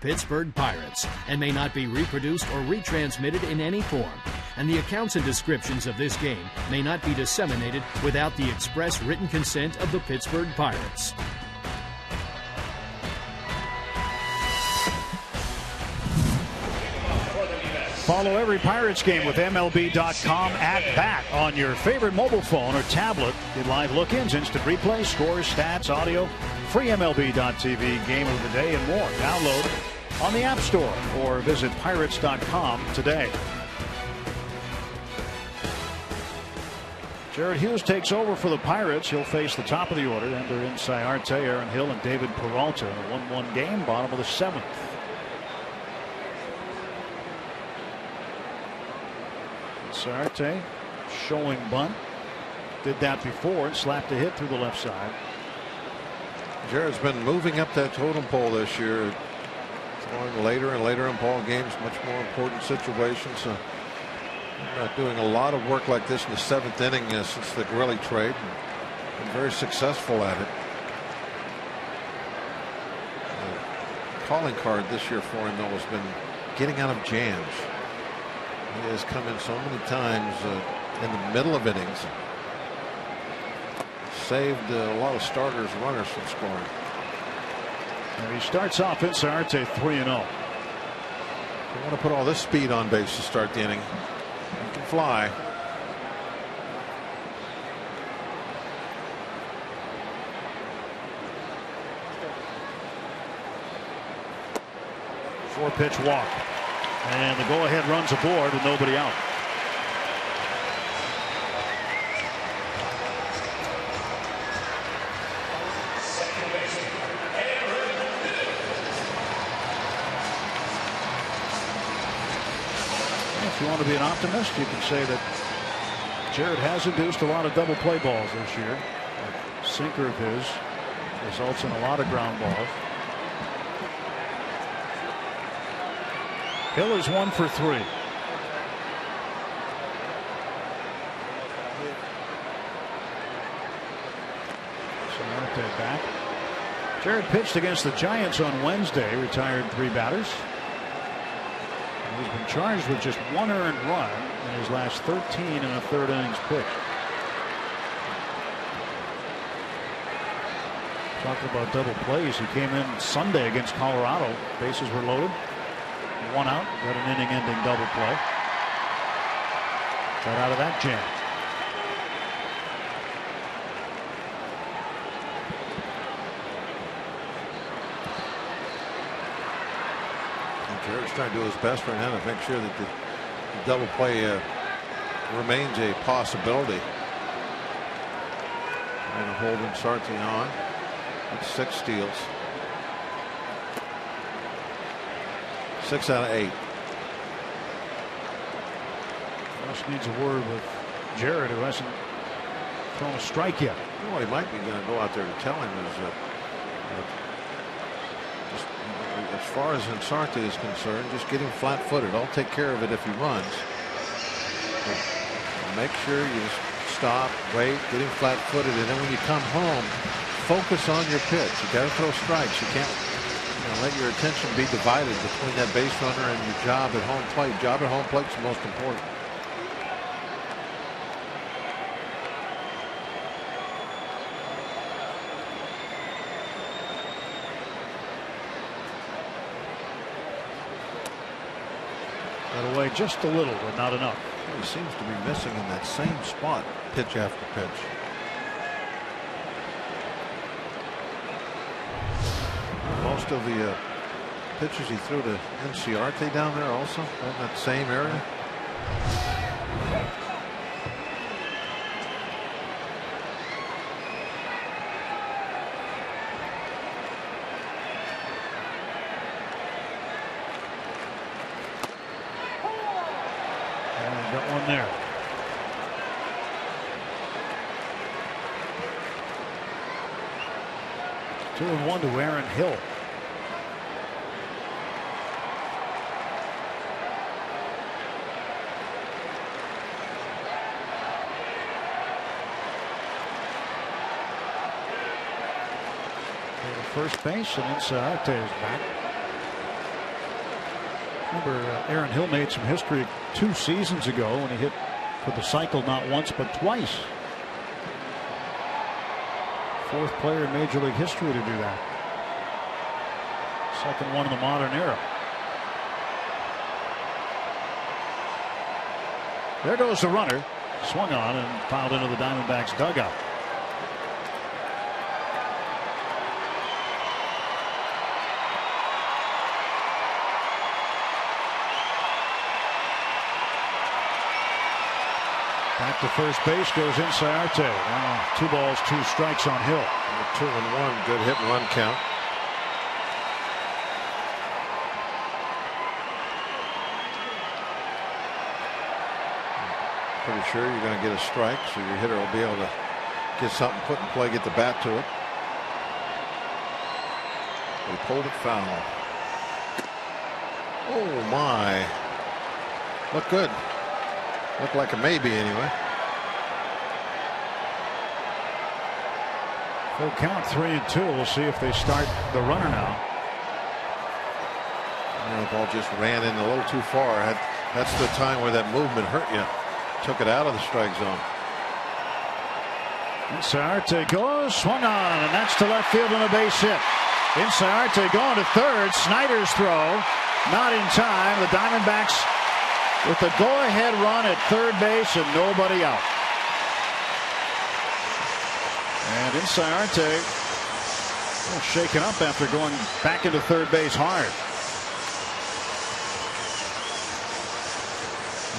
Pittsburgh Pirates and may not be reproduced or retransmitted in any form. And the accounts and descriptions of this game may not be disseminated without the express written consent of the Pittsburgh Pirates. Follow every Pirates game with MLB.com @bat on your favorite mobile phone or tablet. Get live look-ins, instant replays, scores, stats, audio, free MLB.tv, game of the day, and more. Download on the App Store or visit Pirates.com today. Jared Hughes takes over for the Pirates. He'll face the top of the order. Ender Inciarte, Aaron Hill, and David Peralta in a 1-1 game, bottom of the 7th. Inciarte showing bunt. Did that before and slapped a hit through the left side. Jared's been moving up that totem pole this year. Throwing later and later in ball games, much more important situations. Not doing a lot of work like this in the 7th inning since the Grilli trade. Been very successful at it. The calling card this year for him, though, has been getting out of jams. He has come in so many times in the middle of innings. Saved a lot of starters, runners from scoring. And he starts off Inciarte 3-0. You want to put all this speed on base to start the inning. You can fly. Four-pitch walk. And the go-ahead runs aboard with nobody out. If you want to be an optimist, you can say that Jared has induced a lot of double play balls this year. A sinker of his results in a lot of ground balls. Hill is 1 for 3. Cincinnati back. Jared pitched against the Giants on Wednesday, retired 3 batters. He's been charged with just 1 earned run in his last 13 and a third innings pitch. Talking about double plays, he came in Sunday against Colorado. Bases were loaded. 1 out, got an inning-ending double play. Got out of that jam. Jared's trying to do his best right now to make sure that the double play remains a possibility. And holding Inciarte on. That's 6 steals. 6 out of 8. Just needs a word with Jared, who hasn't thrown a strike yet. Well, he might be going to go out there to tell him is just as far as Inciarte is concerned, just get him flat-footed. I'll take care of it if he runs. But make sure you stop, wait, get him flat-footed, and then when you come home, focus on your pitch. You got to throw strikes. You can't let your attention be divided between that base runner and your job at home plate. Job at home plate is the most important. Got away just a little, but not enough. He seems to be missing in that same spot, pitch after pitch. Most of the pitches he threw to Inciarte down there also in that same area. And got one there. Two and 1 to Aaron Hill. First base, and Inciarte is back. Remember, Aaron Hill made some history 2 seasons ago when he hit for the cycle not once but twice. 4th player in Major League history to do that. 2nd one in the modern era. There goes the runner. Swung on and fouled into the Diamondbacks dugout. Back to first base goes Inciarte. Now 2 balls, 2 strikes on Hill. 2-1, good hit and run count. Pretty sure you're going to get a strike, so your hitter will be able to get something put in play, get the bat to it. They pulled it foul. Oh my! Looked good. Looked like a maybe anyway. Full count, 3-2. We'll see if they start the runner now. The ball just ran in a little too far. That's the time where that movement hurt you. Took it out of the strike zone. Inciarte goes, swung on, and that's to left field on a base hit. Inciarte going to third. Snyder's throw, not in time. The Diamondbacks with the go-ahead run at third base and nobody out. And Inciarte shaken up after going back into third base hard.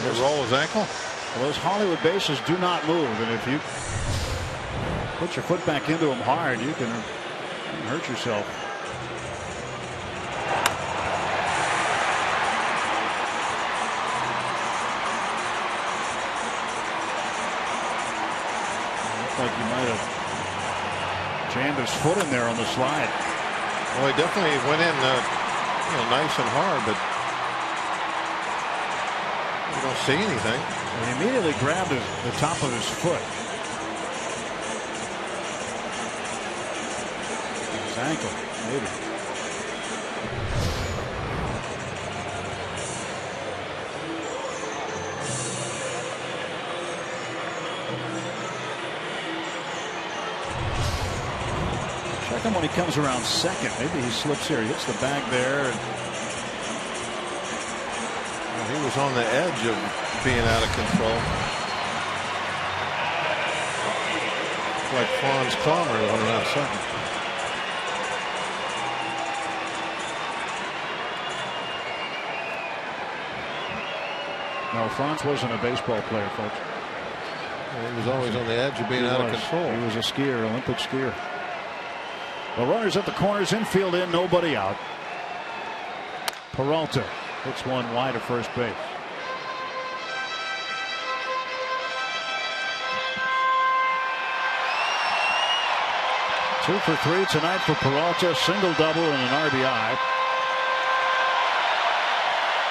Did he roll his ankle? Well, those Hollywood bases do not move, and if you put your foot back into them hard, you can hurt yourself. Looks like he might have jammed his foot in there on the slide. Well, he definitely went in nice and hard, but you don't see anything. He immediately grabbed the top of his foot. His ankle, maybe. Check him when he comes around second. Maybe he slips here. He hits the bag there. He was on the edge of being out of control. Like Franz Palmer went around second. No, Franz wasn't a baseball player, folks. He was always on the edge of being out of control. He was a skier, Olympic skier. The runners at the corners, infield in, nobody out. Peralta hits one wide of first base. Two for three tonight for Peralta, single double and an RBI.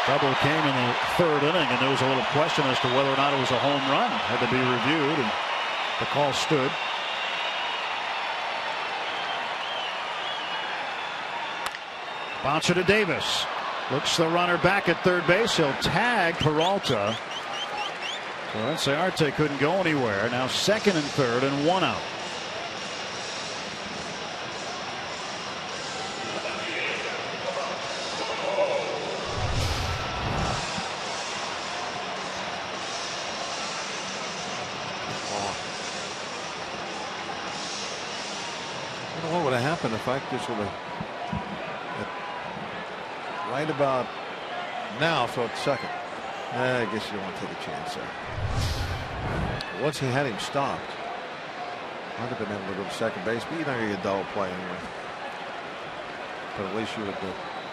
Double came in the third inning, and there was a little question as to whether or not it was a home run. Had to be reviewed, and the call stood. Bouncer to Davis. Looks the runner back at third base. He'll tag Peralta. So Inciarte couldn't go anywhere. Now second and third and one out. What would have happened if I just would have right about now, so it's second. I guess you don't want to take a chance there. Once he had him stopped, might have been able to go to second base, but you're not going to get a double play anyway. But at least you would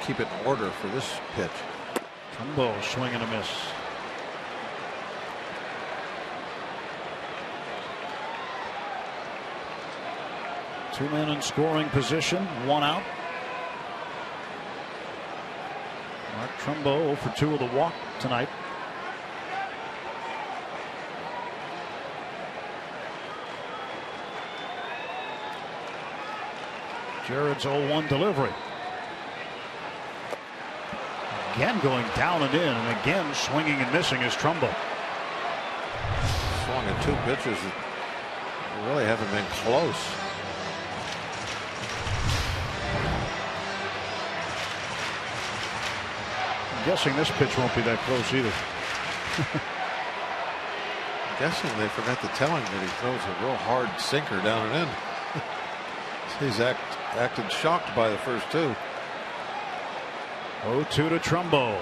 keep it in order for this pitch. Trumbo swing and a miss. Two men in scoring position, one out. Mark Trumbo 0 for 2 with a walk tonight. Jared's 0-1 delivery. again going down and in, and again swinging and missing is Trumbo. Swung at 2 pitches that really haven't been close. I'm guessing this pitch won't be that close either. I'm guessing they forgot to tell him that he throws a real hard sinker down and in. He's acted shocked by the first 2. 0-2 to Trumbo.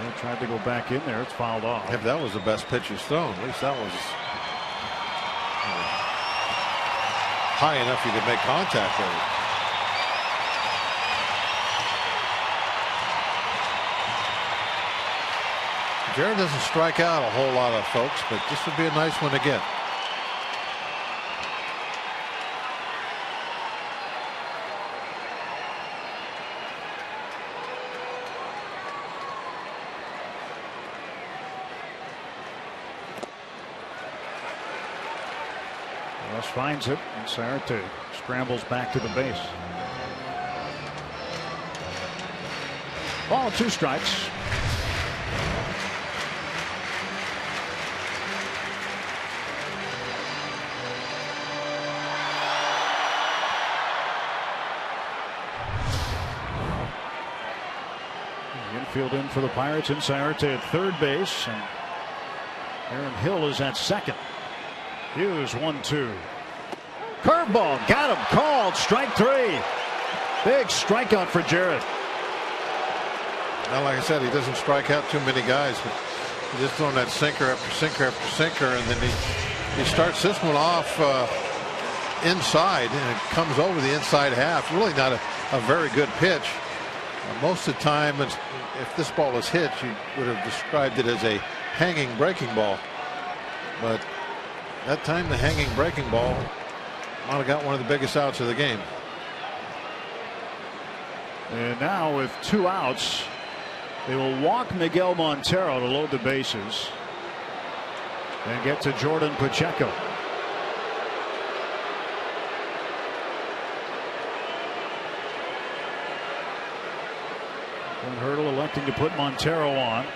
They tried to go back in there. It's fouled off. If that was the best pitch he's thrown, at least that was high enough you could make contact with it. Jared doesn't strike out a whole lot of folks, but this would be a nice one to get. Ross finds it, and Sarate scrambles back to the base. Ball, 2 strikes. Infield in for the Pirates, and Sarate at third base, and Aaron Hill is at second. Hughes 1-2. Curveball, got him, called, strike 3. Big strikeout for Jarrett. Now, like I said, he doesn't strike out too many guys, but he's just throwing that sinker after sinker after sinker, and then he starts this one off inside, and it comes over the inside half. Really not a very good pitch. Most of the time, if this ball is hit, you would have described it as a hanging breaking ball. But that time, the hanging breaking ball might have got one of the biggest outs of the game. And now with 2 outs, they will walk Miguel Montero to load the bases and get to Jordan Pacheco. And Hurdle electing to put Montero on.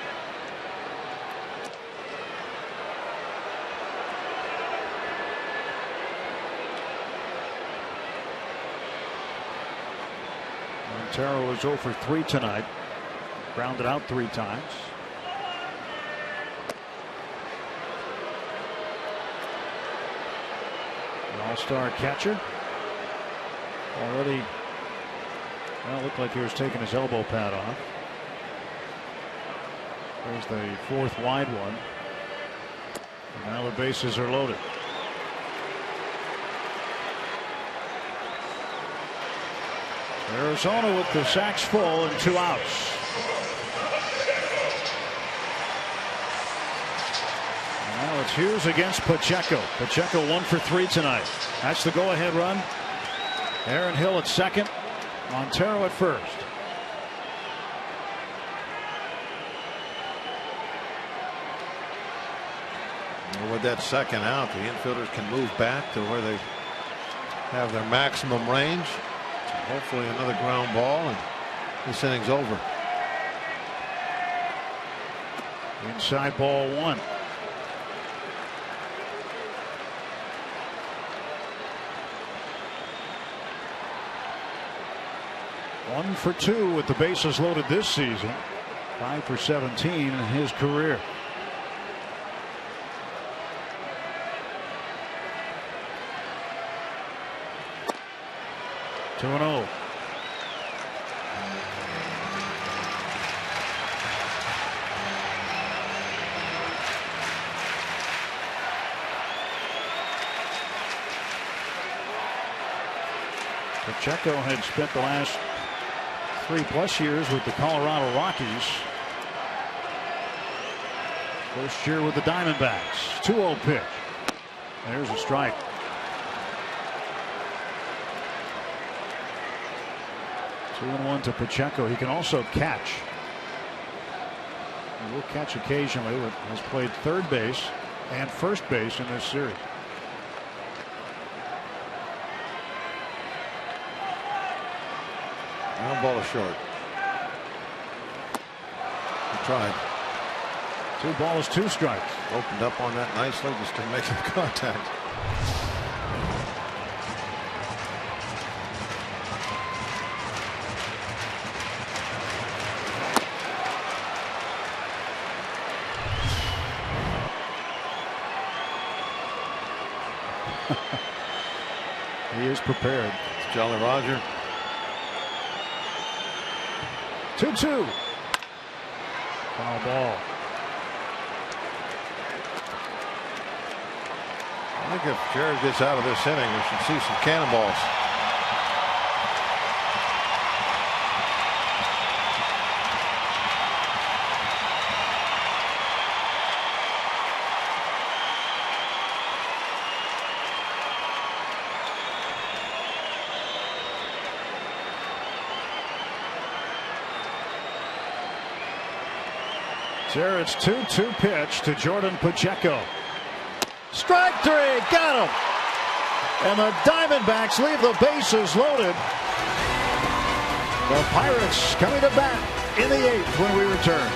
Montero is 0 for 3 tonight. Grounded out 3 times. An all-star catcher. Already, well, it looked like he was taking his elbow pad off. There's the 4th wide one. And now the bases are loaded. Arizona with the sacks full and 2 outs. Now it's Hughes against Pacheco. Pacheco 1 for 3 tonight. That's the go-ahead run. Aaron Hill at second. Montero at first. Well, with that second out, the infielders can move back to where they have their maximum range. Hopefully another ground ball, and this inning's over. Inside ball 1. One for 2 with the bases loaded this season. 5 for 17 in his career. Two and 0. Pacheco had spent the last 3+ years with the Colorado Rockies. First year with the Diamondbacks. 2-0 pitch. There's a strike. Two and 1 to Pacheco. He can also catch. He will catch occasionally, but has played third base and first base in this series. Well, One ball is short. He tried. 2 balls, 2 strikes. Opened up on that nicely, just didn't make the contact. He is prepared. It's Jolly Roger. 2-2. Foul ball. I think if Jared gets out of this inning, we should see some cannonballs. Jared's 2-2 pitch to Jordan Pacheco. Strike 3, got him. And the Diamondbacks leave the bases loaded. The Pirates coming to bat in the 8th when we return.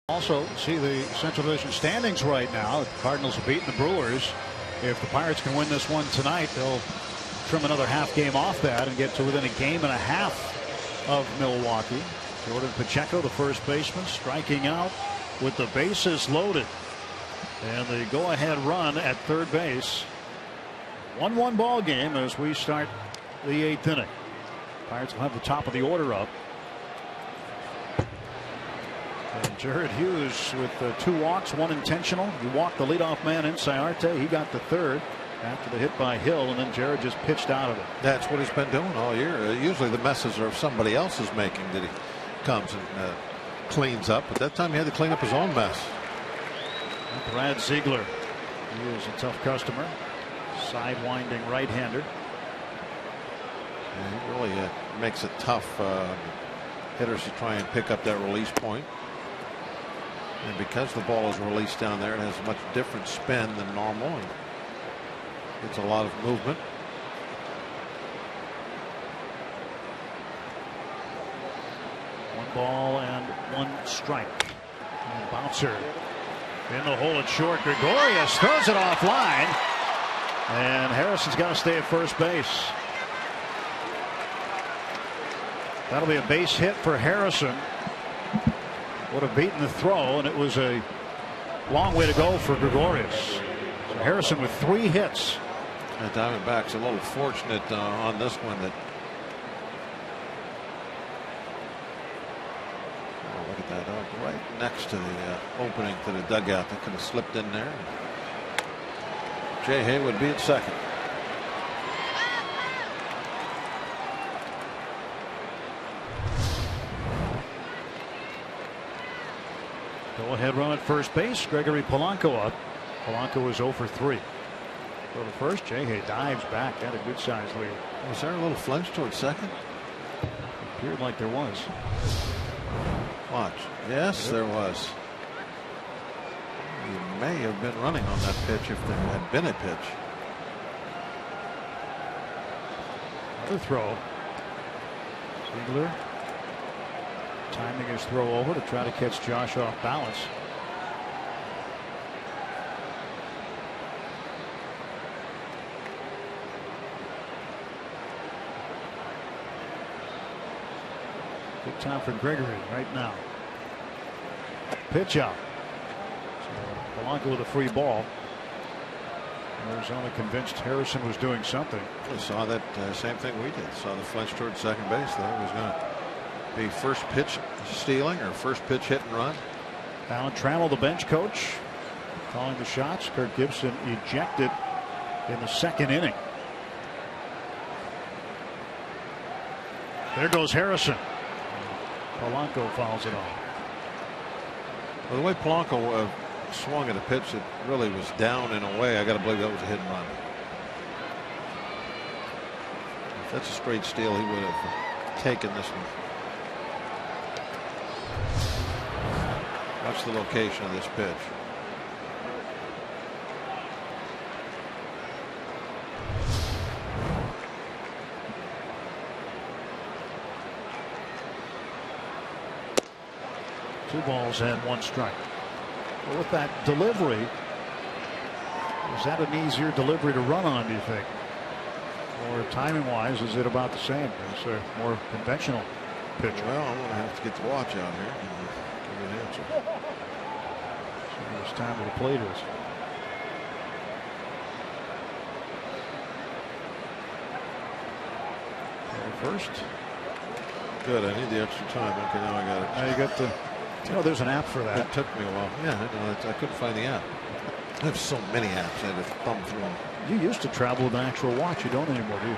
Also see the Central Division standings right now. The Cardinals have beaten the Brewers. If the Pirates can win this one tonight, they'll trim another half game off that and get to within a game and a half of Milwaukee. Jordan Pacheco, the first baseman, striking out with the bases loaded. And the go-ahead run at third base. 1-1 ball game as we start the 8th inning. Pirates will have the top of the order up. And Jared Hughes with 2 walks, 1 intentional. He walked the leadoff man in Sayarte. He got the third after the hit by Hill, and then Jared just pitched out of it. That's what he's been doing all year. Usually the messes are somebody else's making that he comes and cleans up. But that time he had to clean up his own mess. And Brad Ziegler, he is a tough customer. Sidewinding right-hander. Yeah, he really makes it tough hitters to try and pick up that release point. And because the ball is released down there, it has a much different spin than normal. And it's a lot of movement. One ball and 1 strike. And bouncer in the hole at short. Gregorius throws it offline. And Harrison's got to stay at first base. That'll be a base hit for Harrison. Would have beaten the throw, and it was a long way to go for Gregorius. So Harrison with 3 hits The Diamondbacks a little fortunate on this one that. Oh, look at that! Right next to the opening to the dugout. They could have slipped in there. Jay Hay would be at second. Go ahead run at first base. Gregory Polanco up. Polanco is 0 for 3. Go to first. Jay Hay dives back. Had a good sized lead. Was there a little flinch towards second? Appeared like there was. Watch. Yes, there was. He may have been running on that pitch if there had been a pitch. Another throw. Ziegler timing his throw over to try to catch Josh off balance. Good time for Gregory right now. Pitch out. So Polanco with a free ball. Arizona convinced Harrison was doing something. We saw that same thing we did. Saw the flinch towards second base. Thought it was going to be first pitch stealing or first pitch hit and run. Alan Trammell, the bench coach, calling the shots. Kirk Gibson ejected in the second inning. There goes Harrison. Polanco fouls it off. Well, the way Polanco swung at a pitch that really was down in a way, I got to believe that was a hit and run. If that's a straight steal, he would have taken this one. Watch the location of this pitch. Two balls and one strike. Well, with that delivery, is that an easier delivery to run on, do you think? Or timing wise, is it about the same? Is there more conventional pitch? Well, I'm going to have to get the watch out here and give you an answer. See how much time of the plate is. First. Good. I need the extra time. Okay, now I got it. Now you got the. You know, there's an app for that. It took me a while. Yeah, I couldn't find the app. I have so many apps. I had to thumb through them. You used to travel with an actual watch. You don't anymore, do you?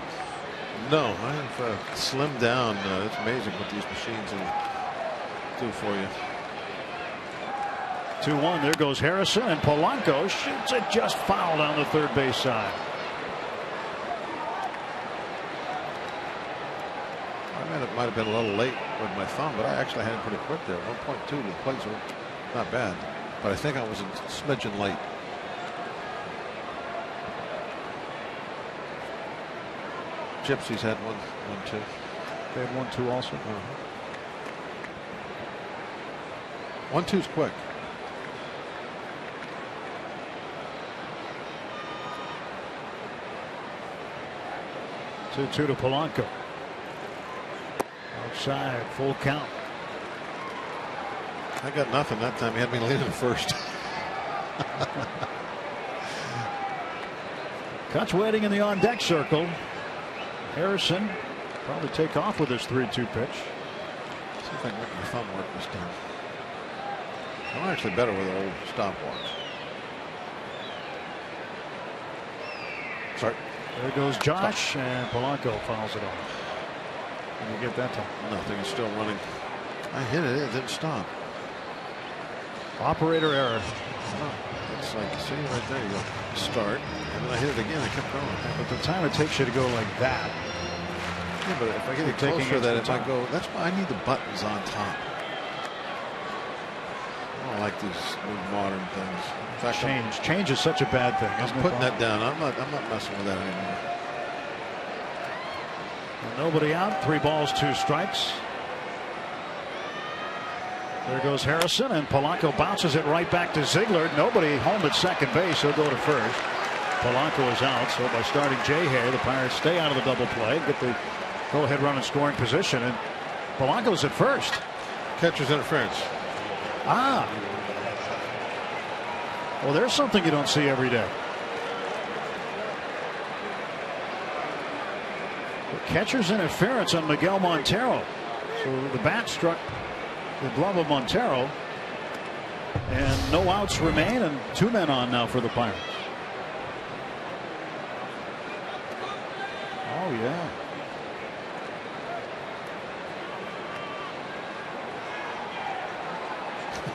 No, I have slimmed down. It's amazing what these machines do for you. 2-1. There goes Harrison, and Polanco shoots it just foul down the third base side. It might have been a little late with my thumb, but I actually had it pretty quick there. 1.2 to the plate, so not bad. But I think I was a smidgen late. Gypsies had 1-2. They had 1-2 also. 1-2's quick. Two to Polanco. Outside, full count. I got nothing that time. He had me leading first. Cutch waiting in the on deck circle. Harrison probably take off with his 3-2 pitch. See if I can make my thumb work this time. I'm actually better with an old stopwatch. Sorry. There goes Josh, and Polanco fouls it off. Can you get that time? Nothing. It's still running. I hit it. It didn't stop. Operator error. It's like, see right there, you go start, and then I hit it again. I kept going. But the time it takes you to go like that. Yeah, but if I get it closer, that it might go. That's why I need the buttons on top. I don't like these new modern things. In fact, change is such a bad thing. I'm putting that down. I'm not messing with that anymore. Nobody out. 3 balls, 2 strikes. There goes Harrison, and Polanco bounces it right back to Ziegler. Nobody home at second base. He'll go to first. Polanco is out. So by starting Jay Hay, the Pirates stay out of the double play, get the go-ahead run in scoring position, and Polanco's at first. Catcher's interference. Ah. Well, there's something you don't see every day. Catcher's interference on Miguel Montero. So the bat struck the glove of Montero. And no outs remain, and 2 men on now for the Pirates. Oh, yeah.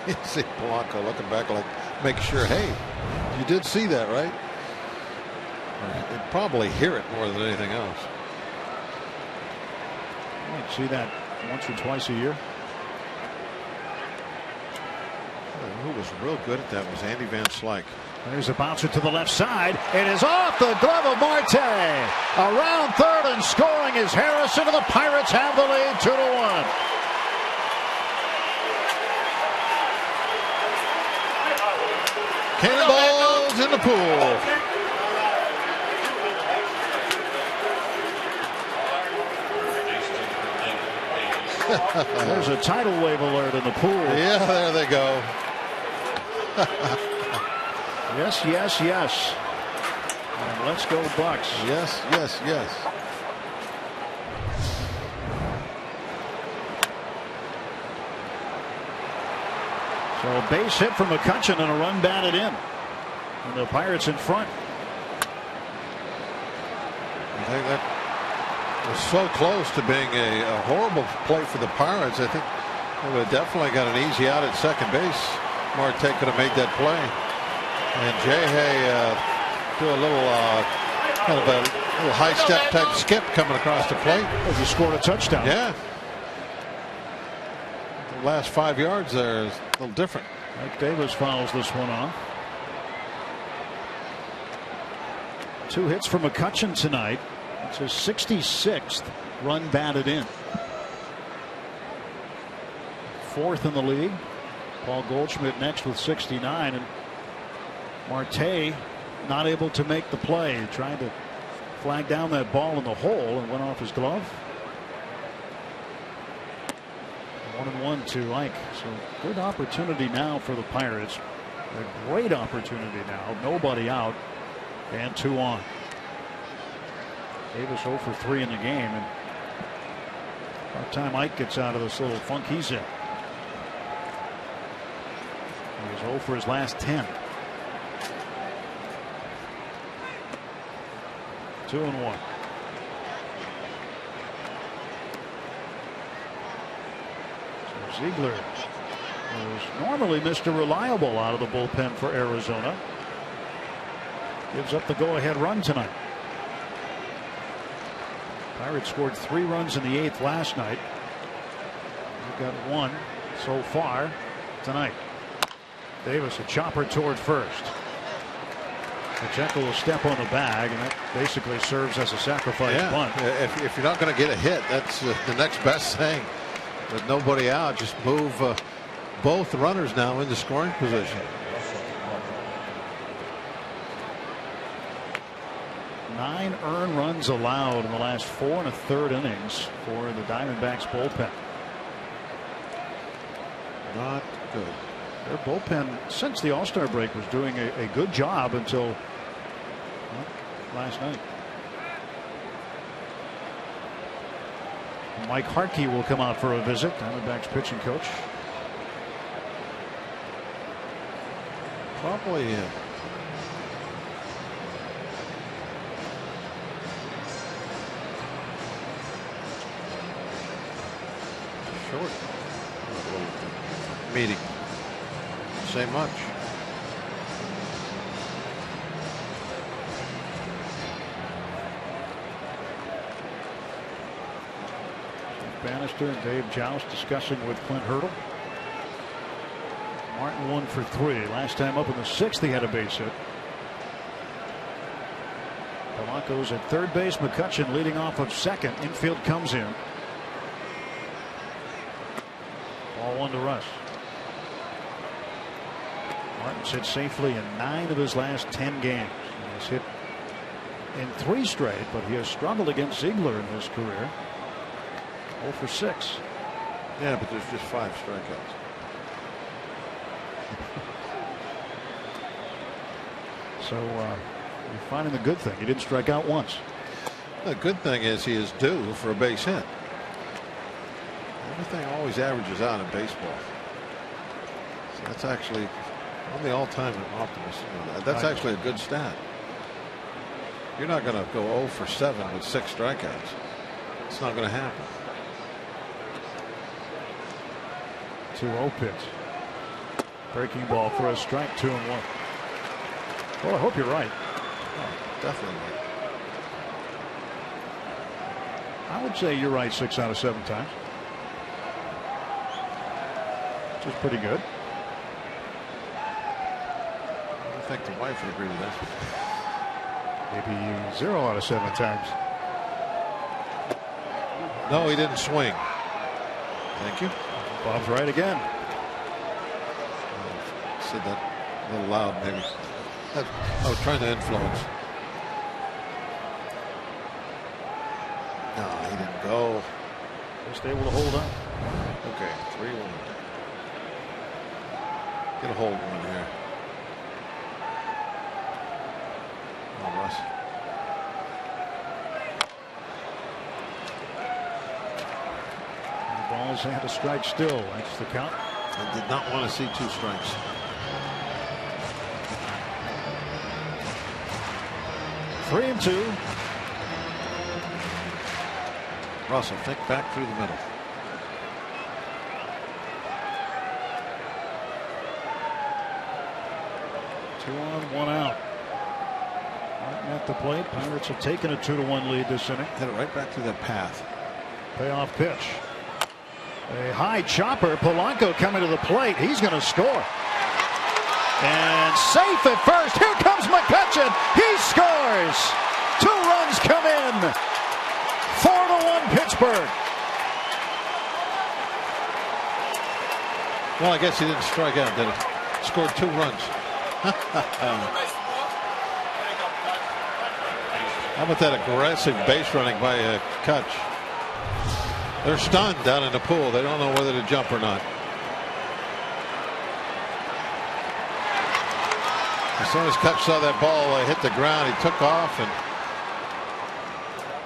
You see Polanco looking back like making sure, hey, you did see that, right? You'd probably hear it more than anything else. I'd see that once or twice a year. Who was real good at that was Andy Van Slyke. There's a bouncer to the left side. It is off the glove of Marte. Around third and scoring is Harrison, and the Pirates have the lead 2-1. Cannonballs in the pool. There's a tidal wave alert in the pool. Yeah, there they go. Yes, yes, yes. And let's go Bucks. Yes, yes, yes. So a base hit from McCutchen and a run batted in. And the Pirates in front. I think that was so close to being a horrible play for the Pirates. I think they would have definitely got an easy out at second base. Marte could have made that play. And Jay do a little kind of a little high step type skip coming across the plate. Well, he scored a touchdown. Yeah. The last 5 yards there is a little different. Mike Davis fouls this one off. 2 hits for McCutchen tonight. It's his 66th run batted in. 4th in the league. Paul Goldschmidt next with 69, and Marte not able to make the play. Trying to flag down that ball in the hole and went off his glove. 1-1 to Ike. So good opportunity now for the Pirates. A great opportunity now. Nobody out and 2 on. Davis 0 for 3 in the game, and by the time Ike gets out of this little funk he's in. He was 0 for his last 10. 2-1. So Ziegler was normally Mr. Reliable out of the bullpen for Arizona. Gives up the go-ahead run tonight. Pirates scored 3 runs in the 8th last night. We've got 1 so far tonight. Davis a chopper toward first. Pacheco will step on the bag, and that basically serves as a sacrifice bunt. If you're not going to get a hit, that's the next best thing. With nobody out, just move both runners now into scoring position. 9 earned runs allowed in the last 4 1/3 innings for the Diamondbacks bullpen. Not good. Their bullpen since the All-Star break was doing a good job until last night. Mike Harkey will come out for a visit. Diamondbacks pitching coach. Probably short meeting. Say much. Bannister and Dave Joust discussing with Clint Hurdle. Martin 1 for 3. Last time up in the 6th, he had a base hit. Polanco's at third base. McCutchen leading off of second. Infield comes in. Ball 1 to Russ. Martin's hit safely in 9 of his last 10 games. He's hit in 3 straight, but he has struggled against Ziegler in his career. 0 for 6. Yeah, but there's just 5 strikeouts. So you're finding the good thing. He didn't strike out once. The good thing is he is due for a base hit. Everything always averages out in baseball. So that's actually on the all-time optimist. That's actually a good stat. You're not going to go 0 for 7 with 6 strikeouts. It's not going to happen. 2-0 pitch. Breaking ball for a strike. 2-1. Well, I hope you're right. Oh, definitely right. I would say you're right 6 out of 7 times. Which is pretty good. I think the wife would agree with that. Maybe 0 out of 7 times. No, he didn't swing. Thank you. Bob's right again. I said that a little loud, maybe. I was trying to influence. No, he didn't go. Just able to hold on. Okay, 3-1. Get a hold one here. Oh, Russ. The balls and a strike still. That's the count. I did not want to see 2 strikes. Three and 2. Russell, think back through the middle. Two on, 1 out. Martin at the plate. Pirates have taken a 2-1 lead this inning. Hit it right back through that path. Payoff pitch. A high chopper. Polanco coming to the plate. He's going to score. And safe at first. Here comes McCutchen. He scores. 2 runs come in. 4-1 Pittsburgh. Well, I guess he didn't strike out, did he? Scored 2 runs. How about that aggressive base running by Kutch? They're stunned down in the pool. They don't know whether to jump or not. As soon as Kutch saw that ball hit the ground, he took off, and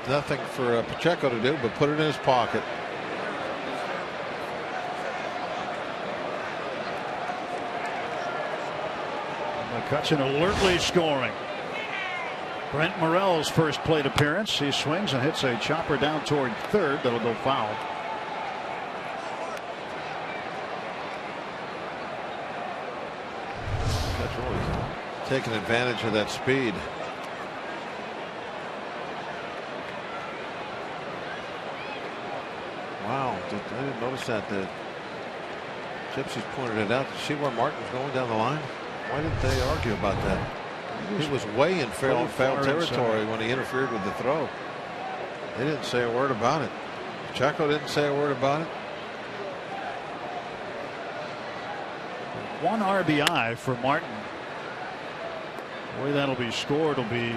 nothing for Pacheco to do but put it in his pocket. McCutchen alertly scoring. Brent Morel's first plate appearance. He swings and hits a chopper down toward third. That'll go foul. Kutch always taking advantage of that speed. Wow, I didn't notice that. The Gypsies pointed it out. Did you see where Martin was going down the line? Why didn't they argue about that? He was way in foul territory when he interfered with the throw. They didn't say a word about it. Pacheco didn't say a word about it. 1 RBI for Martin. The way that'll be scored will be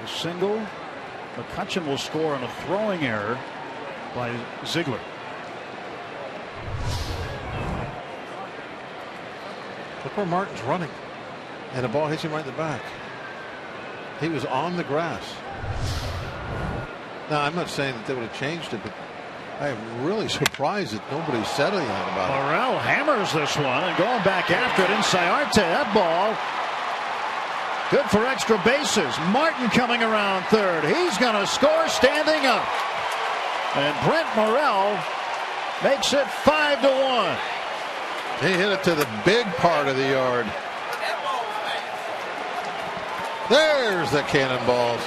a single. McCutchen will score on a throwing error by Ziegler. Look where Martin's running, and the ball hits him right in the back. He was on the grass. Now, I'm not saying that they would have changed it, but I am really surprised that nobody said anything about it. Morel hammers this one and going back after it. Inciarte, that ball good for extra bases. Martin coming around third. He's going to score standing up, and Brent Morel makes it 5-1. He hit it to the big part of the yard. There's the cannonballs.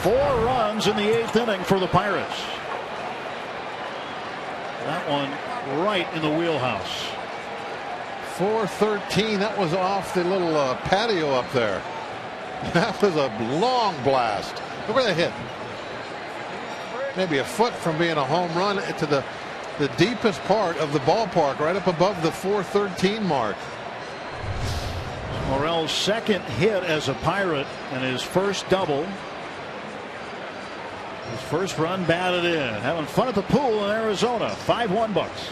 Four runs in the 8th inning for the Pirates. That one right in the wheelhouse. 4-13. That was off the little patio up there. That was a long blast. Look where they hit. Maybe a foot from being a home run to the deepest part of the ballpark, right up above the 413 mark. Morel's second hit as a Pirate and his first double. His first run batted in. Having fun at the pool in Arizona. 5-1 Bucks.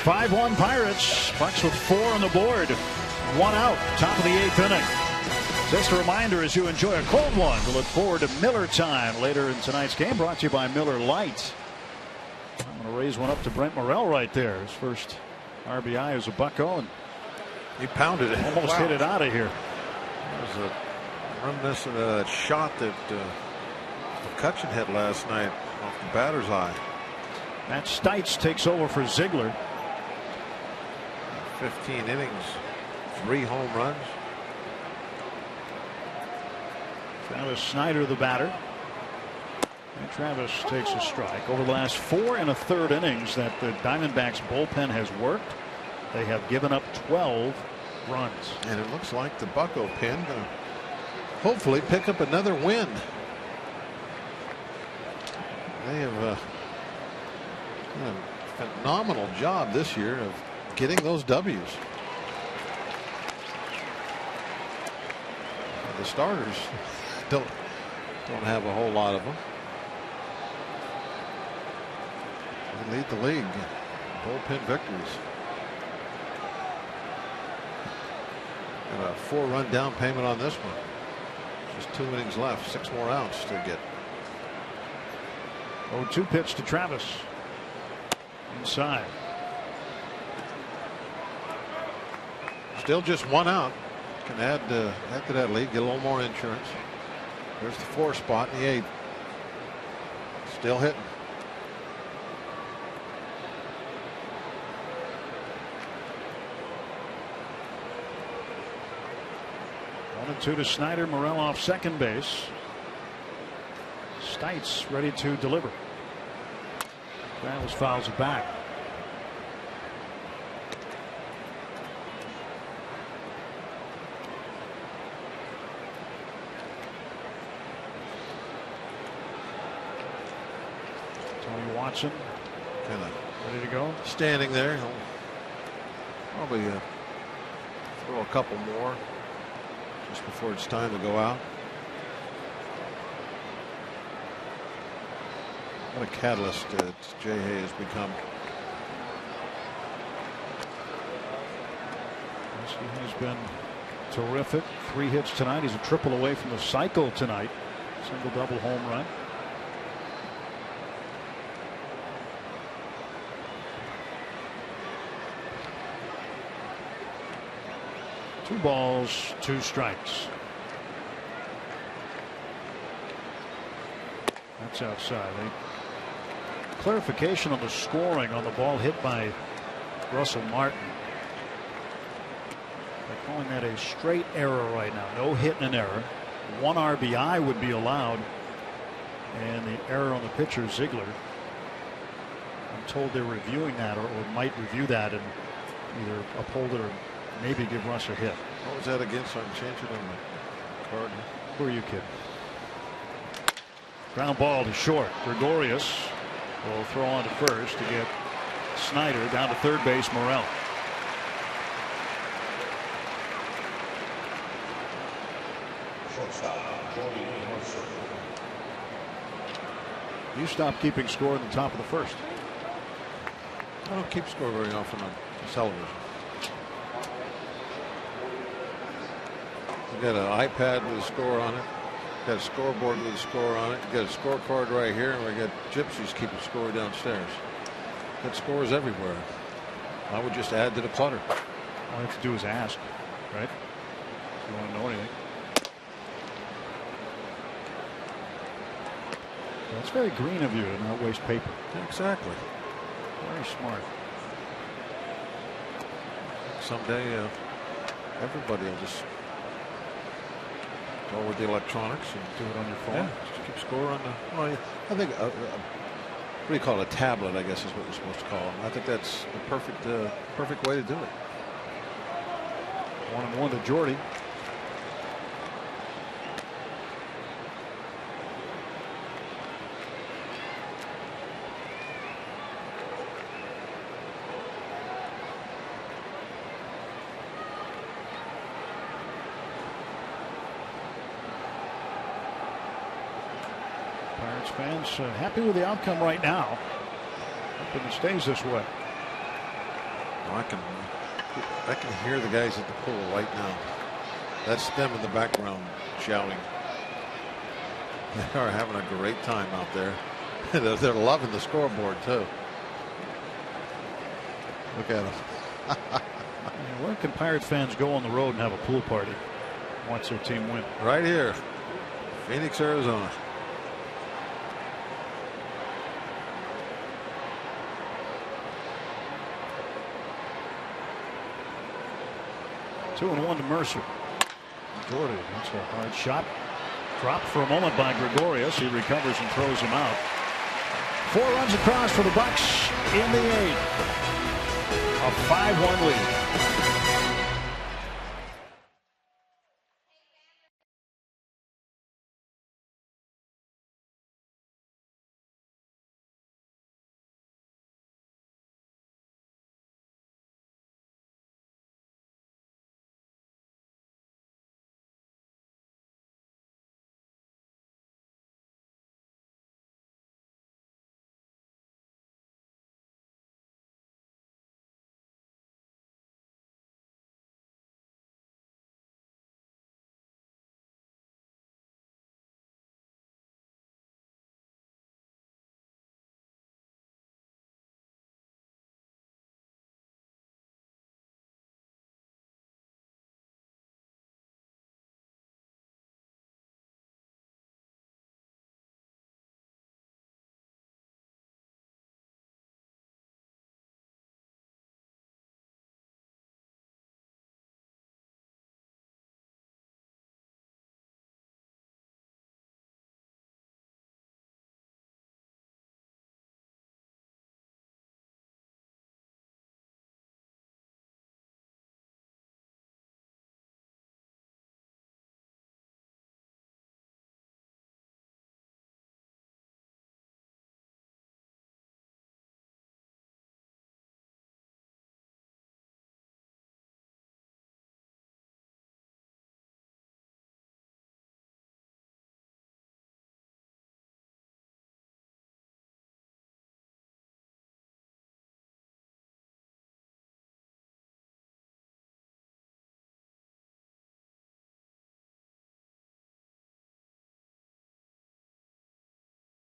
5-1 Pirates. Bucks with 4 on the board. 1 out. Top of the 8th inning. Just a reminder, as you enjoy a cold one, to look forward to Miller time later in tonight's game. Brought to you by Miller Lite. I'm going to raise one up to Brent Morel right there. His first RBI as a Bucko. And he pounded it. Almost hit it out of here. That was a reminiscent of that shot that McCutchen hit last night off the batter's eye. Matt Stites takes over for Ziegler. 15 innings, 3 home runs. Travis Snyder, the batter. And Travis takes a strike. Over the last 4 1/3 innings that the Diamondbacks bullpen has worked, they have given up 12 runs. And it looks like the Bucko pen going to hopefully pick up another win. They have done a phenomenal job this year of getting those W's. The starters don't have a whole lot of them. They lead the league bullpen victories. And a 4-run down payment on this one. Just 2 innings left, 6 more outs to get. 0-2 pitch to Travis. Inside. Still just 1 out. Can add to that lead, get a little more insurance. There's the 4 spot in the 8th. Still hitting. One and 2 to Snyder. Morel off second base. Stites ready to deliver. Travis fouls it back. Tony Watson kind of ready to go. Standing there. He'll probably throw a couple more just before it's time to go out. What a catalyst Jay Hay has become. He has been terrific. 3 hits tonight. He's a triple away from the cycle tonight. Single double home run. Two balls, 2 strikes. That's outside. Clarification on the scoring on the ball hit by Russell Martin. They're calling that a straight error right now. No hit and an error. 1 RBI would be allowed. And the error on the pitcher, Ziegler. I'm told they're reviewing that or might review that and either uphold it or maybe give Russ a hit. What was that against? So I can change it on the card. Who are you kidding? Ground ball to short. Gregorius will throw on to first to get Snyder down to third base. Morel. You stopped keeping score at the top of the first. I don't keep score very often on television. You got an iPad with a score on it. Got a scoreboard with a score on it. You got a scorecard right here, and we got gypsies keeping score downstairs. Got scores everywhere. I would just add to the clutter. All you have to do is ask, right? If you want to know anything. That's very green of you to not waste paper. Exactly. Very smart. Someday, everybody will just go with the electronics and do it on your phone. Yeah, just keep score on the. Well, I think what do you call it? A tablet, I guess, is what you're supposed to call them. I think that's the perfect way to do it. 1-1 to Jordy. Fans happy with the outcome right now. Hoping it stays this way. I can hear the guys at the pool right now. That's them in the background shouting. They are having a great time out there. They're loving the scoreboard too. Look at them. Where can Pirates fans go on the road and have a pool party? Watch their team win. Right here, Phoenix, Arizona. Two and one to Mercer. Jordy, that's a hard shot. Dropped for a moment by Gregorius. He recovers and throws him out. 4 runs across for the Bucks in the 8th. A 5-1 lead.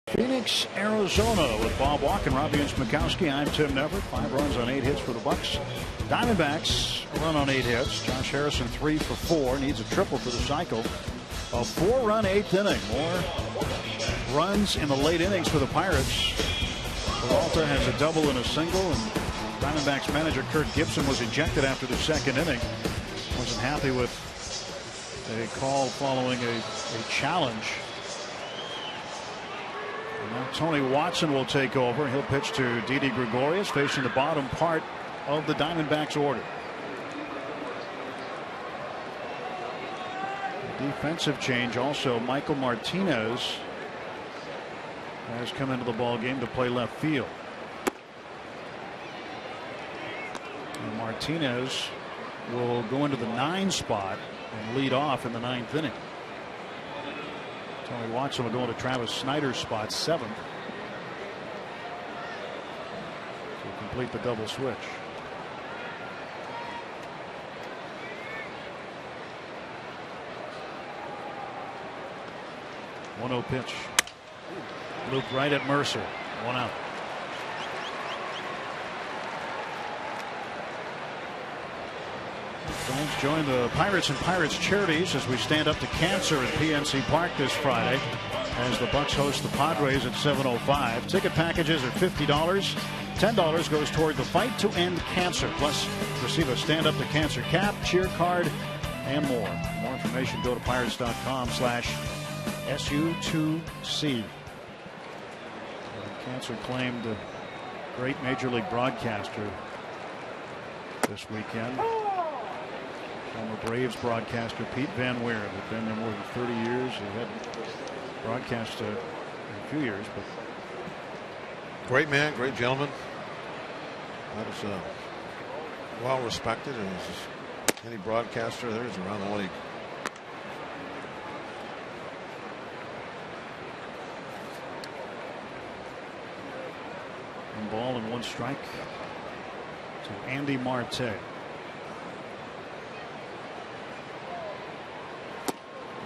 Phoenix, Arizona, with Bob Walk and Robbie Inch-Mikowski. I'm Tim Neverett. 5 runs on 8 hits for the Bucks. Diamondbacks a run on 8 hits. Josh Harrison 3 for 4. Needs a triple for the cycle. A 4-run 8th inning. More runs in the late innings for the Pirates. Peralta has a double and a single, and Diamondbacks manager Kurt Gibson was ejected after the 2nd inning. Wasn't happy with a call following a challenge. Now Tony Watson will take over. He'll pitch to Didi Gregorius, facing the bottom part of the Diamondbacks order. A defensive change also. Michael Martinez has come into the ball game to play left field. And Martinez will go into the 9 spot and lead off in the 9th inning. Tony Watson will go into Travis Snyder's spot, 7th, to complete the double switch. One-0 pitch. Looped right at Mercer. 1 out. Friends, join the Pirates and Pirates Charities as we stand up to cancer at PNC Park this Friday as the Bucks host the Padres at 7:05. Ticket packages are $50. $10 goes toward the fight to end cancer. Plus, receive a stand up to cancer cap, cheer card, and more. For more information, go to pirates.com/SU2C. Cancer claimed a great Major League broadcaster this weekend. Former Braves broadcaster Pete Van Weer, who'd been there more than 30 years. He hadn't broadcast in a few years, but great man, great gentleman. That was well respected, and just any broadcaster there is around the league. One ball and 1 strike to Andy Marte.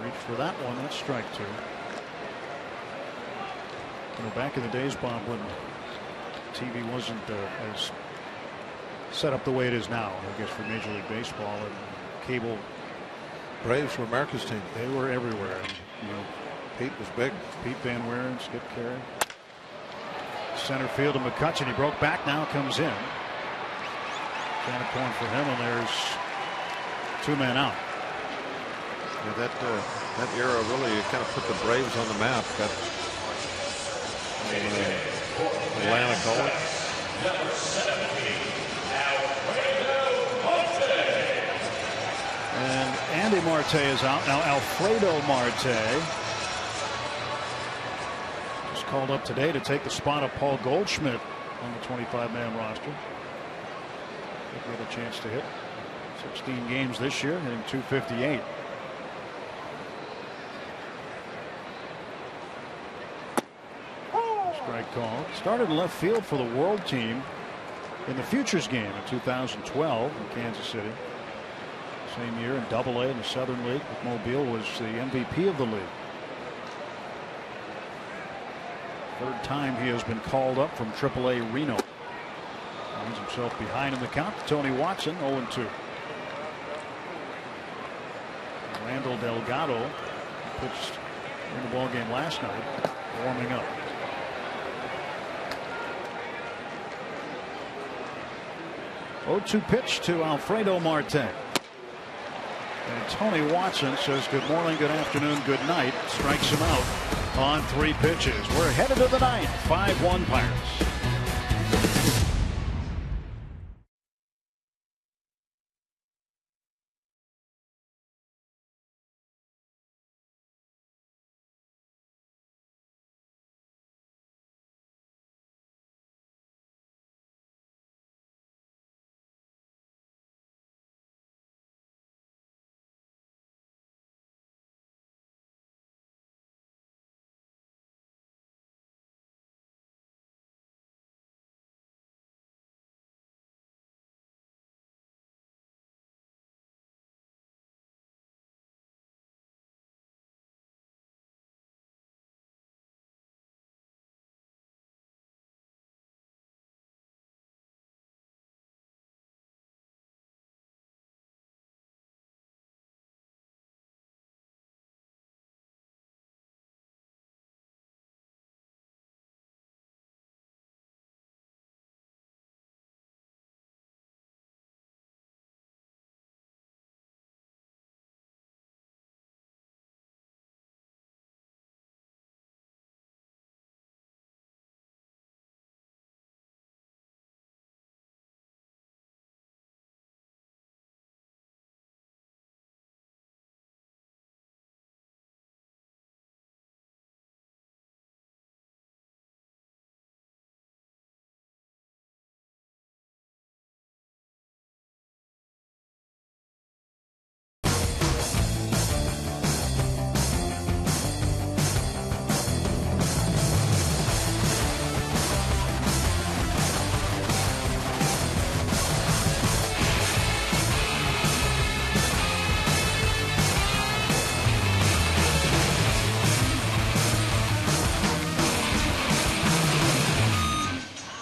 Reach for that one. That's strike 2. Back in the days, Bob, when TV wasn't as set up the way it is now, I guess, for Major League Baseball, and cable. Braves were America's team. They were everywhere. And, Pete was big. Pete Van Wieren, Skip Carey. Center field to McCutchen. He broke back, now comes in. Can of corn for him, and there's 2 men out. Yeah, that era really kind of put the Braves on the map. Got Atlanta called. And Andy Marte is out. Now Alfredo Marte just called up today to take the spot of Paul Goldschmidt on the 25-man roster. He'll get a chance to hit 16 games this year, hitting .258. Strike call. Started in left field for the World Team in the Futures game in 2012 in Kansas City. Same year in Double-A in the Southern League with Mobile, was the MVP of the league. 3rd time he has been called up from Triple-A Reno. Finds himself behind in the count. Tony Watson 0-2. Randall Delgado pitched in the ball game last night, warming up. 0-2 pitch to Alfredo Marte. And Tony Watson says good morning, good afternoon, good night. Strikes him out on 3 pitches. We're headed to the 9th. 5-1 Pirates.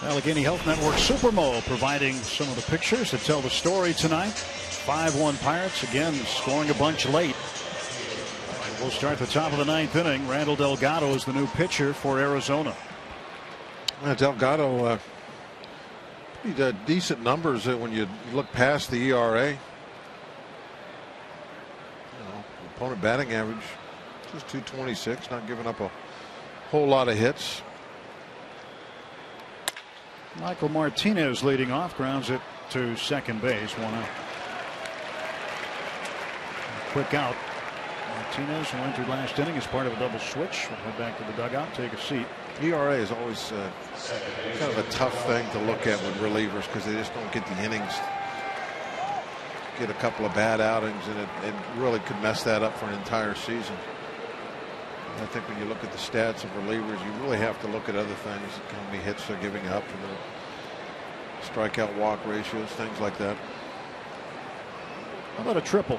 Allegheny Health Network Supermo providing some of the pictures that tell the story tonight. 5-1 Pirates again scoring a bunch late. We'll start the top of the 9th inning. Randall Delgado is the new pitcher for Arizona. Delgado pretty decent numbers when you look past the ERA. Opponent batting average just .226, not giving up a whole lot of hits. Michael Martinez leading off, grounds it to second base, 1 out. Quick out. Martinez, who entered last inning as part of a double switch, will head back to the dugout, take a seat. ERA is always kind of a tough thing to look at with relievers because they just don't get the innings. Get a couple of bad outings, and it really could mess that up for an entire season. I think when you look at the stats of relievers, you really have to look at other things, how many hits they're giving up, and strikeout walk ratios, things like that. How about a triple?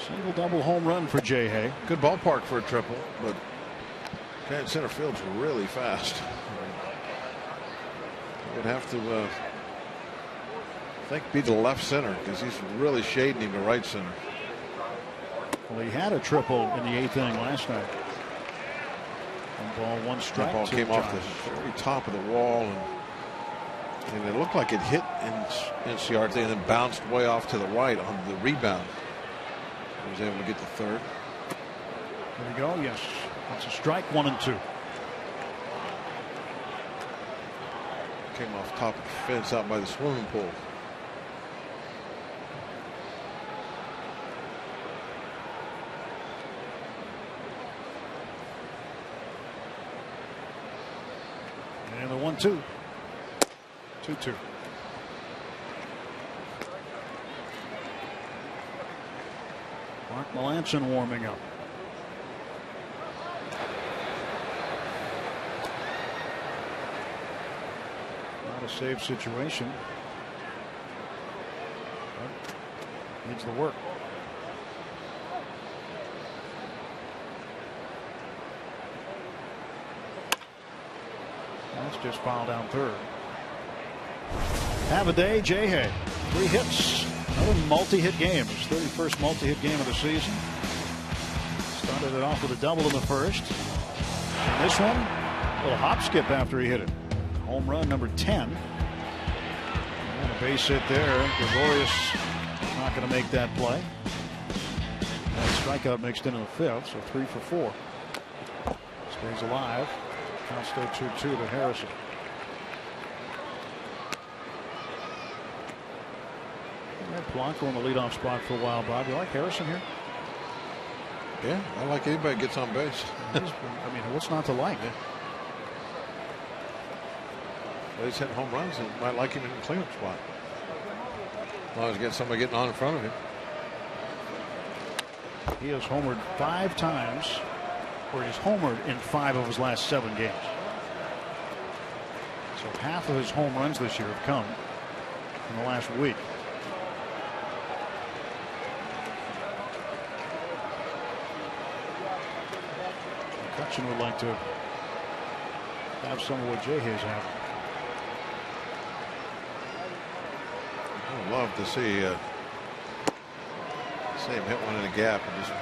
Single, double, home run for Jay Hay. Good ballpark for a triple, but center field's really fast. Would have to I think be the left center because he's really shading him to right center. Well, he had a triple in the 8th inning last night. One ball, one strike. That ball came off the very top of the wall, and it looked like it hit NCRT and then bounced way off to the right on the rebound. He was able to get to third. There we go. Yes, that's a strike. 1-2. Came off top of the fence out by the swimming pool. And the 1-2. 2-2. Mark Melanson warming up. Not a safe situation. But needs the work. That's just fouled down third. Have a day, Jay Hay. 3 hits. Another multi-hit game. His 31st multi-hit game of the season. Started it off with a double in the first. And this one, a little hop skip after he hit it. Home run number 10. And a base hit there. Gregorius not going to make that play. And a strikeout mixed into the 5th, so 3 for 4. Stays alive. Count still 2-2 to Harrison. Polanco in the leadoff spot for a while, Bob. You like Harrison here? Yeah, I like anybody that gets on base. I mean, what's not to like? Yeah. Well, he's hitting home runs, and might like him in the cleanup spot. As long as he gets somebody getting on in front of him. He has homered 5 times, or he's homered in 5 of his last 7 games. So half of his home runs this year have come in the last week. McCutchen would like to have some of what Jay Hayes having. I'd love to see him hit one in the gap and just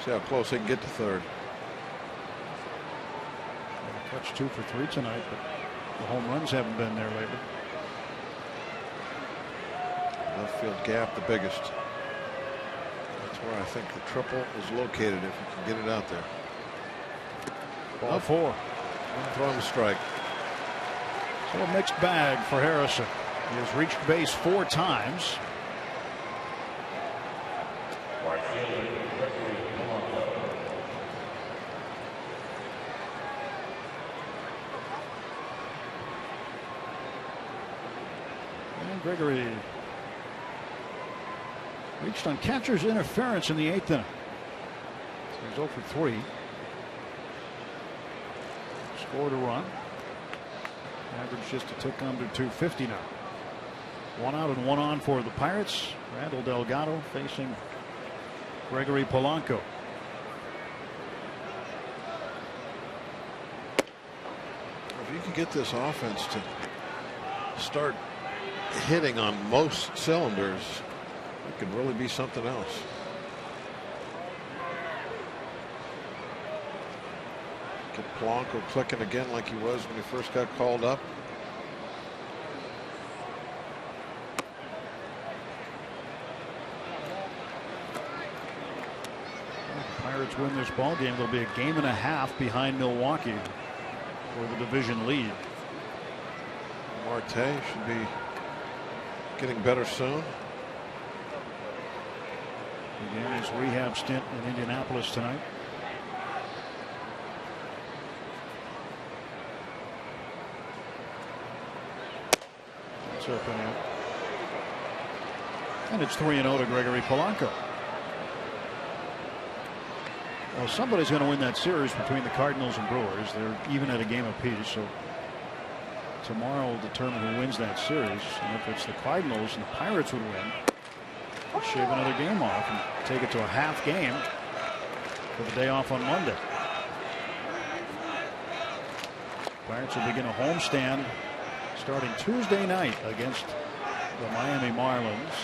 see how close he can get to third. Catch 2 for 3 tonight, but the home runs haven't been there lately. Left field gap the biggest. That's where I think the triple is located if you can get it out there. Ball 4. Throw him a strike. So a mixed bag for Harrison. He has reached base 4 times. And Gregory reached on catcher's interference in the 8th inning. So he's 0 for 3. Scored a run. Average just a tick under 250 now. 1 out and 1 on for the Pirates. Randall Delgado facing Gregory Polanco. If you can get this offense to start hitting on most cylinders, it could really be something else. Get Polanco clicking again like he was when he first got called up. Pirates win this ball game. They'll be a game and a half behind Milwaukee for the division lead. Marte should be getting better soon. Began his rehab stint in Indianapolis tonight. That's up and out. And it's 3-0 to Gregory Polanco. Well, somebody's going to win that series between the Cardinals and Brewers. They're even at a game apiece, so tomorrow will determine who wins that series. And if it's the Cardinals and the Pirates would win, they'll shave another game off and take it to a half game for the day off on Monday. Pirates will begin a homestand starting Tuesday night against the Miami Marlins.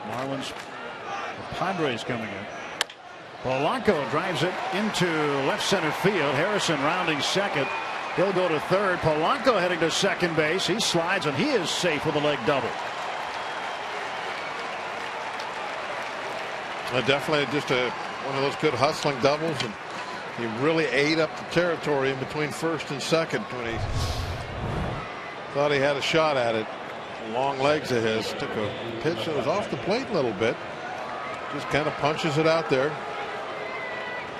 The Padres coming in. Polanco drives it into left center field. Harrison rounding second. He'll go to third. Polanco heading to second base. He slides and he is safe with a leg double. Definitely just one of those good hustling doubles, and he really ate up the territory in between first and second when he thought he had a shot at it. Long legs of his. Took a pitch that was off the plate a little bit. Just kind of punches it out there.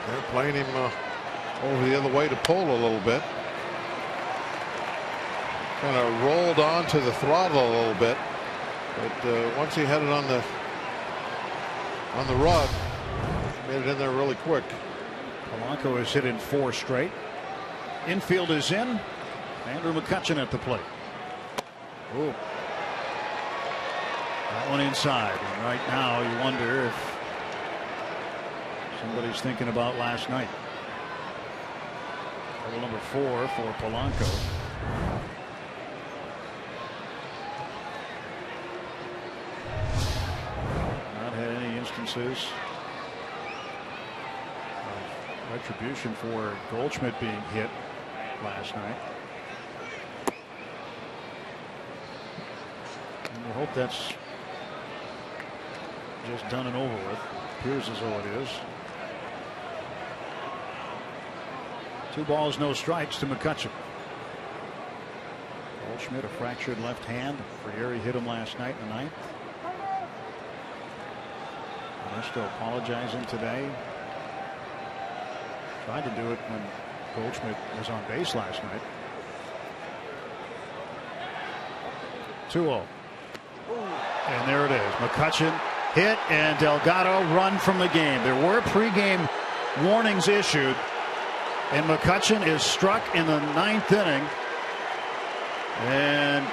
They're playing him over the other way to pull a little bit. Kind of rolled onto the throttle a little bit, but once he had it on the rug, made it in there really quick. Polanco has hit in 4 straight. Infield is in. Andrew McCutchen at the plate. Ooh. That one inside. And right now you wonder if somebody's thinking about last night. Double number 4 for Polanco. Not had any instances of retribution for Goldschmidt being hit last night. And we hope that's just done and over with. Appears as though it is. 2 balls, no strikes to McCutchen. Goldschmidt, a fractured left hand. Frieri hit him last night in the 9th. Ernesto apologizing today. Tried to do it when Goldschmidt was on base last night. 2-0. And there it is. McCutchen hit and Delgado run from the game. There were pregame warnings issued, and McCutchen is struck in the 9th inning. And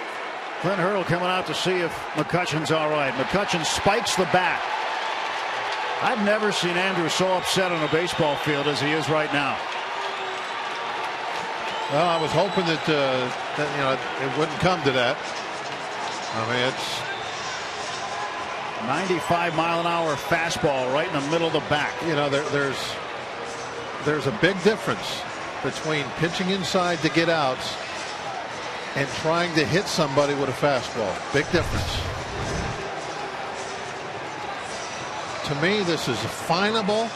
Clint Hurdle coming out to see if McCutchen's all right. McCutchen spikes the bat. I've never seen Andrew so upset on a baseball field as he is right now. Well, I was hoping that, it wouldn't come to that. I mean, it's 95-mile-an-hour fastball right in the middle of the back. You know, there's a big difference between pitching inside to get outs and trying to hit somebody with a fastball. Big difference. To me, this is finable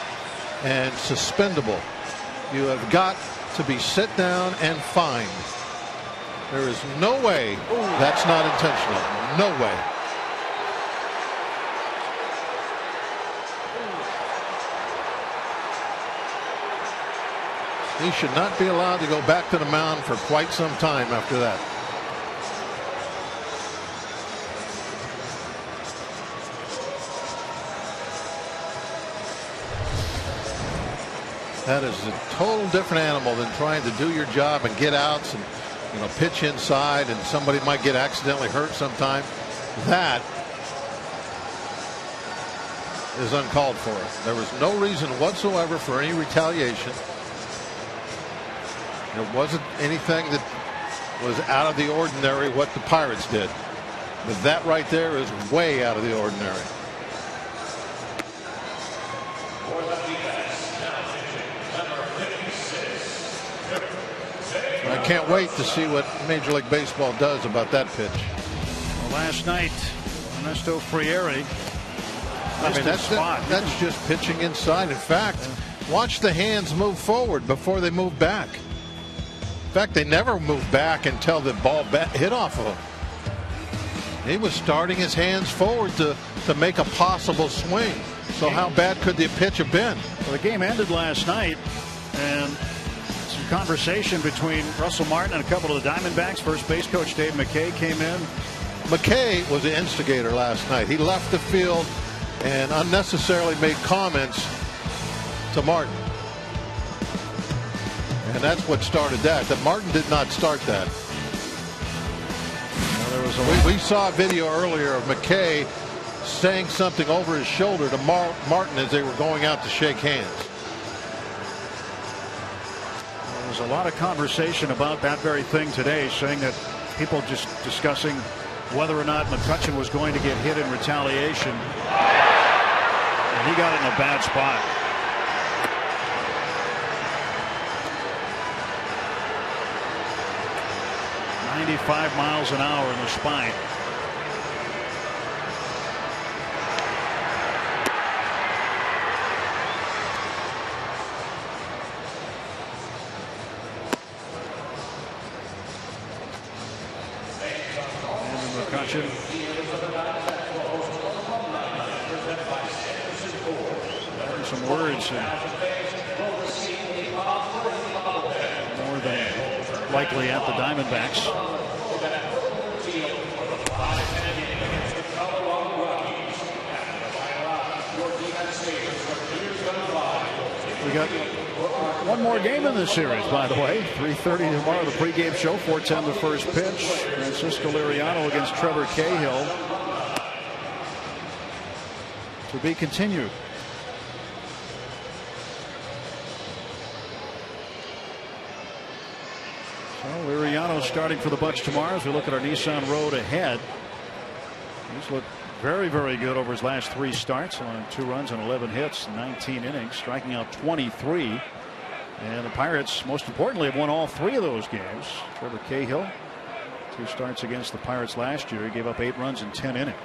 and suspendable. You have got to be sit down and fined. There is no way that's not intentional. No way. He should not be allowed to go back to the mound for quite some time after that. That is a total different animal than trying to do your job and get outs and, pitch inside, and somebody might get accidentally hurt sometime. That is uncalled for. There was no reason whatsoever for any retaliation. There wasn't anything that was out of the ordinary what the Pirates did. But that right there is way out of the ordinary. I can't wait to see what Major League Baseball does about that pitch. Well, last night, Ernesto Frieri. I mean, that's just pitching inside. In fact, watch the hands move forward before they move back. In fact, they never moved back until the ball hit off of him. He was starting his hands forward to make a possible swing. So how bad could the pitch have been? Well, the game ended last night, and some conversation between Russell Martin and a couple of the Diamondbacks. First base coach Dave McKay came in. McKay was the instigator last night. He left the field and unnecessarily made comments to Martin. And that's what started that. That Martin did not start that. Well, we saw a video earlier of McKay saying something over his shoulder to Martin as they were going out to shake hands. There's a lot of conversation about that very thing today, saying that people just discussing whether or not McCutchen was going to get hit in retaliation. And he got it in a bad spot. .95 miles an hour in the spine. McCutchen. Having some words. More than likely at the Diamondbacks. We got one more game in this series, by the way. 3:30 tomorrow, the pregame show. 4:10 the first pitch. Francisco Liriano against Trevor Cahill. To be continued. So Liriano starting for the Bucks tomorrow as we look at our Nissan Road ahead. He's looked very, very good over his last 3 starts, on 2 runs and 11 hits, 19 innings, striking out 23. And the Pirates, most importantly, have won all 3 of those games. Trevor Cahill, 2 starts against the Pirates last year. He gave up 8 runs in 10 innings.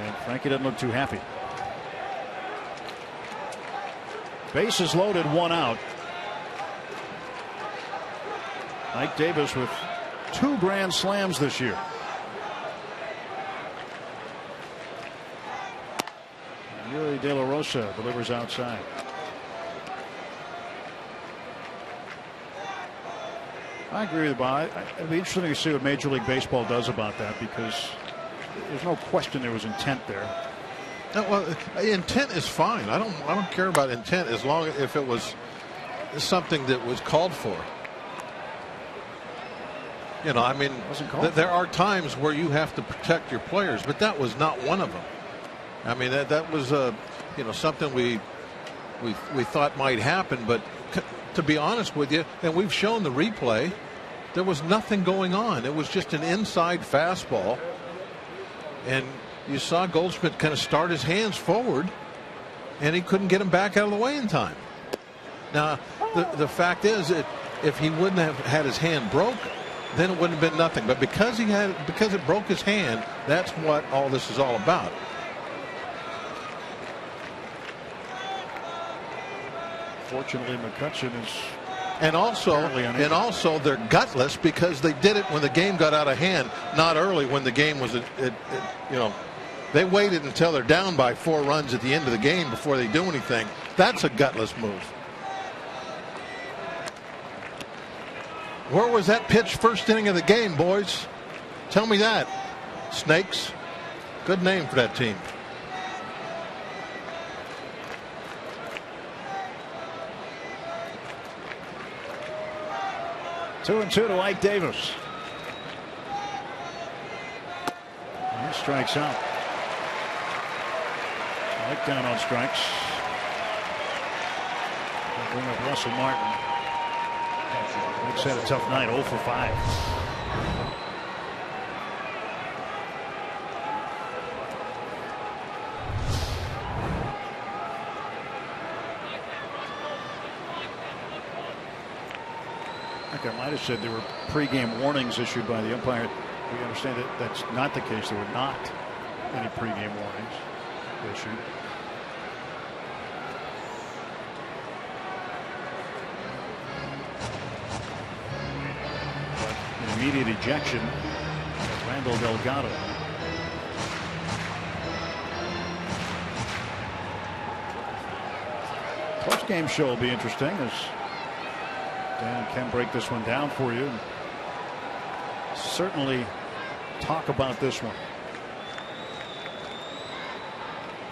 And Frankie doesn't look too happy. Bases loaded, 1 out. Mike Davis with 2 grand slams this year. Yuri De La Rosa delivers outside. I agree with Bob. It'd be interesting to see what Major League Baseball does about that, because there's no question there was intent there. No, well, intent is fine. I don't care about intent as long as if it was something that was called for. You know, I mean, there are times where you have to protect your players, but that was not one of them. I mean, that was you know, something we thought might happen, but to be honest with you, and we've shown the replay, there was nothing going on. It was just an inside fastball, and you saw Goldschmidt kind of start his hands forward, and he couldn't get him back out of the way in time. Now, the fact is that if he wouldn't have had his hand broken, then it wouldn't have been nothing. But because it broke his hand, that's what all this is all about. Fortunately, McCutchen is, and also they're gutless because they did it when the game got out of hand, not early when the game was you know, they waited until they're down by 4 runs at the end of the game before they do anything. That's a gutless move. Where was that pitch first inning of the game, boys? Tell me that. Snakes. Good name for that team. Two and 2 to Ike Davis. He strikes out. Ike down on strikes. They'll bring up Russell Martin. Mike's had a tough night, 0 for 5. I think I might have said there were pregame warnings issued by the umpire. We understand that that's not the case. There were not any pregame warnings issued. Immediate ejection of Randall Delgado. Post-game show will be interesting as Dan can break this one down for you. Certainly talk about this one.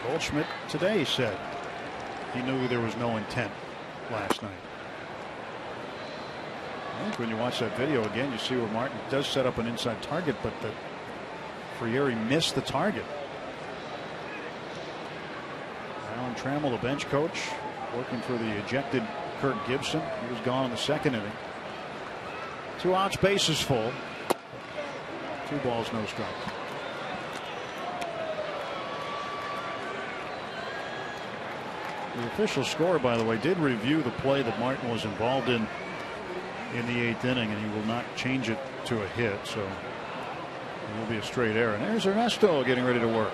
Goldschmidt today said he knew there was no intent last night. I think when you watch that video again, you see where Martin does set up an inside target, but that Frieri missed the target. Alan Trammell, the bench coach, working for the ejected Kirk Gibson. He was gone in the second inning. 2 outs, bases full. 2 balls, no strikes. The official score, by the way, did review the play that Martin was involved in the 8th inning, and he will not change it to a hit, so it will be a straight error. And there's Ernesto getting ready to work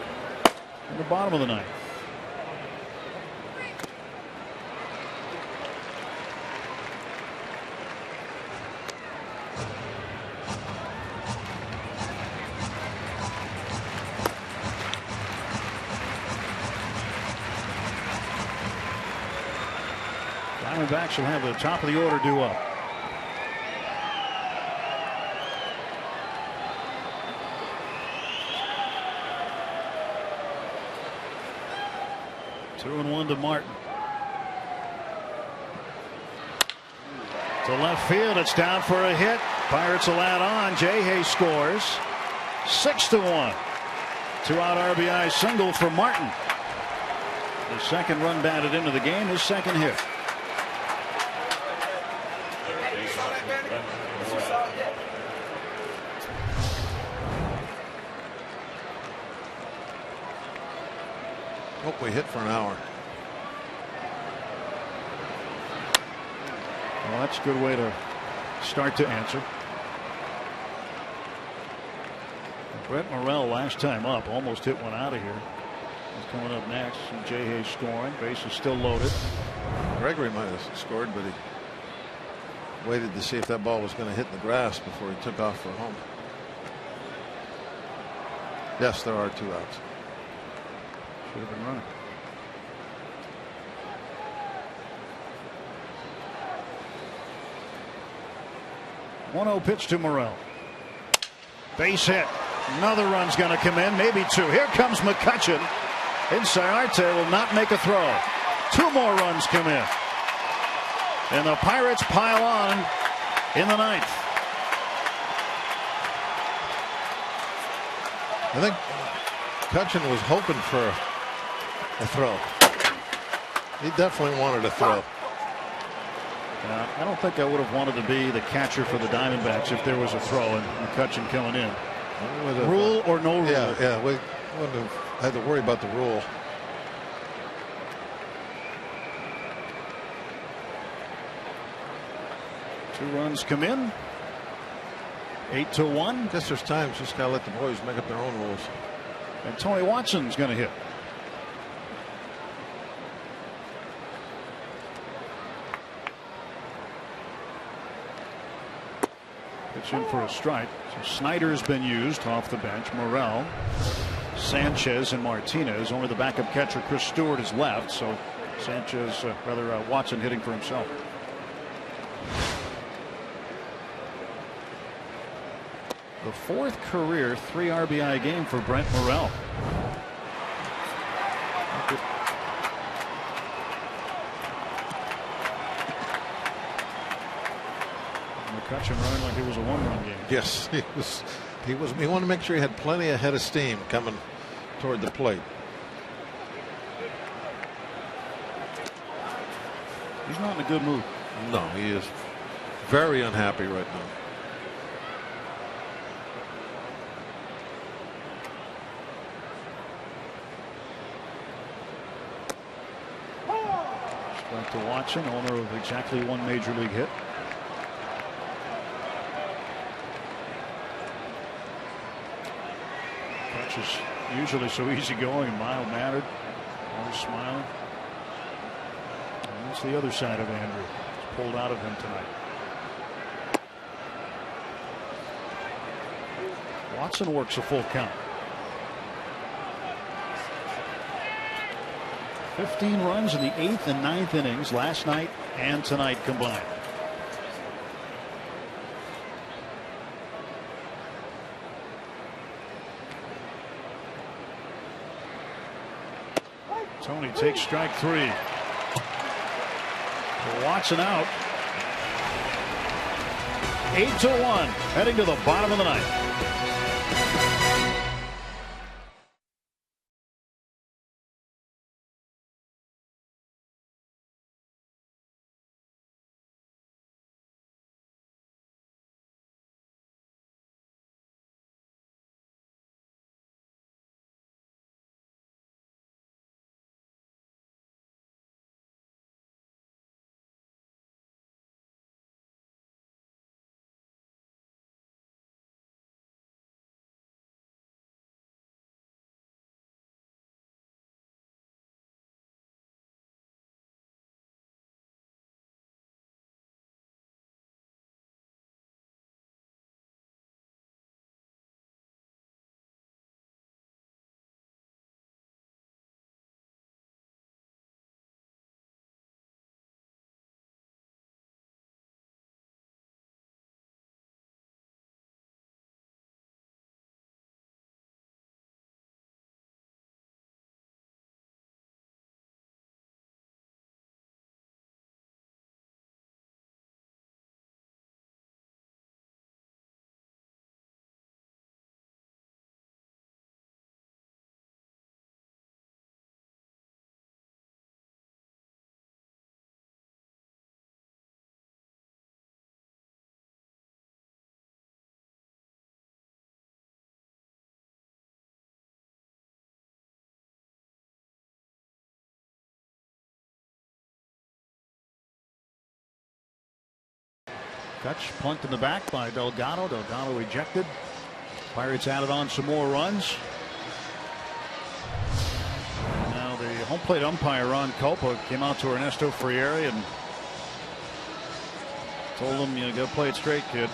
in the bottom of the 9th. Diamondbacks will have the top of the order due up. Two and one to Martin. To left field, it's down for a hit. Pirates will add on. Jay scores. 6-1. 2-out RBI single for Martin. The second run batted into the game, his second hit. Hope we hit for an hour. Well, that's a good way to start to answer. Brett Morel last time up almost hit one out of here. He's coming up next. And Jay Hayes scoring. Base is still loaded. Gregory might have scored, but he waited to see if that ball was going to hit the grass before he took off for home. Yes, there are 2 outs. Should have been running. One-0 pitch to Morel. Base hit. Another run's going to come in, maybe 2. Here comes McCutchen. Inciarte will not make a throw. 2 more runs come in. And the Pirates pile on in the 9th. I think McCutchen was hoping for a throw. He definitely wanted a throw. I don't think I would have wanted to be the catcher for the Diamondbacks if there was a throw and McCutchen coming in. Rule or no rule? Yeah, we wouldn't have had to worry about the rule. Two runs come in. 8-1. Guess there's times just gotta let the boys make up their own rules. And Tony Watson's going to hit. Pitch in for a strike. So Snyder's been used off the bench. Morel, Sanchez, and Martinez. Only the backup catcher Chris Stewart is left. So Sanchez, Watson hitting for himself. The 4th career 3 RBI game for Brent Morel. McCutchen running like it was a 1-run game. Yes, he was. He wanted to make sure he had plenty of head of steam coming toward the plate. He's not in a good mood. No, he is very unhappy right now. Strike to Watson, owner of exactly 1 major league hit. Catch is usually so easygoing and mild-mannered. Always smiling. And that's the other side of Andrew. It's pulled out of him tonight. Watson works a full count. 15 runs in the 8th and 9th innings last night and tonight combined. Tony takes strike 3. Watson out. 8-1, heading to the bottom of the ninth. Touch punt in the back by Delgado. Delgado ejected. Pirates added on some more runs. Now the home plate umpire Ron Culpa came out to Ernesto Frieri and told him, you go play it straight, kid.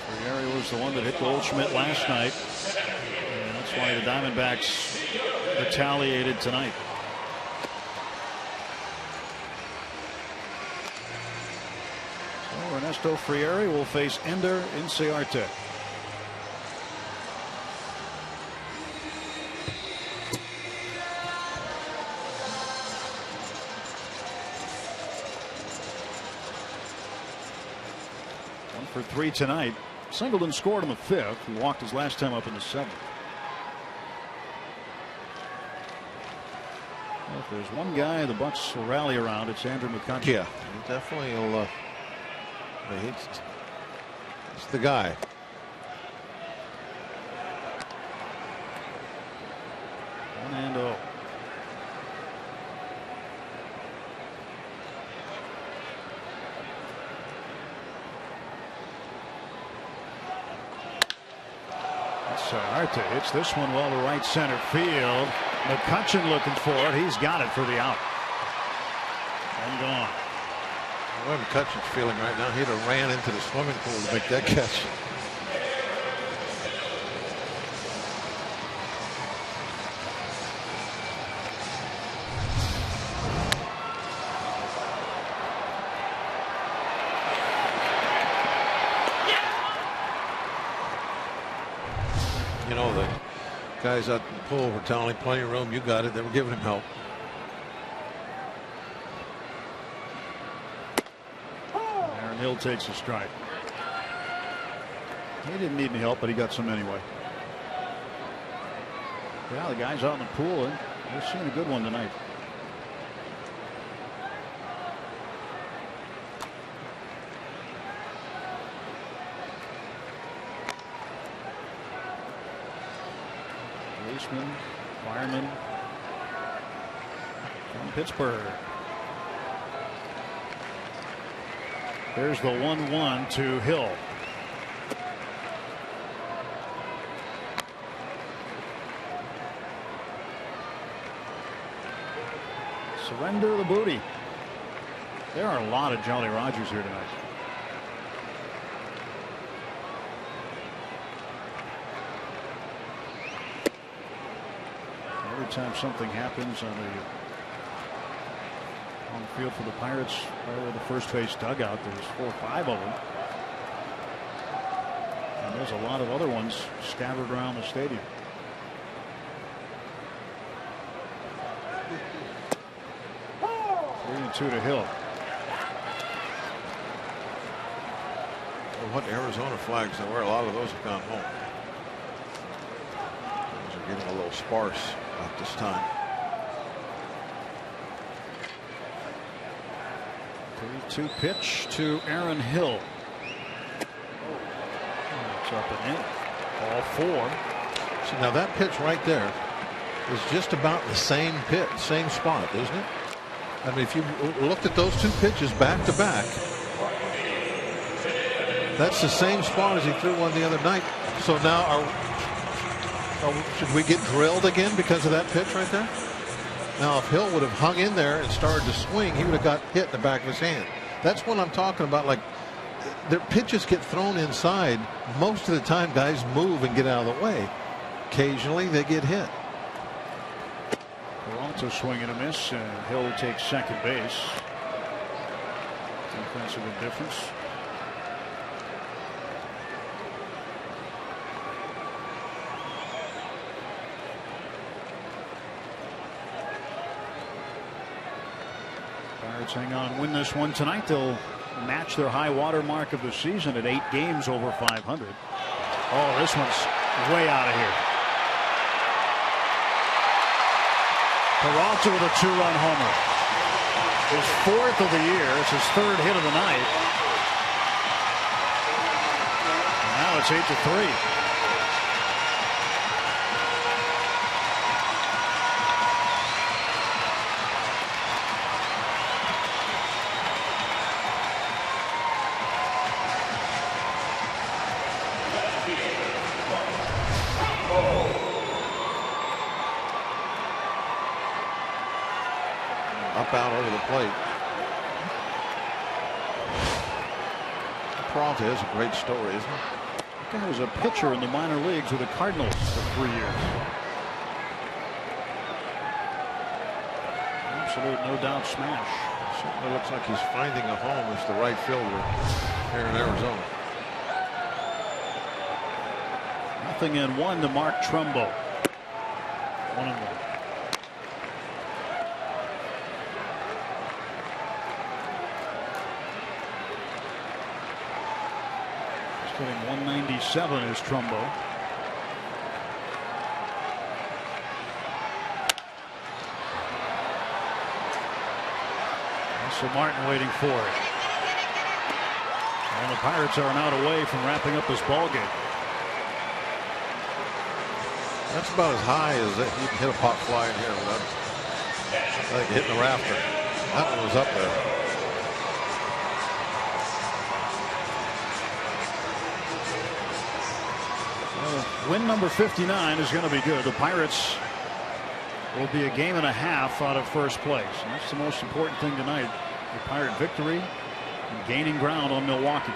Frieri was the one that hit Goldschmidt last night, and that's why the Diamondbacks retaliated tonight. Ernesto Frieri will face Ender Inciarte. One for 3 tonight. Singleton scored in the 5th. He walked his last time up in the 7th. Well, if there's one guy the Bucks will rally around, it's Andrew McCutcheon. Yeah, he definitely will. He's the guy. One and oh. Arte hits this one well to right center field. McCutcheon looking for it. He's got it for the out. And gone. The way McCutcheon's feeling right now, he'd have ran into the swimming pool to make that catch. You know, the guys out in the pool were telling him, plenty of room, you got it. They were giving him help. Hill takes a strike. He didn't need any help, but he got some anyway. Yeah, the guys out in the pool, and they're seeing a good one tonight. Policeman, fireman from Pittsburgh. There's the 1-1 to Hill. Surrender the booty. There are a lot of Jolly Rogers here tonight. Every time something happens on the field for the Pirates, right over the first base dugout, there's 4 or 5 of them. And there's a lot of other ones scattered around the stadium. Two to Hill. Well, what Arizona flags there were, a lot of those have gone home. Those are getting a little sparse at this time. 3-2 pitch to Aaron Hill. It's up and in. Ball 4. See, now that pitch right there is just about the same pitch, same spot, isn't it? I mean, if you looked at those 2 pitches back to back, that's the same spot as he threw one the other night. So now, should we get drilled again because of that pitch right there? Now, if Hill would have hung in there and started to swing, he would have got hit in the back of his hand. That's what I'm talking about. Like, their pitches get thrown inside. Most of the time, guys move and get out of the way. Occasionally, they get hit. Toronto swing and a miss, and Hill takes second base. Defensive indifference. Pirates hang on and win this one tonight. They'll match their high water mark of the season at 8 games over 500. Oh, this one's way out of here. Peralta with a 2-run homer. His 4th of the year. It's his 3rd hit of the night. And now it's 8-3. Out over the plate. Peralta is a great story, isn't it? The guy was a pitcher in the minor leagues with the Cardinals for 3 years. Absolute no doubt smash. Certainly looks like he's finding a home as the right fielder here in Arizona. 0-1 to Mark Trumbo. 1-1. Hitting 197 is Trumbo. So Martin waiting for it. And the Pirates are an out away from wrapping up this ball game. That's about as high as you can hit a pop fly in here without like hitting the rafter. That one was up there. Win number 59 is going to be good. The Pirates will be a game and a half out of first place. And that's the most important thing tonight. The Pirate victory and gaining ground on Milwaukee.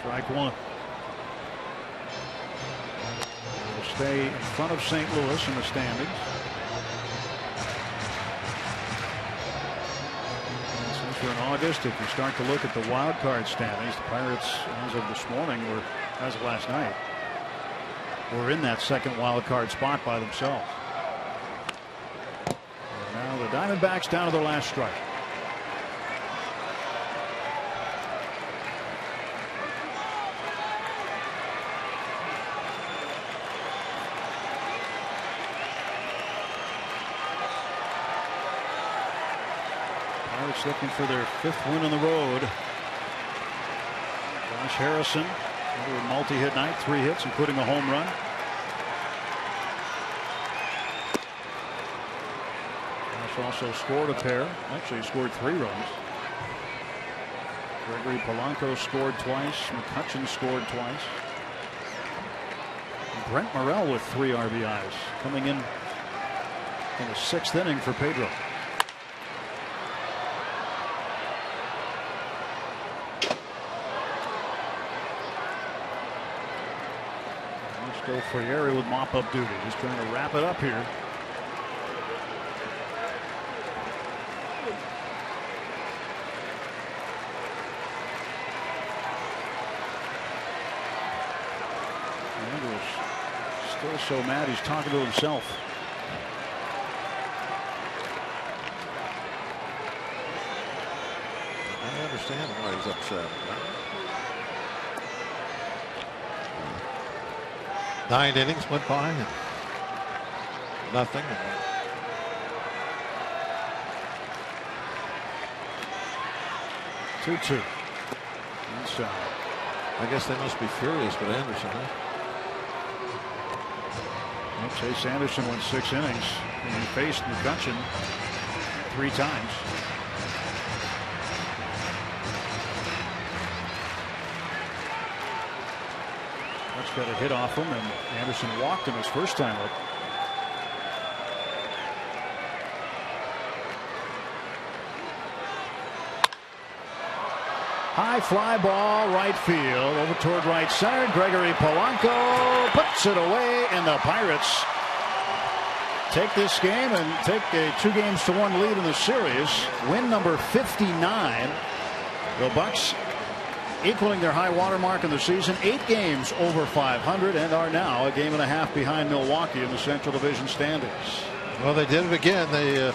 Strike one. Will stay in front of St. Louis in the standings. In August, if you start to look at the wild card standings, the Pirates, as of this morning, as of last night, were in that second wild card spot by themselves. And now the Diamondbacks down to their last strike. Looking for their 5th win on the road. Josh Harrison, another multi-hit night, 3 hits, including a home run. Josh also scored a pair. Actually, he scored 3 runs. Gregory Polanco scored twice. McCutchen scored twice. And Brent Morrell with 3 RBIs, coming in the 6th inning for Pedro. Frieri with mop-up duty. Just trying to wrap it up here. Phil's so mad he's talking to himself. I understand why he's upset. 9 innings went by and nothing. 2-2. Inside. I guess they must be furious with Anderson, huh? Well, Chase Anderson went 6 innings and he faced McCutchen 3 times. That's got a hit off him, and Anderson walked him his first time up. High fly ball, right field, over toward right center. Gregory Polanco puts it away, and the Pirates take this game and take a 2-1 lead in the series. Win number 59. The Bucks equaling their high water mark in the season, 8 games over 500, and are now a game and a half behind Milwaukee in the Central Division standings. Well, they did it again. They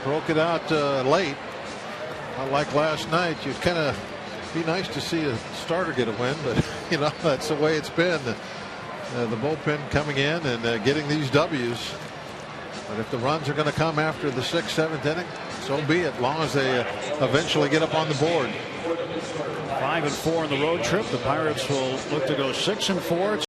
broke it out late. Like last night, you'd kind of be nice to see a starter get a win, but you know that's the way it's been. The bullpen coming in and getting these W's. But if the runs are going to come after the 6th, 7th inning, so be it. As long as they eventually get up on the board. 5-4 in the road trip. The Pirates will look to go 6-4.